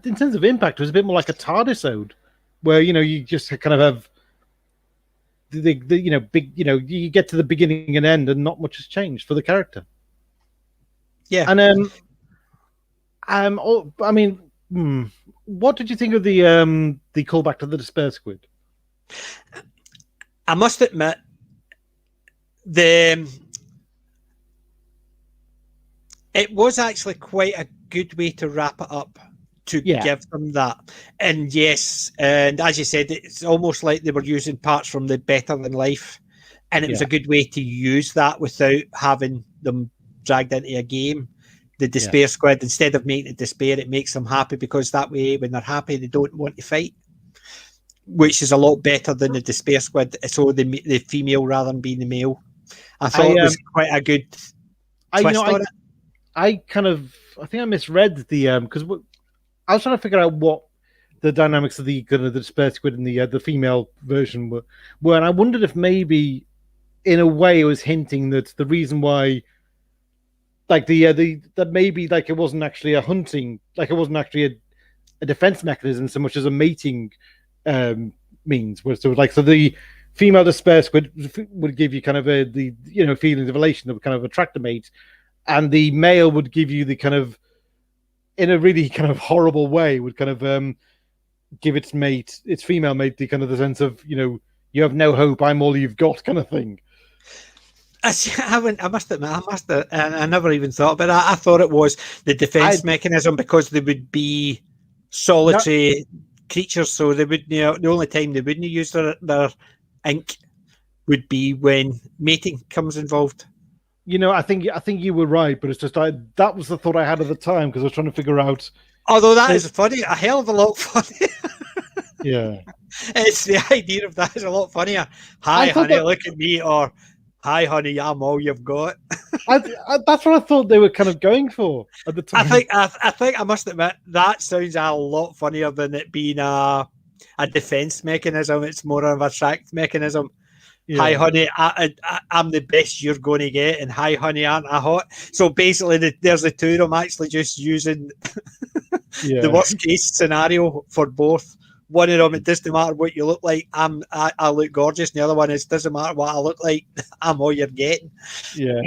terms of impact, it was a bit more like a TARDIS-ode, where, you just kind of have you get to the beginning and end and not much has changed for the character. Yeah. And what did you think of the callback to the Despair Squid? I must admit, it was actually quite a good way to wrap it up, to give them that. And yes, and as you said, it's almost like they were using parts from the Better Than Life, and it was a good way to use that without having them dragged into a game. The Despair Squid, instead of making it despair, it makes them happy, because that way, when they're happy, they don't want to fight, which is a lot better than the Despair Squid. So the female rather than being the male. I thought it was quite a good twist on it. I think I misread the because I was trying to figure out what the dynamics of the Despair Squid and the female version were, and I wondered if maybe, in a way, it was hinting that the reason why, like that maybe like it wasn't actually a hunting, like it wasn't actually a defense mechanism so much as a mating means. So the female Despair Squid would give you kind of the feelings of elation that would kind of attract a mate, and the male would give you the kind of, in a really kind of horrible way, would kind of give its female mate, the kind of the sense of, you have no hope, I'm all you've got, kind of thing. I must admit, I never even thought about that. I thought it was the defense mechanism, because they would be solitary creatures, so they would, the only time they wouldn't use their ink would be when mating comes involved. I think you were right, but it's just that was the thought I had at the time, because I was trying to figure out. Although that is funny, a hell of a lot funny. Yeah, it's the idea of that is a lot funnier. Hi, honey, look at me, or hi, honey, I'm all you've got. That's what I thought they were kind of going for at the time. I think I must admit that sounds a lot funnier than it being a defense mechanism. It's more of an attract mechanism. Yeah. Hi, honey, I'm the best you're going to get, and hi, honey, aren't I hot? So basically, there's the two of them actually just using the worst case scenario for both. One of them, it doesn't matter what you look like, I look gorgeous. And the other one is, doesn't matter what I look like, I'm all you're getting. Yeah,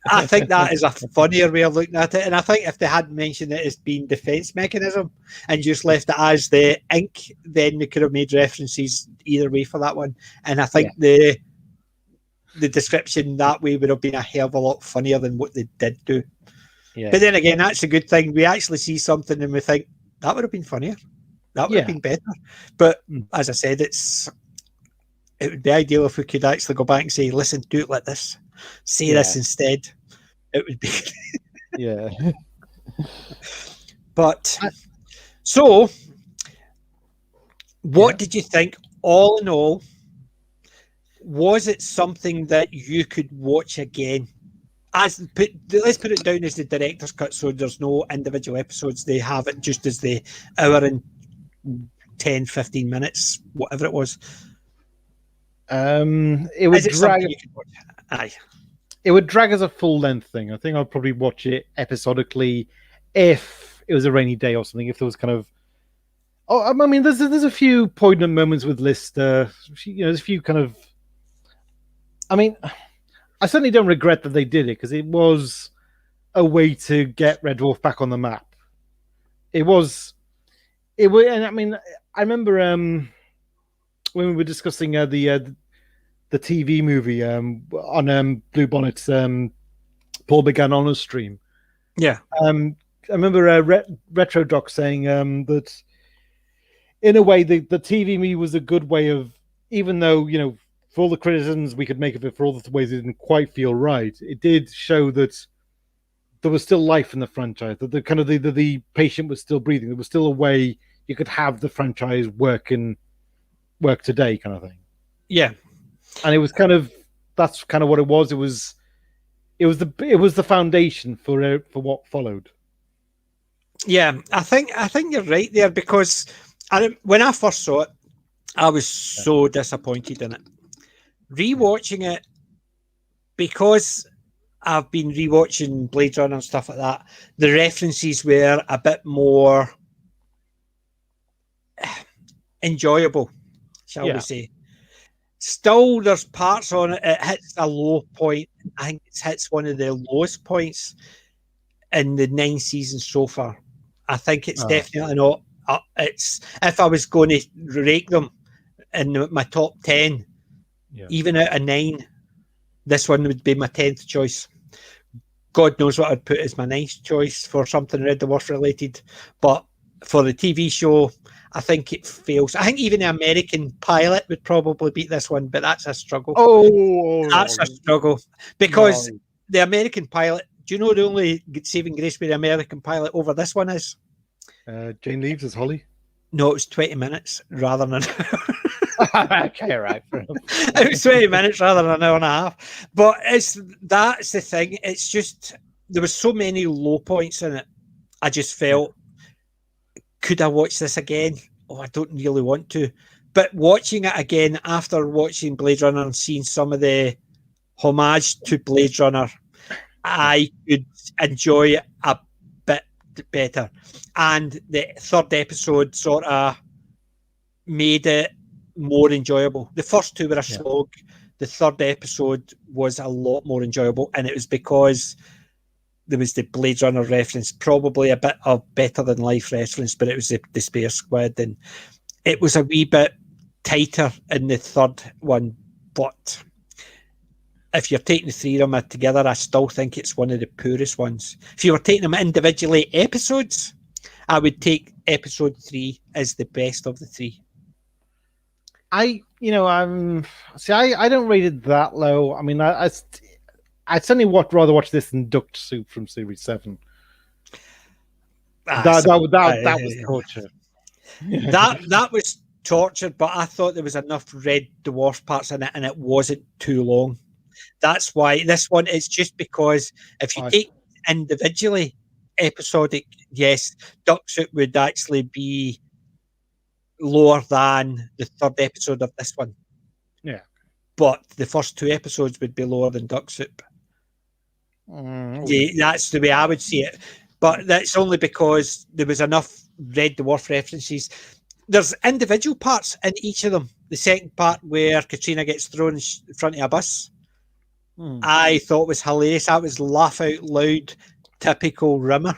I think that is a funnier way of looking at it. And I think if they hadn't mentioned it as being defense mechanism and just left it as the ink, then they could have made references either way for that one. And I think the description that way would have been a hell of a lot funnier than what they did do. Yeah. But then again, that's a good thing. We actually see something and we think that would have been funnier. That would have been better. But as I said, it would be ideal if we could actually go back and say, listen, do it like this. Say this instead. It would be. Yeah. But so what did you think, all in all? Was it something that you could watch again? Let's put it down as the director's cut, so there's no individual episodes. They have it just as the hour and 10, 15 minutes, whatever it was. It would drag. It would drag as a full length thing. I think I'd probably watch it episodically if it was a rainy day or something. If there was kind of, there's a few poignant moments with Lister. There's a few kind of. I certainly don't regret that they did it, because it was a way to get Red Dwarf back on the map. It was. And I remember when we were discussing the TV movie on Blue Bonnet's Paul Began Honors stream. Yeah. I remember Retro Doc saying that in a way the TV movie was a good way of, even though, for all the criticisms we could make of it, for all the ways it didn't quite feel right, it did show that there was still life in the franchise, that the kind of the patient was still breathing. There was still a way you could have the franchise work and work today kind of thing. Yeah. And it was that's kind of what it was. It was the foundation for what followed. Yeah, I think you're right there, because when I first saw it, I was so disappointed in it. Rewatching it, because I've been rewatching Blade Runner and stuff like that, the references were a bit more enjoyable, shall we say. Still, there's parts on it, it hits a low point. I think it hits one of the lowest points in the 9 seasons so far. I think it's definitely not. It's, if I was going to rate them in my top 10, even out of 9, this one would be my 10th choice. God knows what I'd put as my 9th choice for something Red Dwarf related. But for the TV show, I think it fails. I think even the American pilot would probably beat this one, but that's a struggle. That's a struggle. Because the American pilot, do you know the only saving grace with the American pilot over this one is? Jane leaves as Holly? No, it was 20 minutes rather than okay, right. It was 20 minutes rather than an hour and a half. But that's the thing. It's just, there was so many low points in it. I just felt, could I watch this again? Oh, I don't really want to. But watching it again after watching Blade Runner and seeing some of the homage to Blade Runner, I could enjoy it a bit better. And the third episode sort of made it more enjoyable. The first two were a slog. The third episode was a lot more enjoyable, and it was because there was the Blade Runner reference, probably a bit of Better Than Life reference, but it was the Despair Squad, and it was a wee bit tighter in the third one. But if you're taking the three of them together, I still think it's one of the poorest ones. If you were taking them individually episodes, I would take episode 3 as the best of the 3. I don't rate it that low. I mean, I certainly rather watch this than Duck Soup from Series 7. That was torture. That was torture, but I thought there was enough Red Dwarf parts in it, and it wasn't too long. That's why this one is just because if you take individually episodic, yes, Duck Soup would actually be lower than the third episode of this one. Yeah. But the first 2 episodes would be lower than Duck Soup. Yeah, that's the way I would see it. But that's only because there was enough Red Dwarf references. There's individual parts in each of them. The second part where Katrina gets thrown in front of a bus, I thought was hilarious. That was laugh out loud, typical Rimmer.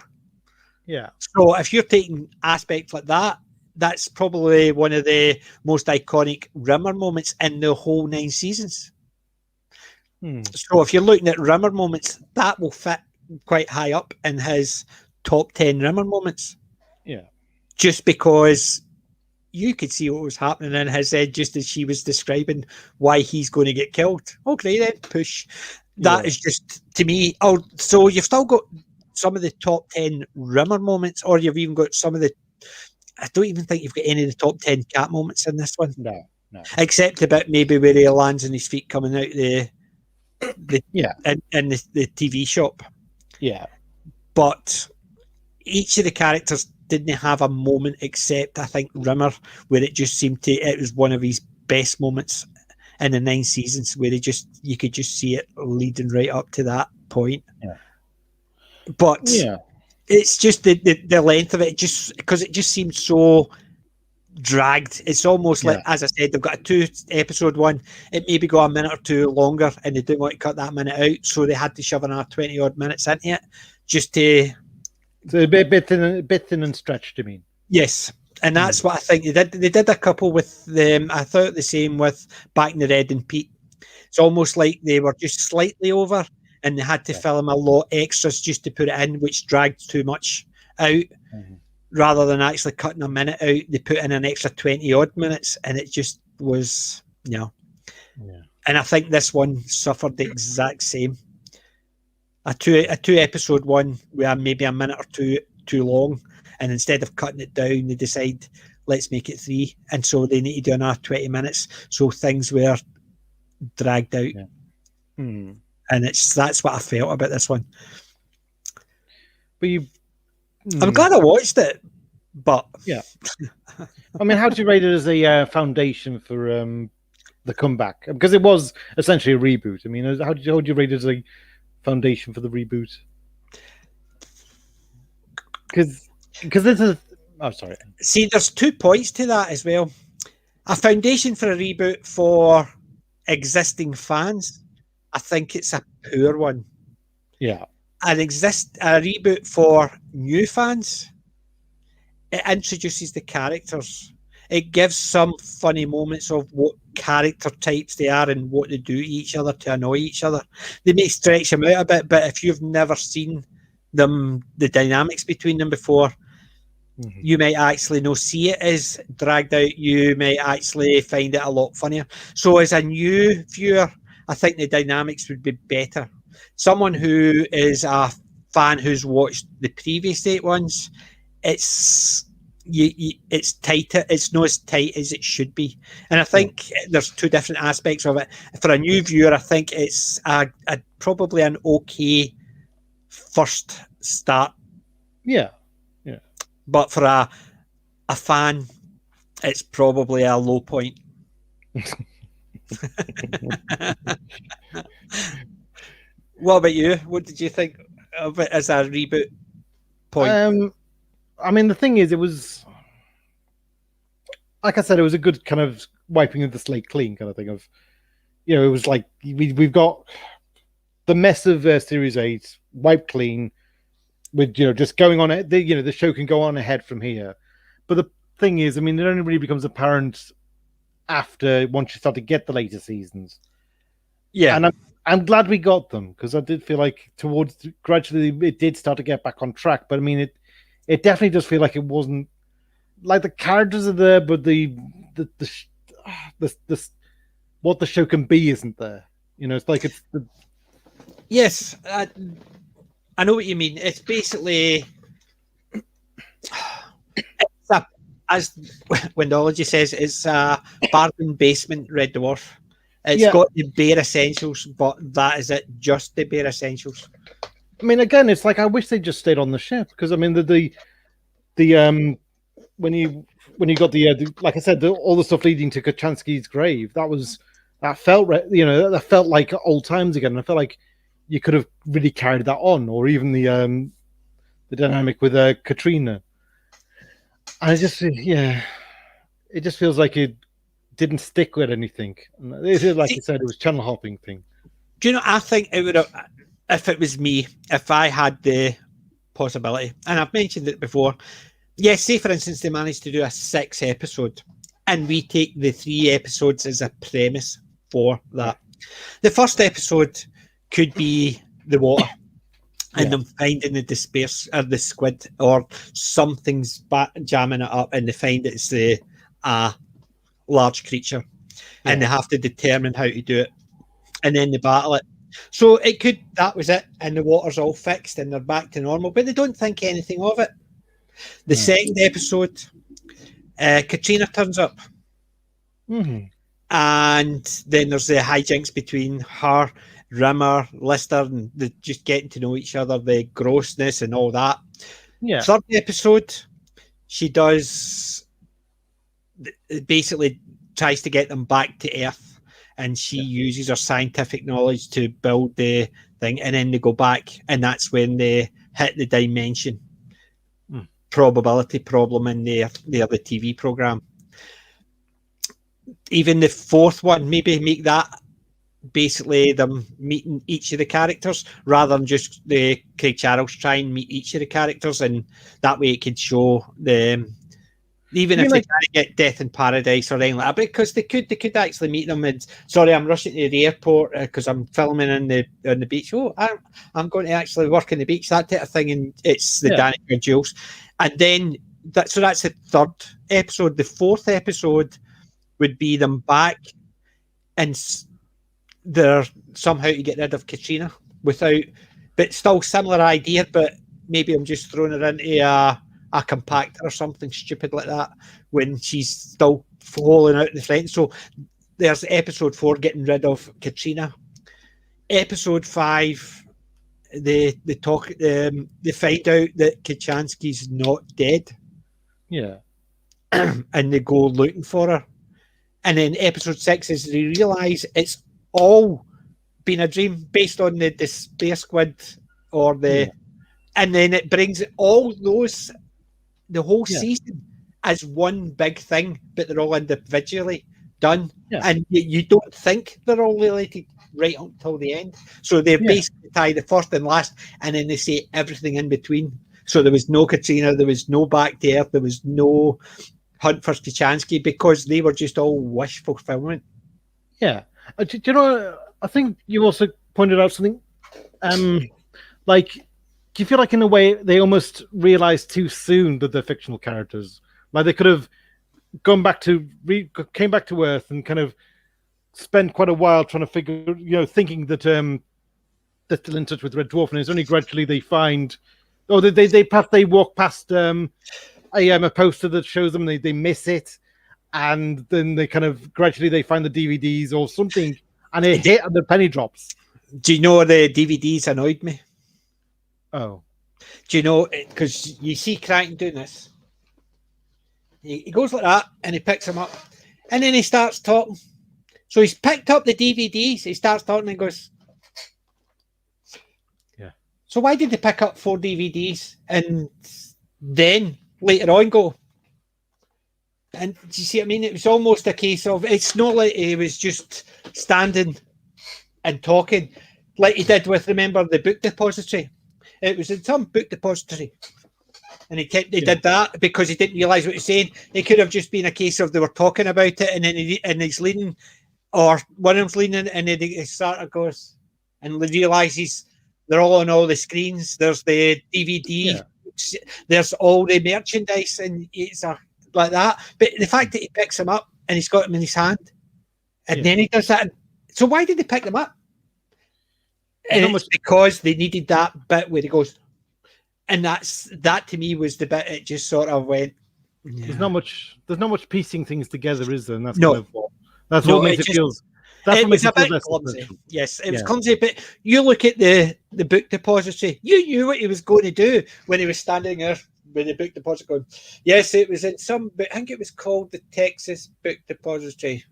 Yeah. So if you're taking aspects like that, that's probably one of the most iconic Rimmer moments in the whole 9 seasons. So if you're looking at Rimmer moments, that will fit quite high up in his top 10 Rimmer moments. Yeah. Just because you could see what was happening in his head just as she was describing why he's going to get killed. Okay, then, push. That is just, to me, so you've still got some of the top 10 Rimmer moments, or you've even got some of the, I don't even think you've got any of the top 10 Cat moments in this one. No. Except the bit maybe where he lands on his feet coming out in the TV shop. Yeah. But each of the characters didn't have a moment except, I think, Rimmer, where it just seemed it was one of his best moments in the 9 seasons, where you could just see it leading right up to that point. Yeah. But it's just the length of it, just because it just seemed so dragged. It's almost like, as I said, they've got a 2-episode one. It maybe go a minute or 2 longer, and they didn't want to cut that minute out, so they had to shove another 20 odd minutes into it just to. So a bit thin and stretched, you mean? Yes, and that's what I think they did. They did a couple with them. I thought the same with Back in the Red and Pete. It's almost like they were just slightly over, and they had to film a lot extras just to put it in, which dragged too much out. Rather than actually cutting a minute out, they put in an extra 20 odd minutes, and it just was, And I think this one suffered the exact same. A two episode one where maybe a minute or 2 too long, and instead of cutting it down, they decide let's make it 3. And so they need to do another 20 minutes. So things were dragged out. Yeah. Hmm. And that's what I felt about this one. But I'm glad I watched it, but yeah. I mean, how do you rate it as a foundation for the comeback? Because it was essentially a reboot. I mean, how do you rate it as a foundation for the reboot? Because this is... Oh, sorry. See, there's 2 points to that as well. A foundation for a reboot for existing fans, I think it's a poor one. Yeah. A reboot for new fans, it introduces the characters. It gives some funny moments of what character types they are and what they do to each other to annoy each other. They may stretch them out a bit, but if you've never seen them, the dynamics between them before, you might actually not see it as dragged out. You might actually find it a lot funnier. So as a new viewer, I think the dynamics would be better. Someone who is a fan who's watched the previous 8 ones, it's tighter. It's not as tight as it should be. And I think there's 2 different aspects of it. For a new viewer, I think it's probably an okay first start. Yeah. But for a fan, it's probably a low point. What about you? What did you think of it as a reboot point? I mean, the thing is, it was, like I said, it was a good kind of wiping of the slate clean kind of thing. Of, it was like we've got the mess of Series 8 wiped clean. With just going on it, the show can go on ahead from here. But the thing is, I mean, it only really becomes apparent once you start to get the later seasons. Yeah, and I'm glad we got them, because I did feel like gradually it did start to get back on track. But I mean, it definitely does feel like it wasn't like the characters are there, but the what the show can be isn't there. It's like it's the... Yes. I know what you mean. It's basically, as Windology says, it's a bargain basement Red Dwarf. It's got the bare essentials, but that is it, just the bare essentials. I mean, again, it's like I wish they just stayed on the ship, because I mean the when you got the like I said, all the stuff leading to Kachansky's grave, that felt like old times again. I felt like you could have really carried that on, or even the dynamic with Katrina. And it just feels like it didn't stick with anything. Like you said, it was channel hopping thing. Do you know? I think it would have, if it was me, if I had the possibility, and I've mentioned it before. Yes, say for instance they managed to do a 6 episode, and we take the 3 episodes as a premise for that. The first episode could be the water and them finding the disperse or the squid or something's jamming it up, and they find it's a large creature, and they have to determine how to do it, and then they battle it. So that was it, and the water's all fixed and they're back to normal, but they don't think anything of it. The second episode, Katrina turns up, and then there's the hijinks between her, Rimmer, Lister, and just getting to know each other, the grossness and all that. Third episode, she basically tries to get them back to Earth, and she uses her scientific knowledge to build the thing, and then they go back, and that's when they hit the dimension probability problem in the TV program. Even the fourth one, maybe make that basically them meeting each of the characters rather than just the Craig Charles try and meet each of the characters, and that way it could show them, even if they can't get Death in Paradise or anything like that, because they could actually meet them. And sorry, I'm rushing to the airport because I'm filming on the beach. Oh, I'm going to actually work on the beach, that type of thing. And it's the Danica Jules, and then that's the third episode. The fourth episode would be them back, and they're somehow to get rid of Katrina but still similar idea, but maybe I'm just throwing her into a compactor or something stupid like that when she's still falling out the front. So there's episode 4 getting rid of Katrina. Episode 5, they find out that Kachansky's not dead. Yeah. And they go looking for her. And then episode 6 is they realise it's all been a dream based on the Despair Squid or the... Yeah. And then it brings all those, the whole season as one big thing, but they're all individually done. Yeah. And you don't think they're all related right until the end. So they basically tie the first and last, and then they say everything in between. So there was no Katrina, there was no Back to Earth, there was no Hunt for Kachansky, because they were just all wish fulfillment. Yeah. Do you know, I think you also pointed out something, like, do you feel like in a way they almost realized too soon that they're fictional characters? Like they could have came back to Earth and kind of spent quite a while trying to figure, thinking that they're still in touch with Red Dwarf, and it's only gradually they find, they walk past a poster that shows them they miss it, and then they kind of gradually they find the DVDs or something, and it hit and the penny drops. Do you know the DVDs annoyed me? Oh. Do you know, because you see Crichton doing this. He goes like that, and he picks them up, and then he starts talking. So he's picked up the DVDs, he starts talking and goes, yeah. So why did they pick up 4 DVDs and then later on go? And do you see what I mean? It was almost a case of, it's not like he was just standing and talking like he did with, remember, the book depository. It was in some book depository. And he did that because he didn't realise what he was saying. It could have just been a case of they were talking about it, and then he's leaning, or one of them's leaning, and then he sort of goes and realises they're all on all the screens. There's the DVD, there's all the merchandise, and it's like that. But the fact that he picks them up and he's got them in his hand, and then he does that. So why did they pick them up? And it's because they needed that bit where he goes, and that to me was the bit it just sort of went. Yeah. There's not much piecing things together, is there? And that's what makes it feels. It was a bit clumsy. Yes, it was clumsy. But you look at the book depository. You knew what he was going to do when he was standing there with the book depository going. Yes, it was in some. I think it was called the Texas Book Depository.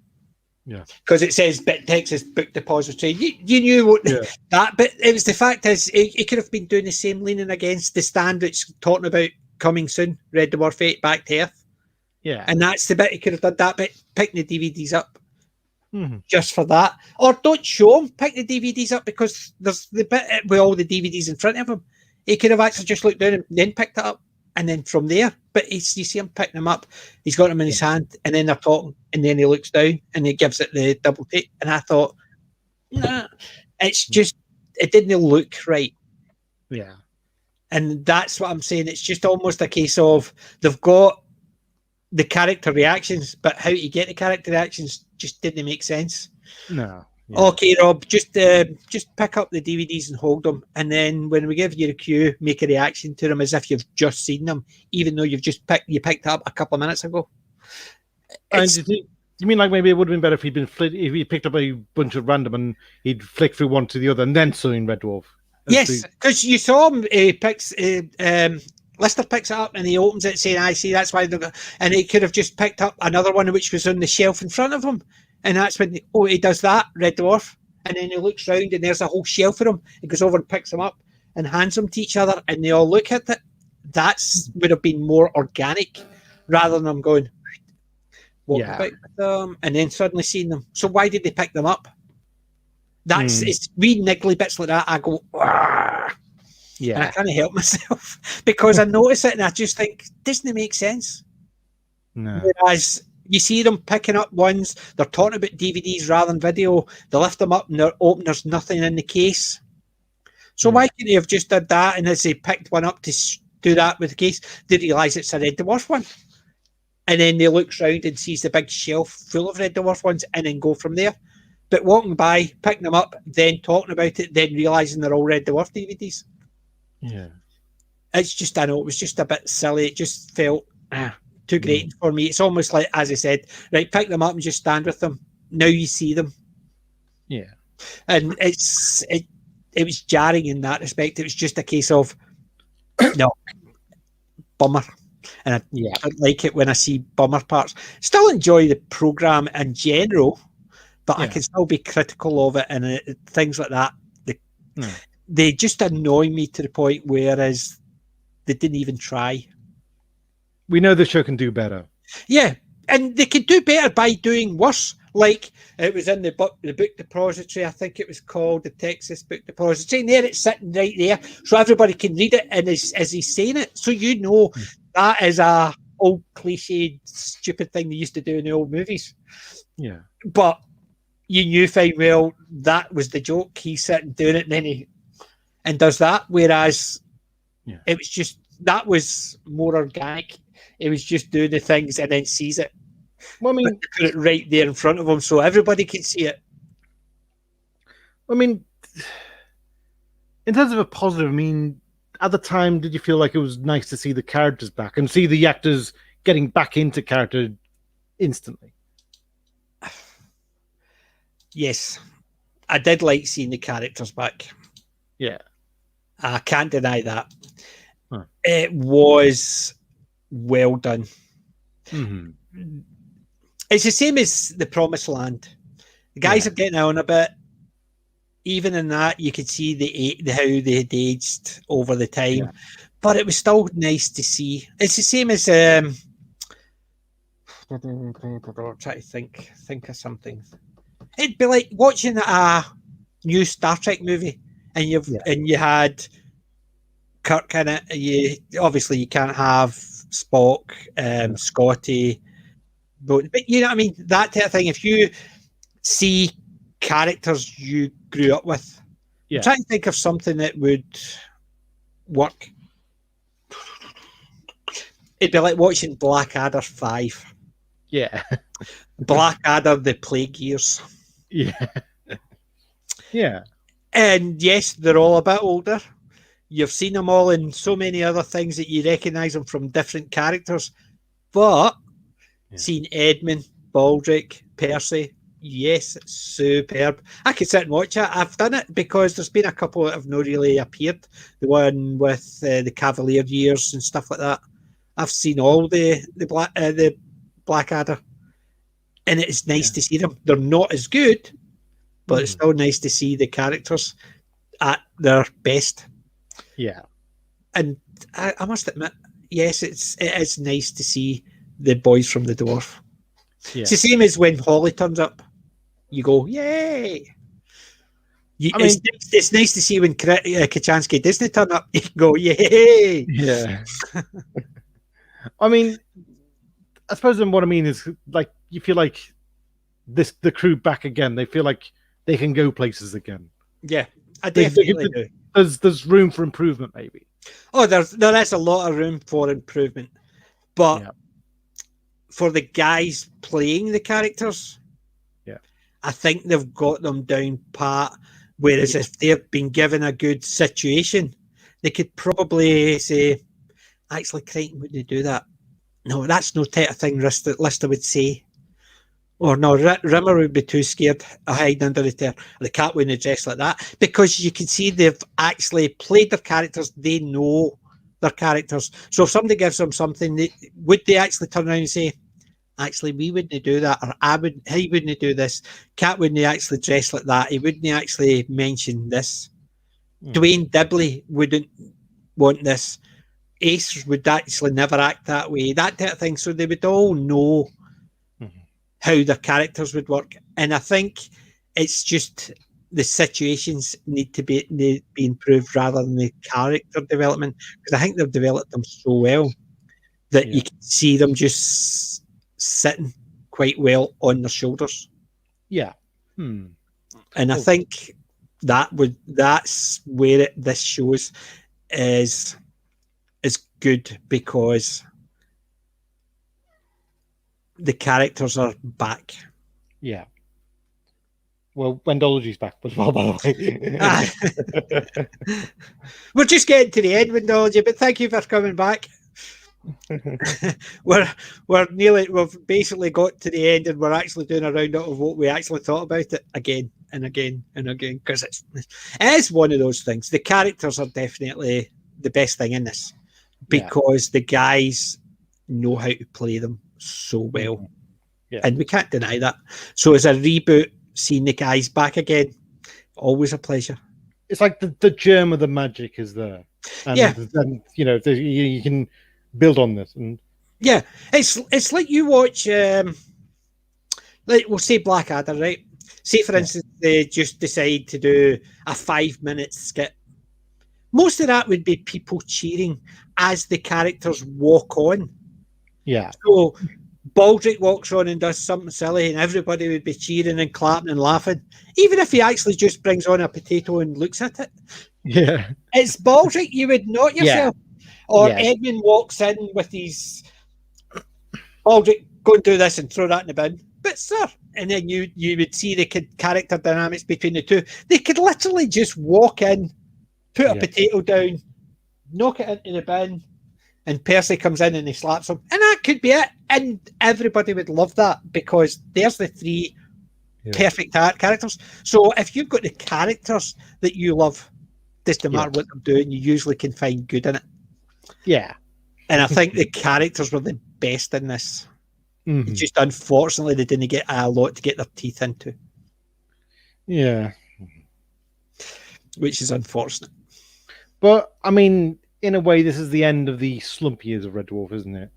Yeah, because it says Texas Book Depository. You knew what that, but it was the fact is it could have been doing the same, leaning against the stand that's talking about coming soon, Red Dwarf 8 Back to Earth. Yeah, and that's the bit he could have done that bit, picking the DVDs up just for that, or don't show him, pick the DVDs up because there's the bit with all the DVDs in front of him. He could have actually just looked down and then picked it up, and then from there. But you see him picking them up. He's got them in his hand, and then they're talking, and then he looks down and he gives it the double take. And I thought, nah, it's just it didn't look right. Yeah, and that's what I'm saying. It's just almost a case of they've got the character reactions, but how to get the character reactions just didn't make sense. No. Yeah. Okay, Rob, just pick up the DVDs and hold them, and then when we give you the cue, make a reaction to them as if you've just seen them, even though you've just picked up a couple of minutes ago. And you mean like maybe it would have been better if he picked up a bunch of random and he'd flick through one to the other and then sewing Red Dwarf? Yes, because you saw him. He picks. Lister picks it up and he opens it, saying, "I see." That's why. And he could have just picked up another one which was on the shelf in front of him. And that's when he does that, Red Dwarf. And then he looks round and there's a whole shelf for him. He goes over and picks them up and hands them to each other and they all look at it. That's would have been more organic rather than them going, walking about with them and then suddenly seeing them. So why did they pick them up? That's it's wee niggly bits like that. I go, Argh! Yeah. And I can't help myself because I notice it and I just think, doesn't it make sense? No. Whereas you see them picking up ones, they're talking about DVDs rather than video. They lift them up and they're open, there's nothing in the case. So why couldn't they have just did that? And as they picked one up to do that with the case, they realise it's a Red Dwarf one. And then they looks round and sees the big shelf full of Red Dwarf ones and then go from there. But walking by, picking them up, then talking about it, then realising they're all Red Dwarf DVDs. Yeah. it's just, I know, it was just a bit silly. It just felt too great for me. It's almost like, as I said, right, pick them up and just stand with them. Now you see them. Yeah. And it was jarring in that respect. It was just a case of, no, bummer. And I don't like it when I see bummer parts. Still enjoy the programme in general, but I can still be critical of it and things like that. They just annoy me to the point whereas they didn't even try. We know the show can do better. Yeah, and they could do better by doing worse. Like it was in the book depository, I think it was called, the Texas Book Depository. And there it's sitting right there, so everybody can read it and as he's saying it. So you know that is a old cliched, stupid thing they used to do in the old movies. Yeah. But you knew fine well that was the joke. He's sitting doing it and then he does that. Whereas it was just, that was more organic. It was just doing the things and then sees it. Well, I mean, but put it right there in front of him so everybody can see it. I mean, in terms of a positive, I mean, at the time, did you feel like it was nice to see the characters back and see the actors getting back into character instantly? Yes, I did like seeing the characters back. Yeah. I can't deny that. It was well done. Mm-hmm. It's the same as The Promised Land. The guys are getting on a bit. Even in that, you could see how they had aged over the time. But it was still nice to see. It's the same as try to think of something. It'd be like watching a new Star Trek movie, and you had Kirk in it. Obviously you can't have Spock, Scotty, but you know what I mean. That type of thing. If you see characters you grew up with, I'm trying to think of something that would work. It'd be like watching Blackadder 5. Yeah. Blackadder, the Plague Years. Yeah. Yeah. And yes, they're all a bit older. You've seen them all in so many other things that you recognise them from different characters. But seeing Edmund, Baldric, Percy, yes, superb. I could sit and watch it. I've done it because there's been a couple that have not really appeared. The one with the Cavalier years and stuff like that. I've seen all the Blackadder, and it's nice to see them. They're not as good, but it's still nice to see the characters at their best. Yeah, and I must admit, yes, it is nice to see the boys from the Dwarf. Yeah. It's the same as when Holly turns up. You go, yay! It's nice to see when Kachansky Disney turn up. You go, yay! Yeah. I mean, I suppose what I mean is like you feel like the crew back again. They feel like they can go places again. Yeah, I definitely do. There's room for improvement, maybe. Oh, there is a lot of room for improvement, but for the guys playing the characters, I think they've got them down pat. Whereas if they've been given a good situation, they could probably say, actually, Crichton wouldn't do that. No, that's no type of thing Lister would say. Or no, Rimmer would be too scared of hiding under the chair. The cat wouldn't dress like that. Because you can see they've actually played their characters. They know their characters. So if somebody gives them something, would they actually turn around and say, actually, we wouldn't do that, or he wouldn't do this. Cat wouldn't actually dress like that. He wouldn't actually mention this. Dwayne Dibley wouldn't want this. Ace would actually never act that way. That type of thing. So they would all know how their characters would work. And I think it's just the situations need to be improved rather than the character development. Because I think they've developed them so well that you can see them just sitting quite well on their shoulders. Yeah. And I think that's where this shows is good, because the characters are back. Yeah. Well, Wendology's back as well, by the way. We're just getting to the end, Wendology, but thank you for coming back. We've basically got to the end, and we're actually doing a roundup of what we actually thought about it again and again and again, because it is one of those things. The characters are definitely the best thing in this, because the guys know how to play them so well, and we can't deny that. So as a reboot, seeing the guys back again, always a pleasure. It's like the germ of the magic is there, and then, you can build on this. And it's like you watch, like we'll say Blackadder, right? Say for instance they just decide to do a 5-minute skit. Most of that would be people cheering as the characters walk on. Yeah. So Baldric walks on and does something silly, and everybody would be cheering and clapping and laughing, even if he actually just brings on a potato and looks at it. Yeah. It's Baldric, you would not yourself. Or Edmund walks in with his Baldric, go and do this and throw that in the bin. But sir, and then you would see the character dynamics between the two. They could literally just walk in, put a potato down, knock it into the bin, and Percy comes in and he slaps him. And that could be it. And everybody would love that, because there's the 3 perfect characters. So if you've got the characters that you love, doesn't matter what they're doing, you usually can find good in it. Yeah. And I think the characters were the best in this. Mm-hmm. Just unfortunately, they didn't get a lot to get their teeth into. Yeah. Which is unfortunate. But, I mean, in a way, this is the end of the slump years of Red Dwarf, isn't it?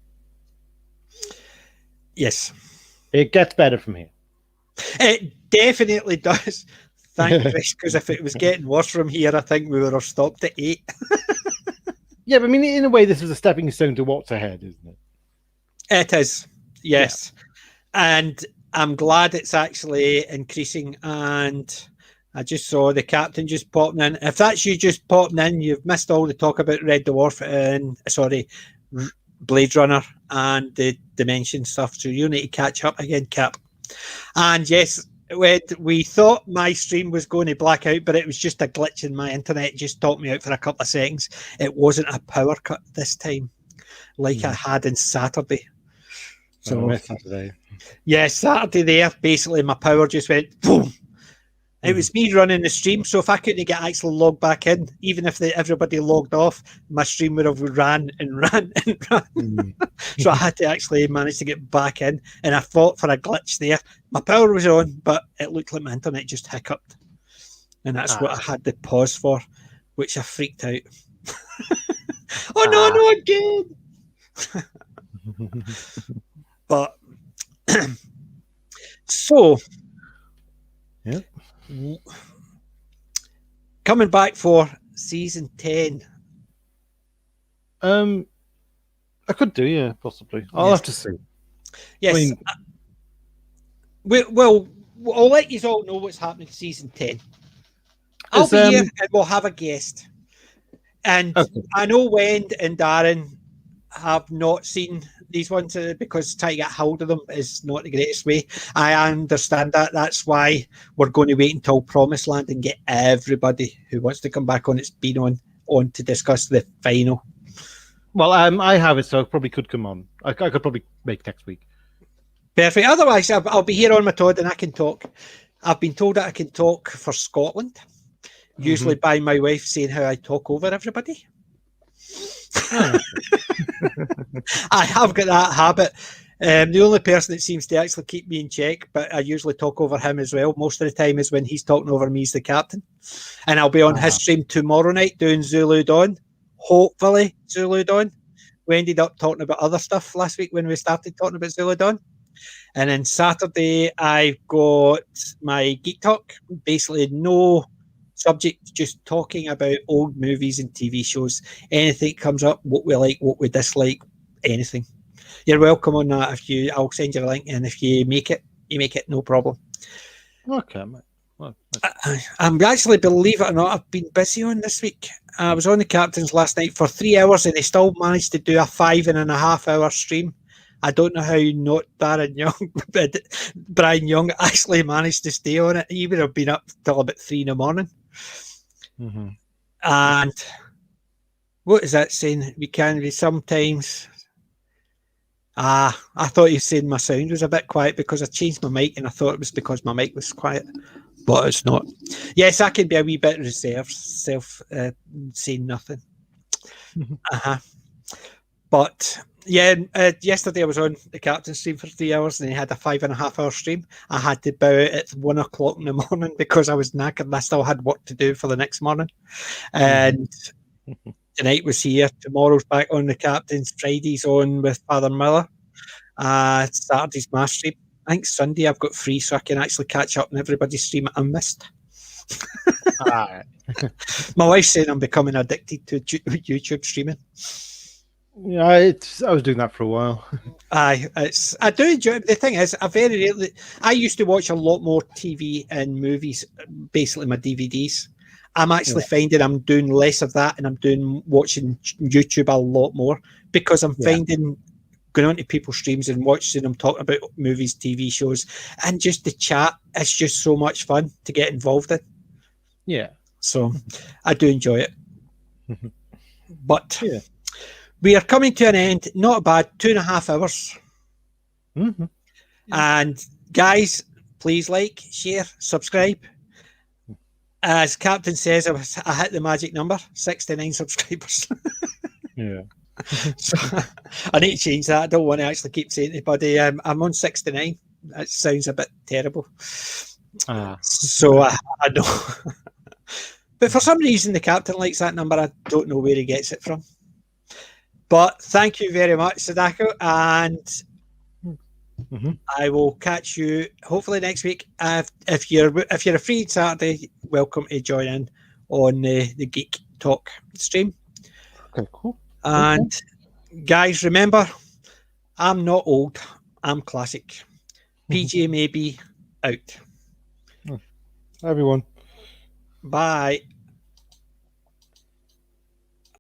Yes. It gets better from here. It definitely does. Thank Chris, because if it was getting worse from here, I think we would have stopped at 8. Yeah, but I mean, in a way, this is a stepping stone to what's ahead, isn't it? It is, yes. Yeah. And I'm glad it's actually increasing. And I just saw the captain just popping in. If that's you just popping in, you've missed all the talk about Red Dwarf and, Blade Runner and the Dimension stuff. So you need to catch up again, Cap. And yes, we thought my stream was going to black out, but it was just a glitch in my internet. It just took me out for a couple of seconds. It wasn't a power cut this time, like I had in Saturday. So Saturday. Yeah, Saturday there, basically my power just went boom. It was me running the stream, so if I couldn't get actually logged back in, even if everybody logged off, my stream would have ran and ran and ran. So I had to actually manage to get back in, and I fought for a glitch there. My power was on, but it looked like my internet just hiccuped, and that's what I had to pause for, which I freaked out. No, again! But so, coming back for season 10. I could do, possibly. I'll have to see. Yes. I mean, I'll let you all know what's happening in season 10. I'll be here and we'll have a guest. And I know Wend and Darren have not seen these ones because trying to get hold of them is not the greatest way. I understand that. That's why we're going to wait until Promised Land and get everybody who wants to come back on. It's been on to discuss the final. Well, I have it, so I probably could come on. I could probably make next week. Perfect. Otherwise, I'll be here on my Todd and I can talk. I've been told that I can talk for Scotland, usually by my wife saying how I talk over everybody. I have got that habit. The only person that seems to actually keep me in check, but I usually talk over him as well. Most of the time is when he's talking over me as the captain. And I'll be on his stream tomorrow night doing Zulu Dawn. Hopefully Zulu Dawn. We ended up talking about other stuff last week when we started talking about Zulu Dawn. And then Saturday, I've got my Geek Talk. Basically, no subject, just talking about old movies and TV shows. Anything comes up, what we like, what we dislike, anything. You're welcome on that. I'll send you a link, and if you make it, no problem. Okay, mate. Well, I'm actually, believe it or not, I've been busy on this week. I was on the Captain's last night for 3 hours, and they still managed to do a 5.5 hour stream. I don't know how not Darren Young, but Brian Young actually managed to stay on it. He would have been up till about 3 a.m. Mm-hmm. And what is that saying? We can be sometimes. I thought you said my sound was a bit quiet because I changed my mic, and I thought it was because my mic was quiet, but it's not. Yes, I can be a wee bit reserved, saying nothing. But yeah, yesterday I was on the captain stream for 3 hours, and he had a 5.5 hour stream. I had to bow out at 1 o'clock in the morning because I was knackered and I still had work to do for the next morning. And tonight was here. Tomorrow's back on the captain's. Friday's on with Father Miller. Saturday's my stream. I think Sunday I've got free, so I can actually catch up on everybody's stream I missed. My wife's saying I'm becoming addicted to YouTube streaming. Yeah, I was doing that for a while. I do enjoy it. The thing is, I used to watch a lot more TV and movies, basically my DVDs. I'm actually finding I'm doing less of that, and I'm watching YouTube a lot more because I'm finding going onto people's streams and watching them talk about movies, TV shows, and just the chat is just so much fun to get involved in. Yeah. So I do enjoy it. But we are coming to an end. Not bad, 2.5 hours. And guys, please like, share, subscribe. As Captain says, I hit the magic number, 69 subscribers. So I need to change that. I don't want to actually keep saying to anybody, I'm on 69. That sounds a bit terrible. So I know. But for some reason, the captain likes that number. I don't know where he gets it from. But thank you very much, Sadako. And I will catch you hopefully next week. If you're a free Saturday, welcome to join in on the Geek Talk stream. Okay, cool. And guys, remember, I'm not old. I'm classic. PJ may be out. Everyone. Bye.